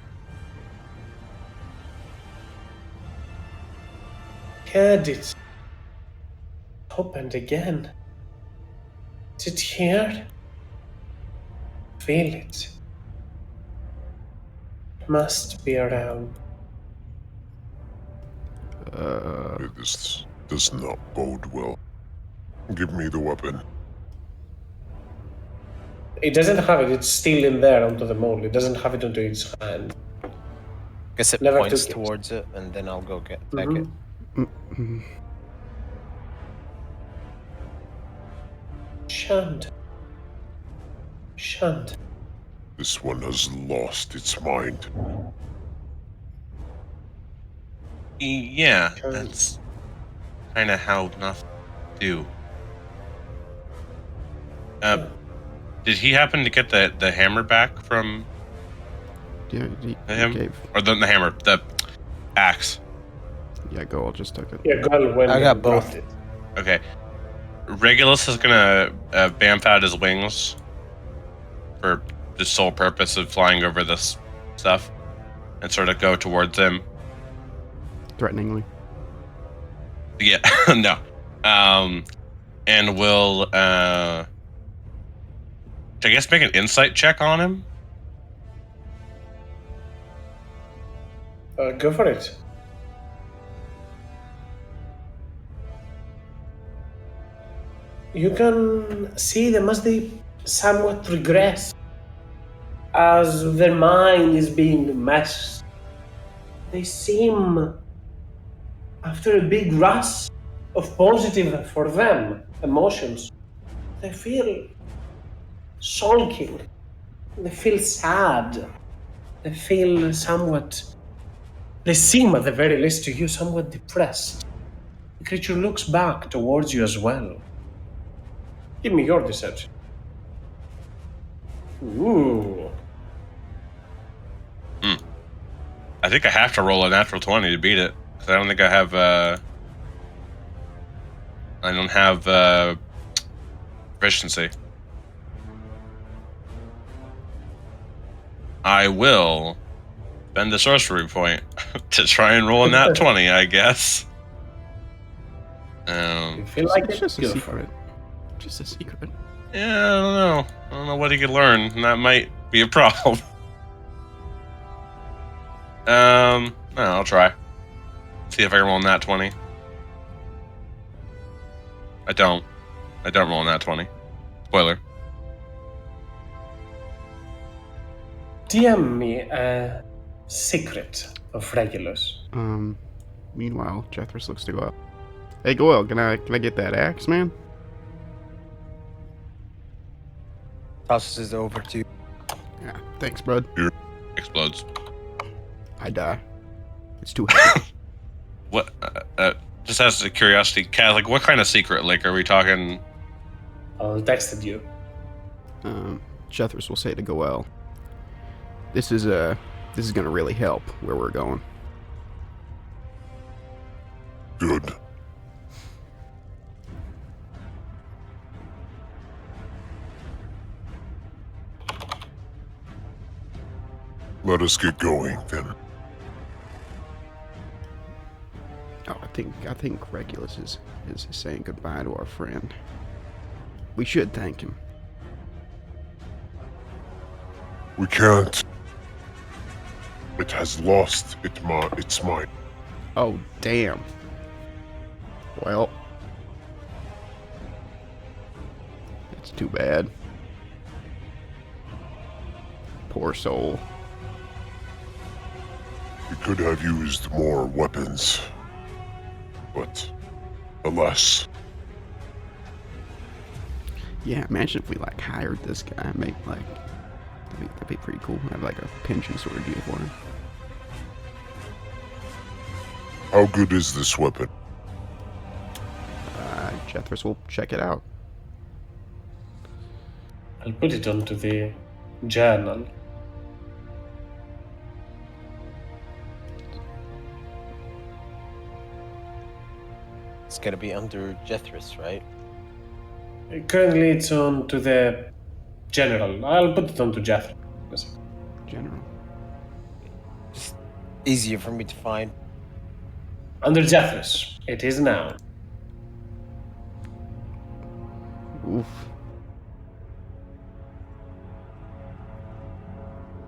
Heard it. Opened again. Is it here? Feel it. Must be around. This does not bode well. Give me the weapon. It doesn't have it, it's still in there onto the mold. It doesn't have it onto its hand. Guess it Never points took it. towards it, and then I'll go take it. Mhm. Shunned. Shunned. This one has lost its mind. Yeah, that's kind of how nothing do. Did he happen to get the hammer back from Yeah, him? gave. Or the hammer, the axe? Yeah, Goal just took it. Yeah, girl went I got and grabbed both. it. Okay. Regulus is gonna bamf out his wings for the sole purpose of flying over this stuff and sort of go towards him. Threateningly. Yeah, no. And we'll, I guess make an insight check on him. Go for it. You can see they must be somewhat regress as their mind is being meshed. They seem, after a big rush of positive for them emotions, they feel sulking, they feel sad, they feel somewhat, they seem at the very least to you somewhat depressed. The creature looks back towards you as well. Give me your deception. Ooh. I think I have to roll a natural 20 to beat it. Because I don't think I have, I don't have, proficiency. I will spend the sorcery point to try and roll a nat 20, I guess. You feel like It's it? just a Go for secret. it. Just a secret. Yeah, I don't know. I don't know what he could learn, and that might be a problem. No, I'll try. See if I can roll a nat 20. I don't roll a nat 20. Spoiler. DM me a secret of Regulus. Meanwhile, Jethris looks to go up. Hey, Goyle, can I get that axe, man? Tosses it over to you. Yeah, thanks, bud. Explodes. I die. It's too heavy. What? Just as a curiosity, Kat, like, what kind of secret? Like, are we talking? I'll text you. Jethris will say to Goel, This is gonna really help where we're going. Good. Let us get going, then. Oh, I think Regulus is saying goodbye to our friend. We should thank him. We can't. It has lost its mind. Oh, damn. Well, it's too bad. Poor soul. We could have used more weapons. But, alas. Yeah, imagine if we like hired this guy and make like that'd be pretty cool. Have like a pension sort of deal for him. How good is this weapon? Jethris will check it out. I'll put it onto the journal. It's gonna be under Jethris, right? Currently, it's on to the general. I'll put it onto Jeff. General. Just easier for me to find. Under Jeffress. It is now. Oof.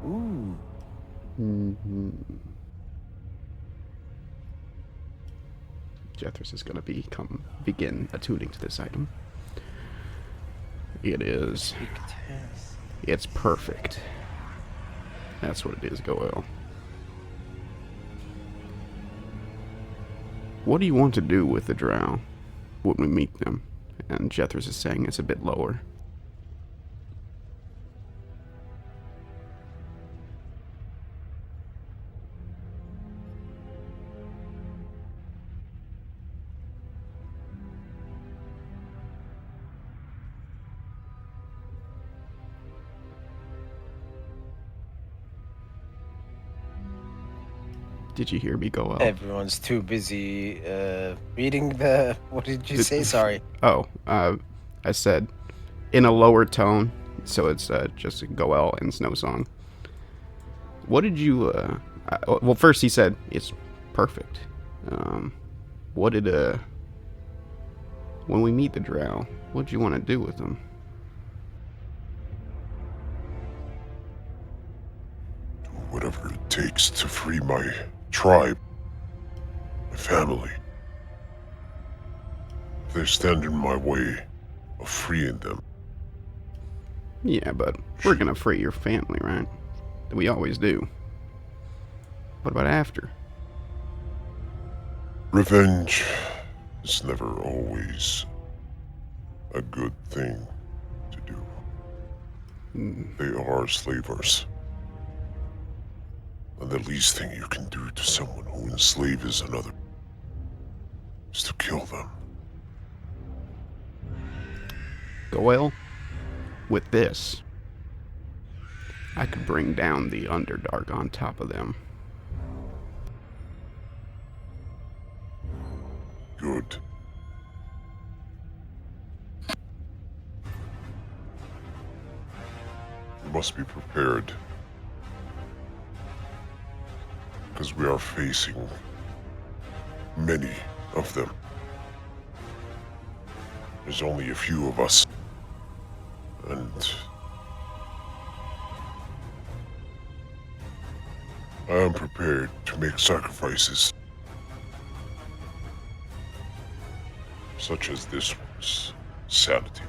Ooh. Mm-hmm. Jethris is gonna begin attuning to this item. It is. It's perfect. That's what it is, Goel. What do you want to do with the drow when we meet them? And Jethris is saying it's a bit lower. Did you hear me go out? Everyone's too busy reading the. What did you say? Sorry. Oh, I said in a lower tone, so it's just Goel and Snow Song. What did you? Well, first he said it's perfect. What did when we meet the drow, what do you want to do with them? Do whatever it takes to free my tribe, my family. If they stand in my way of freeing them. Yeah, but we're gonna free your family, right? We always do. What about after? Revenge is never always a good thing to do. They are slavers. And the least thing you can do to someone who enslaves another is to kill them. Goel, with this, I could bring down the Underdark on top of them. Good. You must be prepared. Because we are facing many of them. There's only a few of us. And I am prepared to make sacrifices. Such as this one's sanity.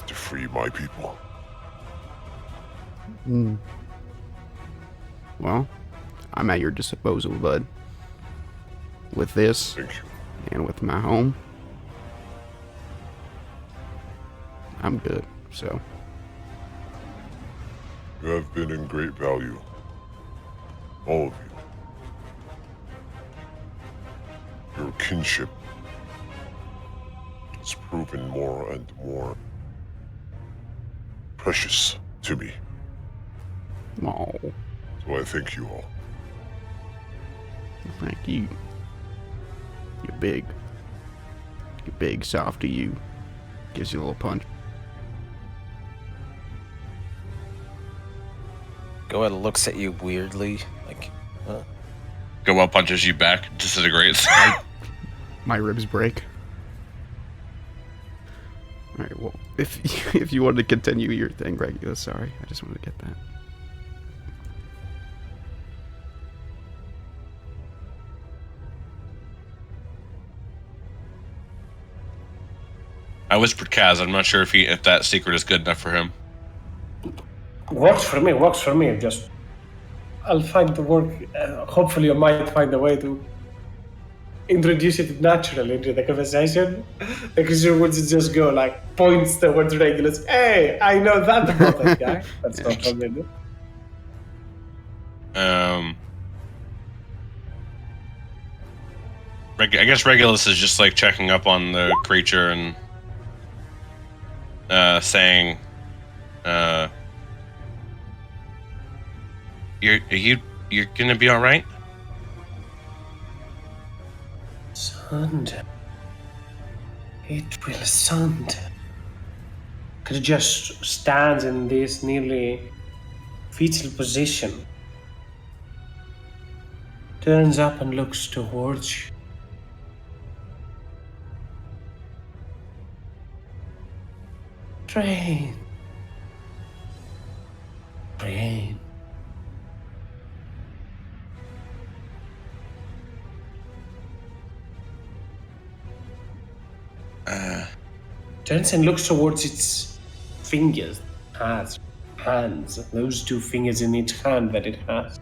To free my people. Well, I'm at your disposal, bud. With this, Thank you. and with my home, I'm good, so. You have been in great value. All of you. Your kinship has proven more and more precious to me. Oh, So I thank you all. thank you. You're big. You're big, softy, you. Gives you a little punch. Goel looks at you weirdly, like, Goel punches you back, disintegrates. My ribs break. Alright, well, if you wanted to continue your thing, Regulus, sorry. I just wanted to get that. I whispered Kaz. I'm not sure if that secret is good enough for him. Works for me. Works for me. Just I'll find the work. Hopefully, I might find a way to introduce it naturally into the conversation. The creature would just go like points towards Regulus. Hey, I know that about that guy. That's not familiar. I guess Regulus is just like checking up on the creature and saying, "You're gonna be all right." Sand. It will sand. It just stands in this nearly fetal position. Turns up and looks towards you. Train. Train. Turns and looks towards its fingers, hands, those two fingers in each hand that it has.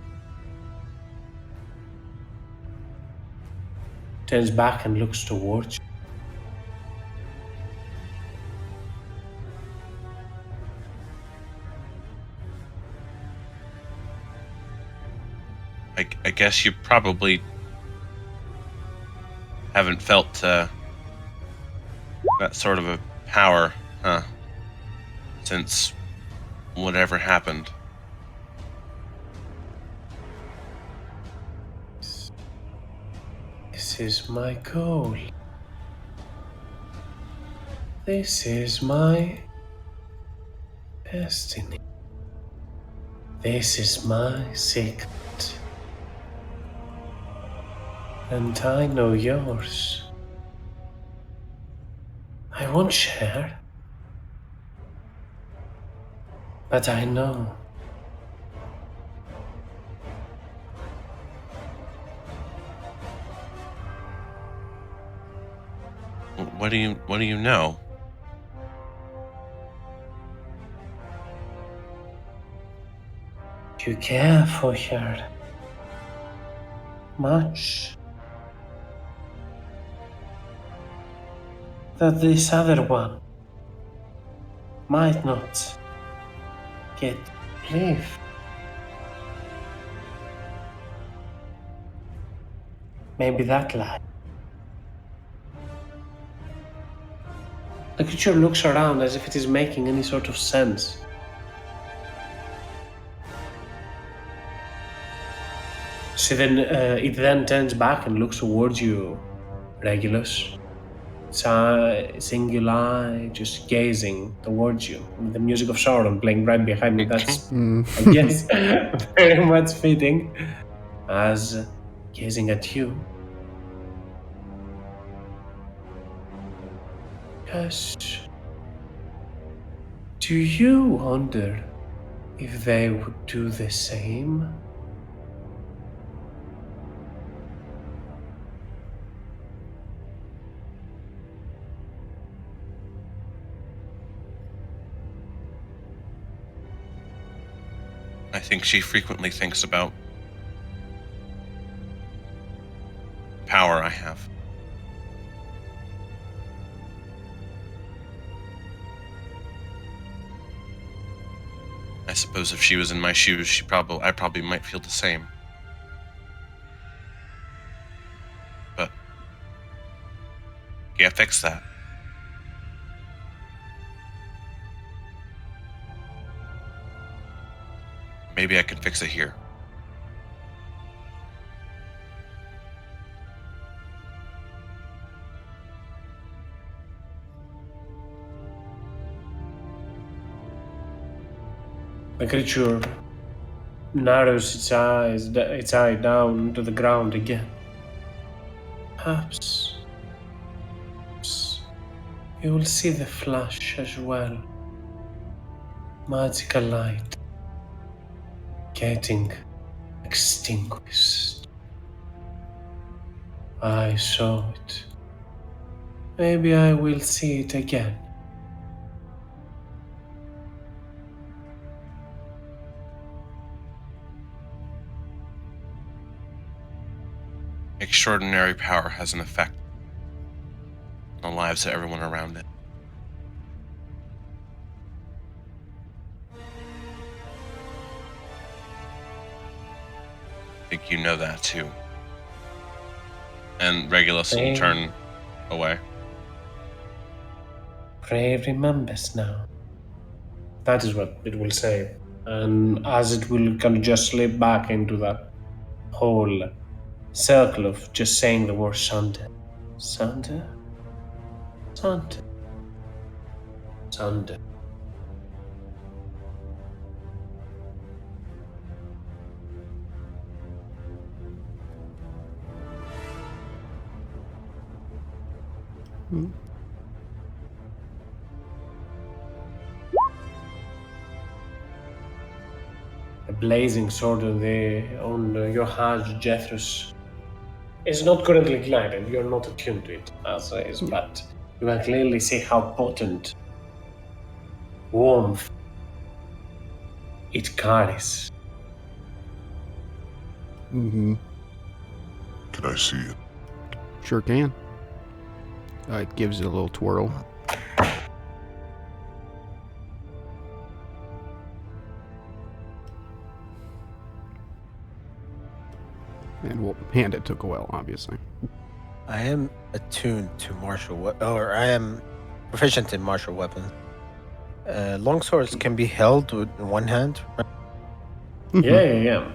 Turns back and looks towards you. I guess you probably haven't felt that sort of a power, huh? Since whatever happened. This is my goal. This is my destiny. This is my secret. And I know yours. I won't share. But I know. What do you know? You care for her. Much. That this other one might not get live. Maybe that lie. The creature looks around as if it is making any sort of sense. So then it then turns back and looks towards you, Regulus. Single eye, just gazing towards you. With the music of Sauron playing right behind me. That's, I guess, very much fitting as gazing at you. Yes. Do you wonder if they would do the same? I think she frequently thinks about power I have. I suppose if she was in my shoes, I probably might feel the same. But can't fix that. maybe I can fix it here. The creature narrows its eye down to the ground again. Perhaps you will see the flash as well. Magical light getting extinguished. I saw it. Maybe I will see it again. Extraordinary power has an effect on the lives of everyone around it. I think you know that too. And Regulus will turn away. Prey remembers now. That is what it will say. And as it will kind of just slip back into that whole circle of just saying the word Santa. Santa? Santa. Santa. A blazing sword on your hand, Jethros, is not currently ignited. You're not attuned to it as is, but you can clearly see how potent warmth it carries. Mm-hmm. Can I see it? Sure can. It gives it a little twirl. And we'll hand it to Goel, obviously. I am attuned to or I am proficient in martial weapons. Longswords can be held with one hand. Yeah.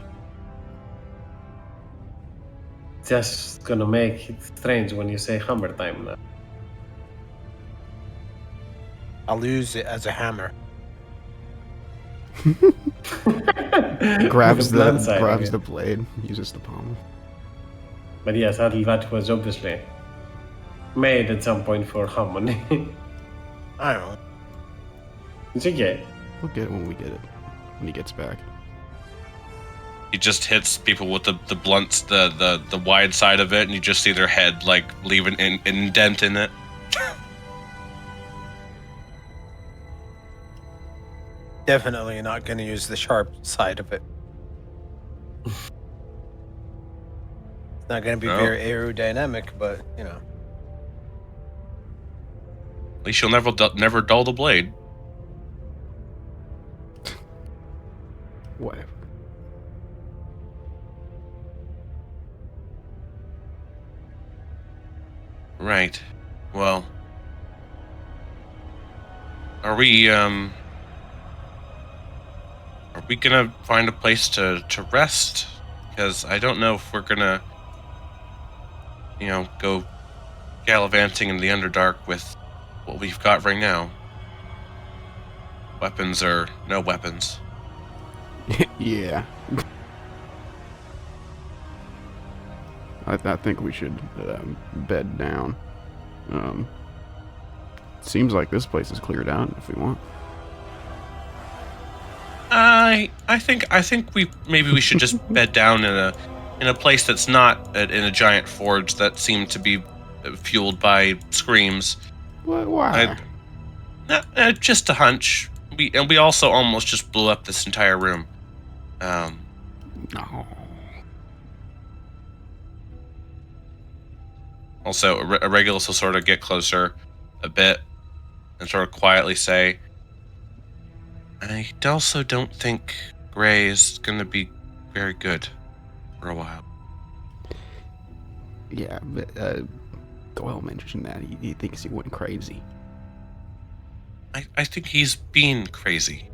Just gonna make it strange when you say hammer time now. I'll use it as a hammer. grabs The blunt side of it. the blade, uses the pommel. But yes, that was obviously made at some point for harmony. I don't know. It's okay. We'll get it when we get it. When he gets back. He just hits people with the blunts, the wide side of it, and you just see their head like leave an indent in it. Definitely not going to use the sharp side of it. It's not going to be very aerodynamic, but you know. At least you'll never dull the blade. Whatever. Right. Well, are we gonna find a place to rest? Because I don't know if we're gonna, go gallivanting in the Underdark with what we've got right now. Weapons or no weapons. Yeah. I think we should bed down. Seems like this place is cleared out if we want. I think we should just bed down in a place that's not in a giant forge that seemed to be fueled by screams. Why? Just a hunch. We also almost just blew up this entire room. No. Also, Regulus will sort of get closer a bit and sort of quietly say, I also don't think Gray is going to be very good for a while. Yeah, but Doyle mentioned that. He thinks he went crazy. I think he's been crazy.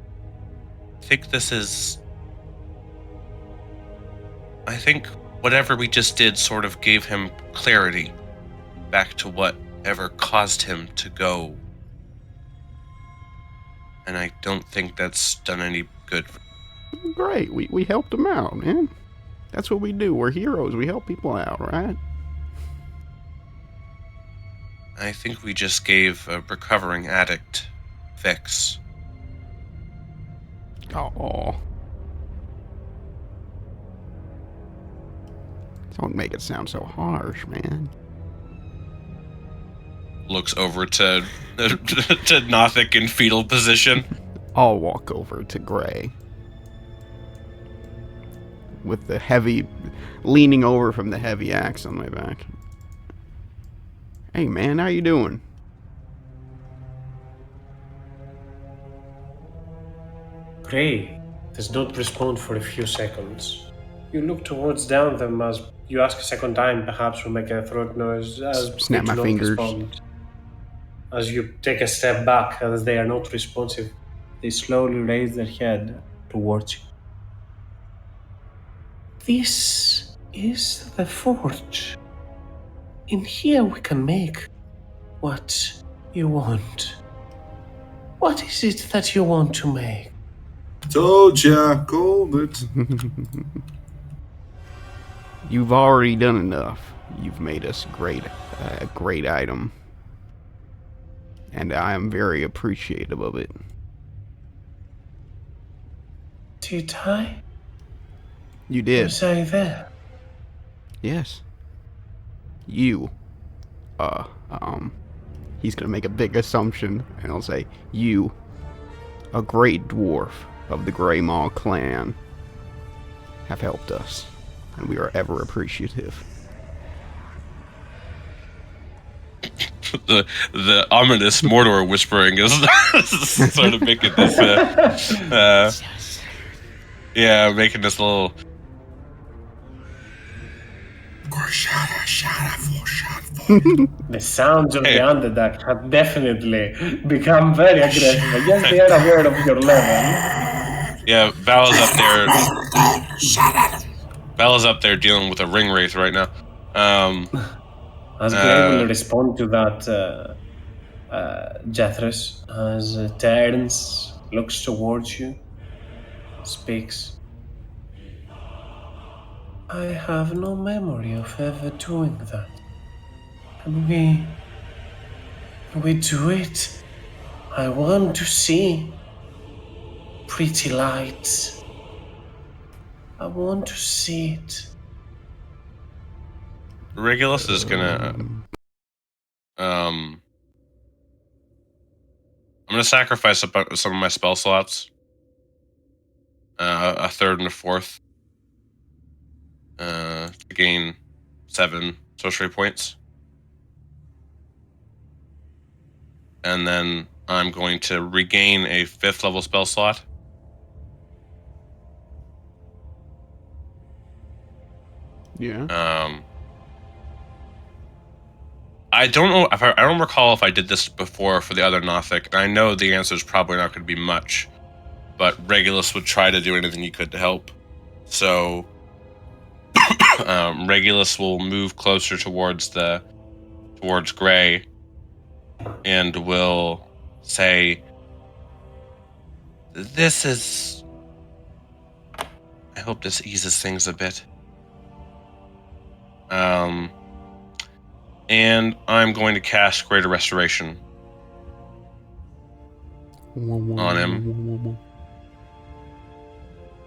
I think this is I think whatever we just did sort of gave him clarity back to whatever caused him to go. And I don't think that's done any good. Great, we helped him out, man. That's what we do. We're heroes. We help people out, right? I think we just gave a recovering addict fix. Oh. Don't make it sound so harsh, man. Looks over to Nothic in fetal position. I'll walk over to Gray. With the heavy, leaning over from the heavy axe on my back. Hey man, how you doing? Gray does not respond for a few seconds. You look towards down them as you ask a second time, perhaps will make a throat noise as Snap they my do not fingers. respond. As you take a step back, as they are not responsive, they slowly raise their head towards you. This is the forge. In here we can make what you want. What is it that you want to make? Told ya, called it. You've already done enough. You've made us a great item. And I am very appreciative of it. Did I? You did. Was I there? Yes. You. He's gonna make a big assumption, and I'll say, you, a great dwarf of the Grey Maw clan, have helped us, and we are ever appreciative. The ominous Mordor whispering is sort of making this, making this little. The sounds of the Underdark have definitely become very aggressive. I guess they are aware of your level. Yeah, Val is up there. Val is up there dealing with a ring wraith right now. As Gray will respond to that, Jethris, as turns, looks towards you, speaks. I have no memory of ever doing that. Can we do it? I want to see pretty lights. I want to see it. Regulus is gonna. I'm gonna sacrifice some of my spell slots. A third and a fourth. To gain 7 sorcery points. And then I'm going to regain a 5th level spell slot. Yeah. I don't know if I don't recall if I did this before for the other Nothic, and I know the answer is probably not going to be much, but Regulus would try to do anything he could to help. So Regulus will move closer towards Gray, and will say, "This is. I hope this eases things a bit." And I'm going to cast Greater Restoration on him.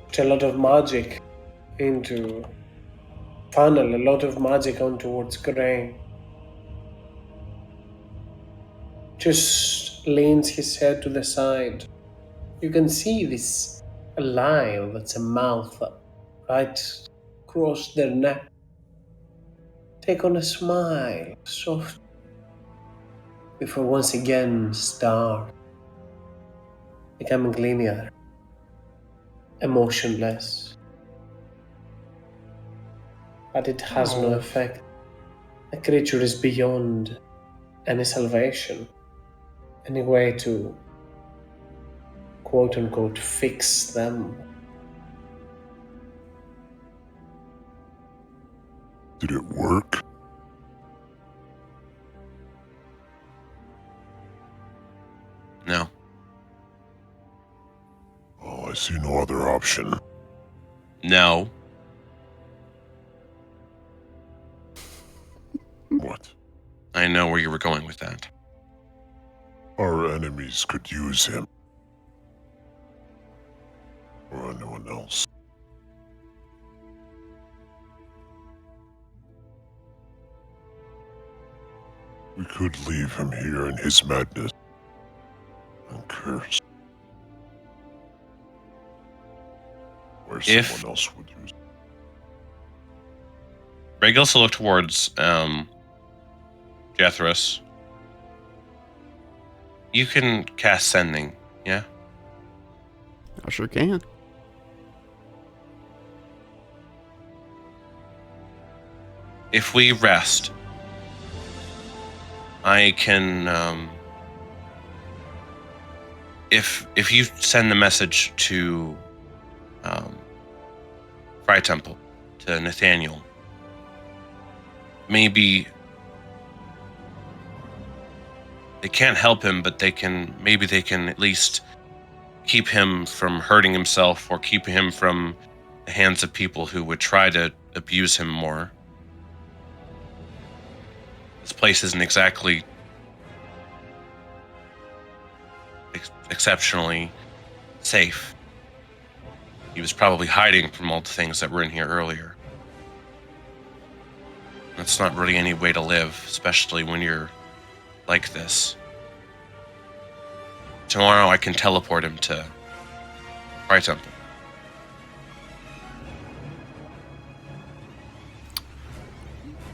Put a lot of magic into funnel, a lot of magic on towards Gray. Just leans his head to the side. You can see this line that's a mouth right across their neck. Take on a smile, soft, before once again start becoming linear, emotionless. But it has no effect. The creature is beyond any salvation, any way to quote unquote fix them. Did it work? No. Oh, I see no other option. No. What? I know where you were going with that. Our enemies could use him. Or anyone else. We could leave him here in his madness. And curse. Where If- someone else would use. Reg also looked towards Jethros. You can cast Sending, yeah? I sure can. If we rest, I can if you send the message to Fry Temple, to Nathaniel, maybe they can't help him, but they can at least keep him from hurting himself or keep him from the hands of people who would try to abuse him more. This place isn't exactly exceptionally safe. He was probably hiding from all the things that were in here earlier. That's not really any way to live, especially when you're like this. Tomorrow I can teleport him to Fry Temple.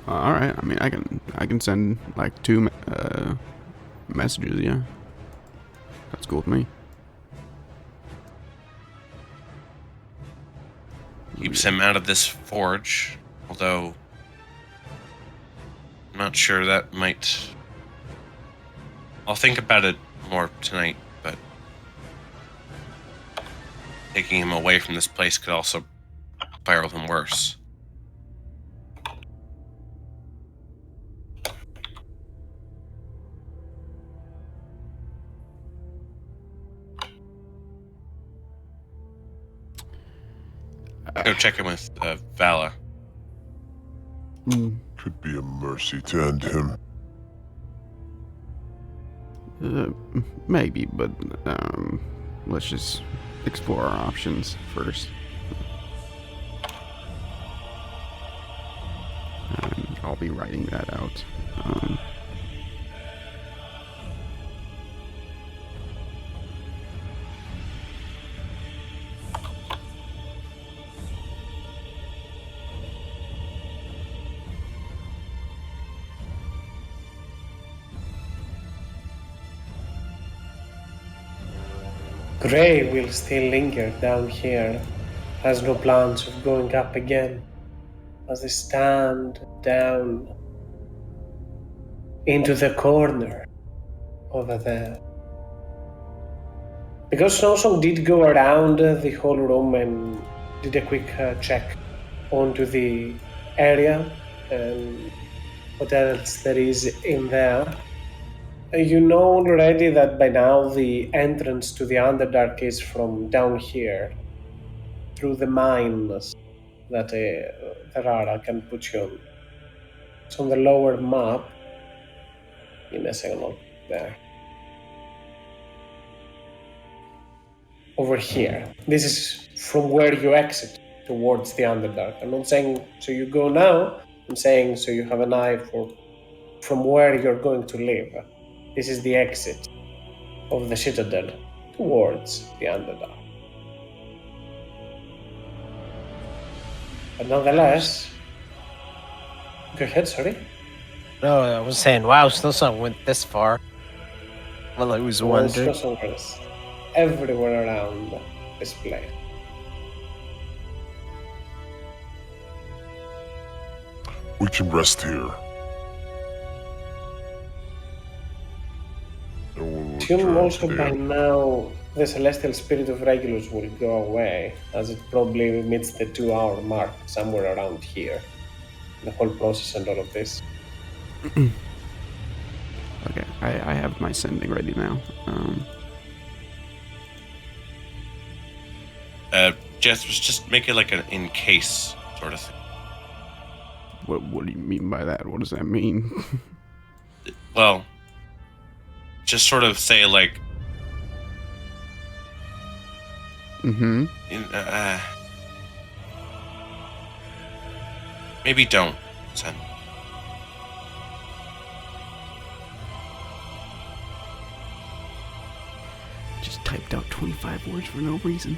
All right. I mean, I can send like 2 messages. Yeah, that's cool with me. Keeps him out of this forge, although I'm not sure that might... I'll think about it more tonight, but taking him away from this place could also spiral him worse. Go check in with Vala. Could be a mercy to end him. Maybe, but let's just explore our options first. And I'll be writing that out. Gray will still linger down here, has no plans of going up again, as they stand down into the corner over there. Because Snowsong did go around the whole room and did a quick check onto the area and what else there is in there. You know already that by now the entrance to the Underdark is from down here, through the mines that there are. I can put you on. It's on the lower map. Give me a second, I'll put it there. Over here. This is from where you exit towards the Underdark. I'm not saying so you go now, I'm saying so you have an eye for from where you're going to live. This is the exit of the Citadel towards the Underdark. But nonetheless, go ahead, sorry. No, I was saying, wow, Snowsong went this far. Well, I was wondering. Snowsongers everywhere around this place. We can rest here. And we'll Assume return also to the by now the celestial spirit of Regulus will go away, as it probably meets the 2-hour mark somewhere around here. the whole process and all of this. Okay, I have my sending ready now. Just make it like an in case sort of thing. What do you mean by that? What does that mean? Well, just sort of say like, Mm-hmm. Maybe don't send. Just typed out 25 words for no reason.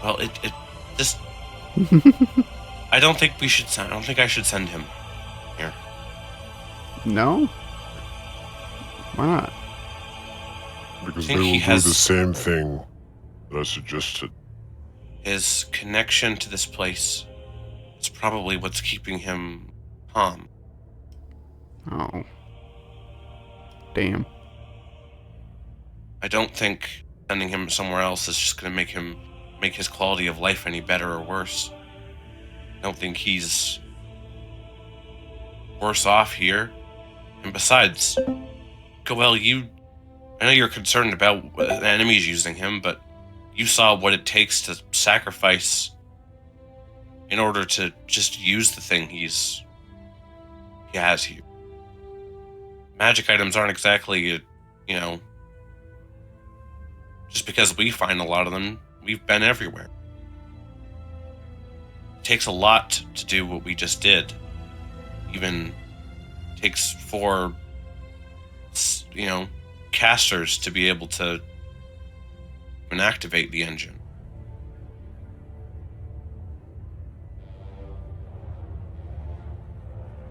Well, it just. I don't think we should send. I don't think I should send him here. No? Why not? Because think they will he do has- the same thing that I suggested. His connection to this place is probably what's keeping him calm. Oh. Damn. I don't think sending him somewhere else is just going to make his quality of life any better or worse. I don't think he's worse off here. And besides, Goel, I know you're concerned about the enemies using him, but you saw what it takes to sacrifice in order to just use the thing he has here. Magic items aren't exactly, just because we find a lot of them, we've been everywhere. It takes a lot to do what we just did. Even takes 4, casters to be able to even activate the engine.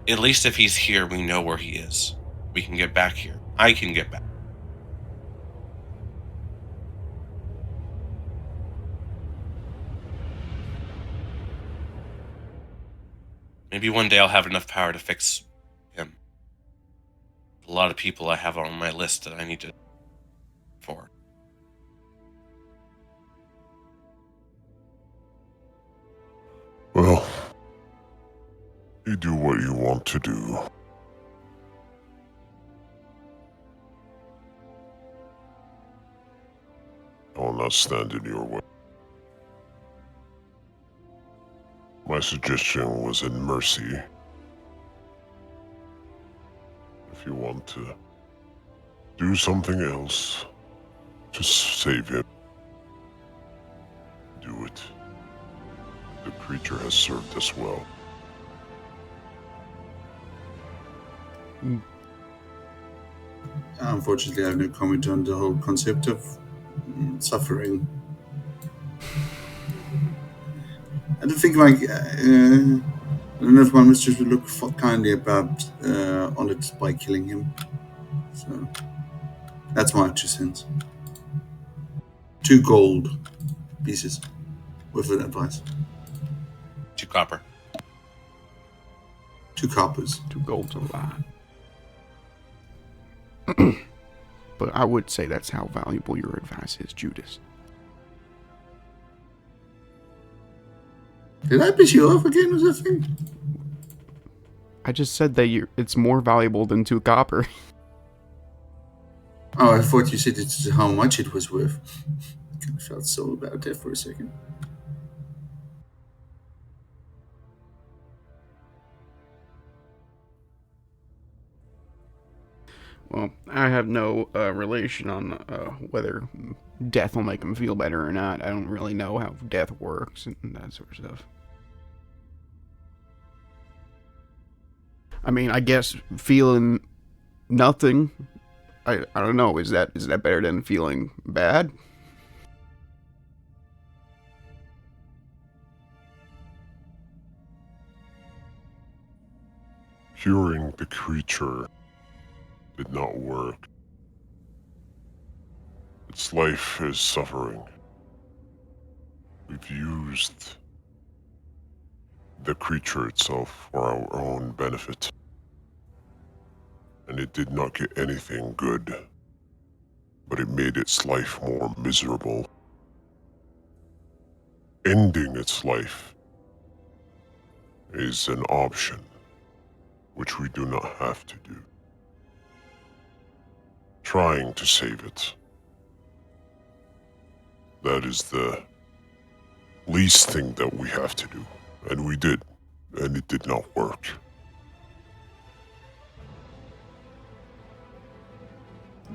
At least if he's here, we know where he is. We can get back here. I can get back. Maybe one day I'll have enough power to fix him. A lot of people I have on my list that I need to for. Well, you do what you want to do. I will not stand in your way. My suggestion was in mercy. If you want to do something else to save him, do it. The creature has served us well. Unfortunately, I have no comment on the whole concept of suffering. I don't think, I don't know if my mistress would look kindly about on it by killing him. So, that's my 2 cents. 2 gold pieces with an advice. 2 copper. 2 coppers. 2 gold's a lot. But I would say that's how valuable your advice is, Judas. Did I piss you off again? Was that thing? I just said that it's more valuable than 2 copper. Oh, I thought you said it's how much it was worth. I felt so about that for a second. Well, I have no relation on whether death will make him feel better or not. I don't really know how death works and that sort of stuff. I mean, I guess feeling nothing, I don't know, is that better than feeling bad? Curing the creature did not work. Its life is suffering. We've used the creature itself for our own benefit. And it did not get anything good, but it made its life more miserable. Ending its life is an option, which we do not have to do. Trying to save it. That is the least thing that we have to do. And we did. And it did not work.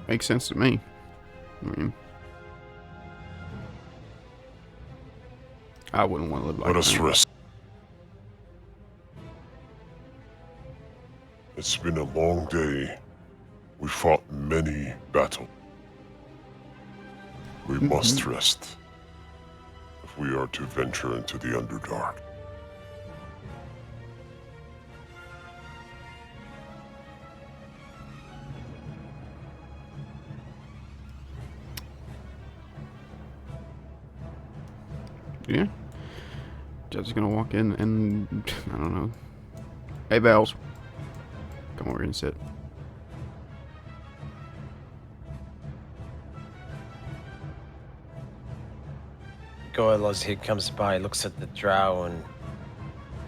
Makes sense to me. I mean, I wouldn't want to live like Let us that. rest. It's been a long day. We fought many battles. We must rest if we are to venture into the Underdark. Yeah. Judge is gonna walk in and I don't know. Hey, Bells. Come over here and sit. Goyle, as he comes by, looks at the drow and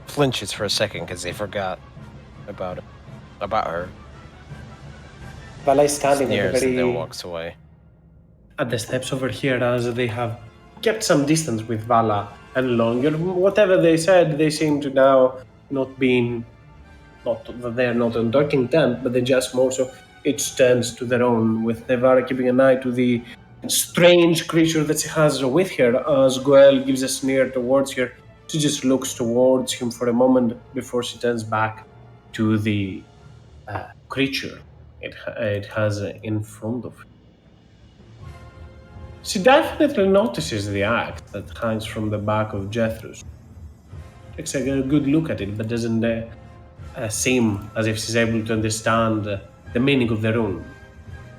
flinches for a second because they forgot about her. Vala is standing at Sneers the and then very walks away. at the steps over here, as they have kept some distance with Vala and longer. Whatever they said, they seem to now not being, not that they're not on docking tent, but they just more so each stands to their own, with Nevara keeping an eye to the strange creature that she has with her. As Goel gives a sneer towards her, she just looks towards him for a moment before she turns back to the creature it has in front of her. She definitely notices the axe that hangs from the back of Jethro's. Takes a good look at it, but doesn't seem as if she's able to understand the meaning of the rune,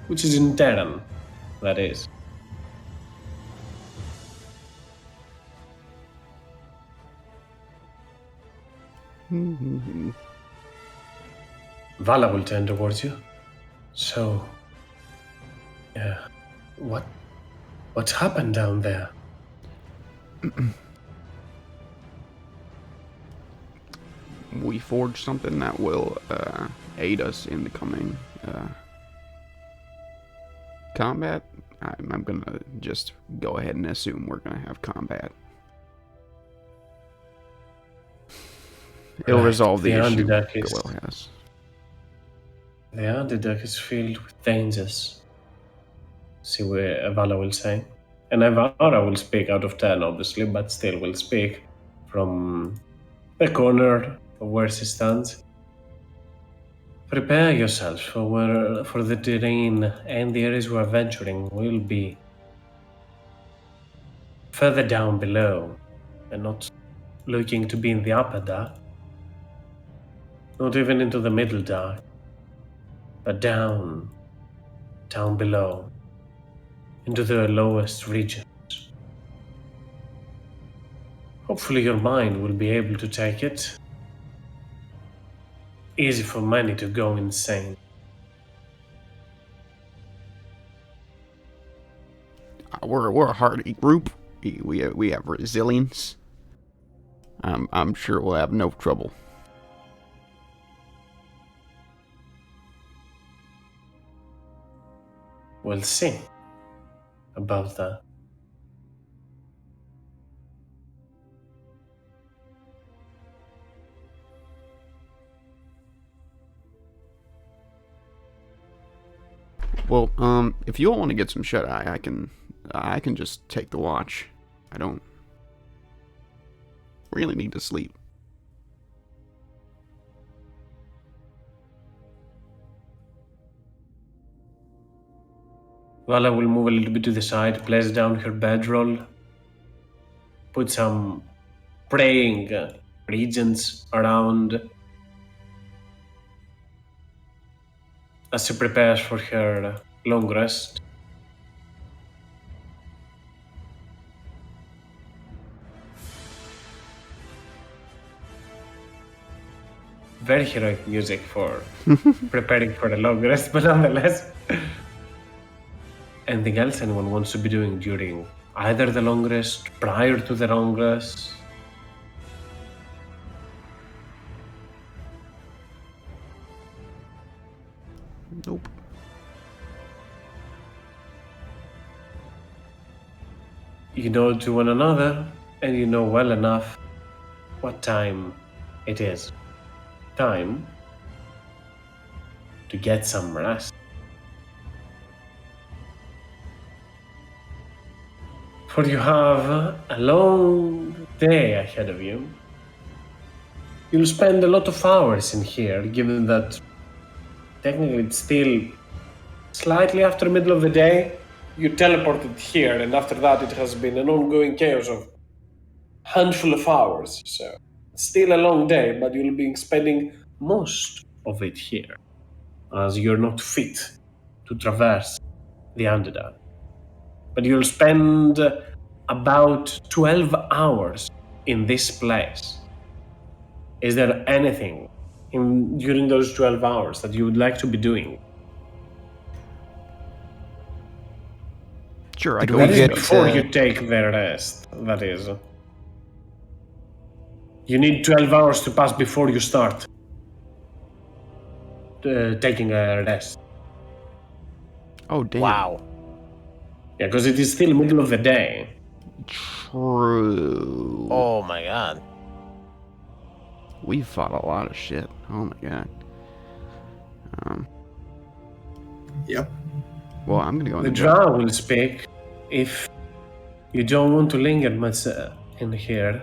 which is in Terran, that is. Vala will turn towards you. So, what's happened down there? We forged something that will aid us in the coming combat. I'm gonna just go ahead and assume we're gonna have combat. It'll Right, resolve the the issue Underdark is- Goel has. The Underdark is filled with dangers. See where Vala will say. And Avara will speak out of 10, obviously, but still will speak from the corner of where she stands. Prepare yourself for the terrain and the areas we're venturing will be further down below and not looking to be in the upper dark, not even into the middle dark, but down below, into the lowest regions. Hopefully your mind will be able to take it. Easy for many to go insane. We're a hardy group. We have resilience. I'm sure we'll have no trouble. We'll see about that. Well, if you all want to get some shut eye, I can just take the watch. I don't really need to sleep. Vala will move a little bit to the side, place down her bedroll, put some praying regions around as she prepares for her long rest. Very heroic music for preparing for a long rest, but nonetheless. Anything else anyone wants to be doing during either the long rest, prior to the long rest? You know to one another, and you know well enough what time it is. Time to get some rest. For you have a long day ahead of you. You'll spend a lot of hours in here, given that technically it's still slightly after middle of the day. You teleported here, and after that it has been an ongoing chaos of handful of hours. So it's still a long day, but you'll be spending most of it here, as you're not fit to traverse the Underdark. But you'll spend about 12 hours in this place. Is there anything during those 12 hours that you would like to be doing? Sure, I Did go we That is get, before you take the rest, that is. You need 12 hours to pass before you start taking a rest. Oh, damn. Wow. Yeah, because it is still middle of the day. True. Oh my god. We fought a lot of shit. Oh my god. Yep. Well, I'm gonna go in The the jar. drow will speak if you don't want to linger much in here.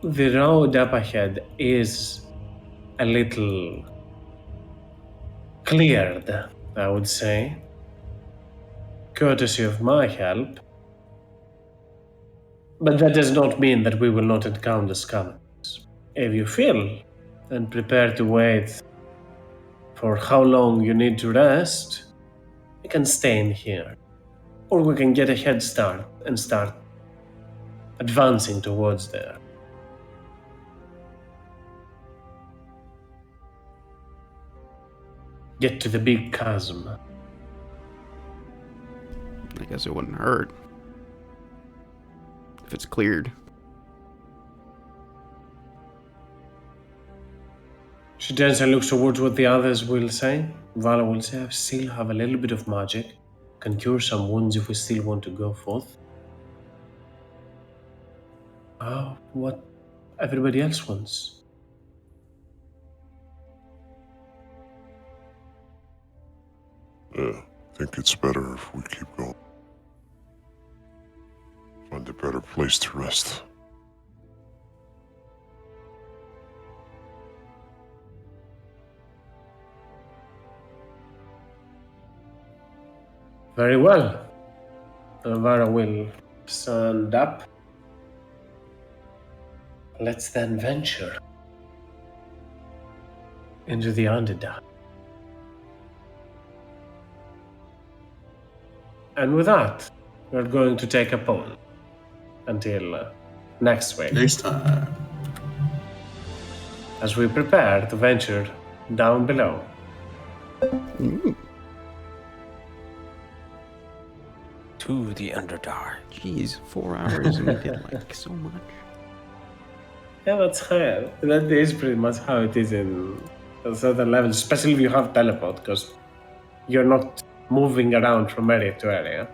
The road up ahead is a little cleared, I would say, courtesy of my help. But that does not mean that we will not encounter scavengers. If you feel and prepare to wait for how long you need to rest, we can stay in here. Or we can get a head start and start advancing towards there. Get to the big chasm. I guess it wouldn't hurt. If it's cleared. She turns and looks towards what the others will say. Vala will say, I still have a little bit of magic. Can cure some wounds if we still want to go forth. What everybody else wants. I think it's better if we keep going. Find a better place to rest. Very well. Vara will stand up. Let's then venture into the Underdark. And with that, we're going to take a pause until next week, Next time. as we prepare to venture down below. Ooh, To the Underdark. jeez, 4 hours and we did like so much. Yeah, that's how. That is pretty much how it is in certain levels, especially if you have teleport, because you're not moving around from area to area.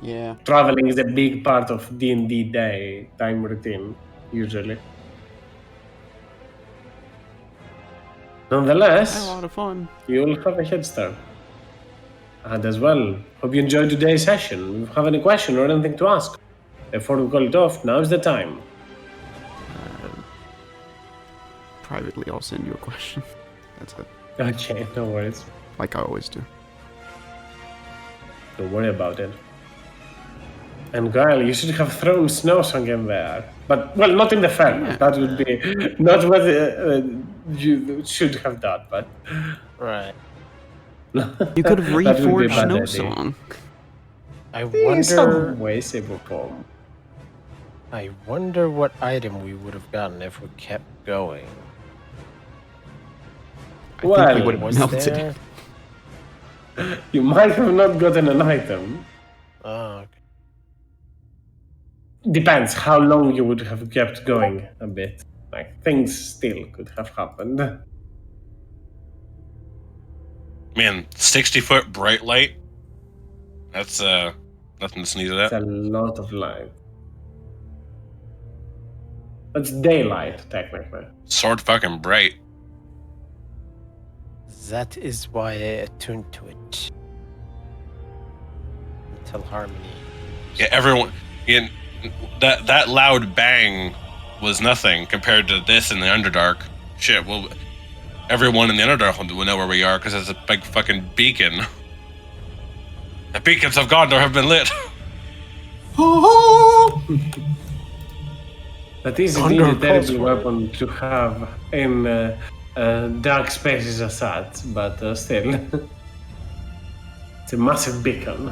Yeah. Traveling is a big part of D&D day time routine, usually. Had a Nonetheless, lot of fun. you'll have a head start. And as well, hope you enjoyed today's session. If you have any question or anything to ask before we call it off, now's the time. Privately, I'll send you a question. That's it. Okay, no worries. Like I always do. Don't worry about it. And Gael, you should have thrown Snowsong in there. But, well, not in the fair. Yeah. That would be not what you should have done, but... Right. You could have That would be a reforged bad Snow idea. Song. I In wonder. some way, shape, or form. I wonder what item we would have gotten if we kept going. I think we Well, would have Was melted there? it. You might have not gotten an item. Oh, okay. Depends how long you would have kept going a bit. Like, things still could have happened. Man, 60-foot bright light. That's Nothing to sneeze It's at. a lot of light. It's daylight, technically. Sword fucking bright. That is why I attuned to it. Until Harmony. Yeah, everyone. Yeah, that loud bang was nothing compared to this in the Underdark. Shit, well, everyone in the Underdark will know where we are because it's a big fucking beacon. The beacons of Gondor have been lit. That is indeed a terrible weapon to have in dark spaces as such, but still. It's a massive beacon.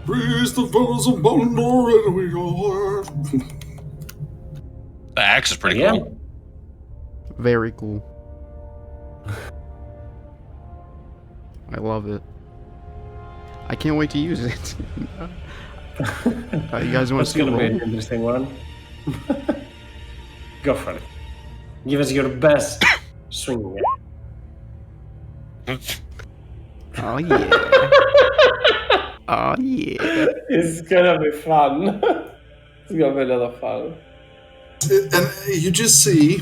Praise the fellows of Gondor, and we are. The axe is pretty Yeah. cool. Very cool. I love it. I can't wait to use it. You guys want That's to gonna be roll? an interesting one. Go for it. Give us your best swing. Oh yeah. Oh yeah. It's gonna be fun. It's gonna be a lot of fun. And you just see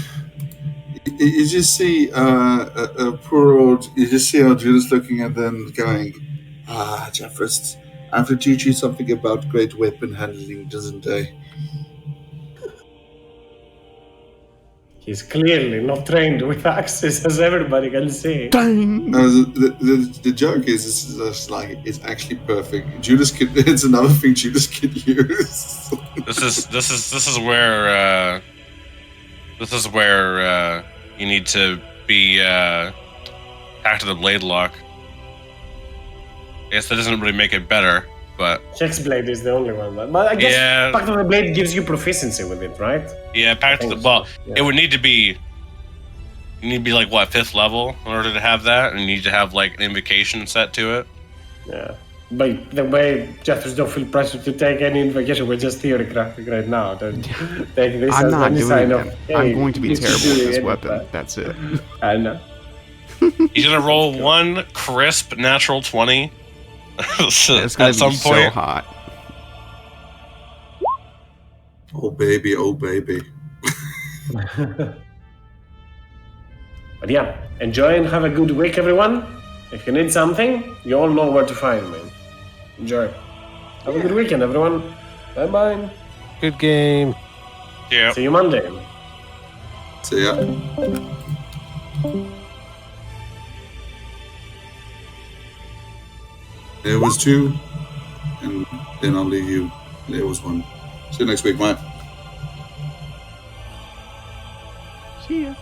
a poor old. You just see Judas looking at them, going, "Ah, Jeffress, I have to teach you something about great weapon handling, doesn't I?" He's clearly not trained with axes, as everybody can see. Dang. The joke is, it's just like it's actually perfect. Judas could. It's another thing Judas could use. This is where you need to be back to the blade lock. I guess that doesn't really make it better, but Hexblade is the only one. But I guess Yeah. Pact of the Blade gives you proficiency with it, right? yeah, back to the Yeah. it would need to be. You need to be like what 5th level in order to have that, and you need to have like an invocation set to it. Yeah. But the way Jethers don't feel pressure to take any invocation, we're just theorizing right now. Don't take this I'm as not any doing sign that. of, I'm hey, going to be you should terrible do with this it, weapon. but- That's it. I know. He's gonna roll one crisp natural 20 It's gonna at be some so point. hot. Oh baby, oh baby. But yeah, enjoy and have a good week, everyone. If you need something, you all know where to find me. Enjoy. Have a good weekend, everyone. Bye bye. Good game. Yeah. See you Monday. So yeah. There was 2, and then I'll leave you. There was 1. See you next week, mate. See ya.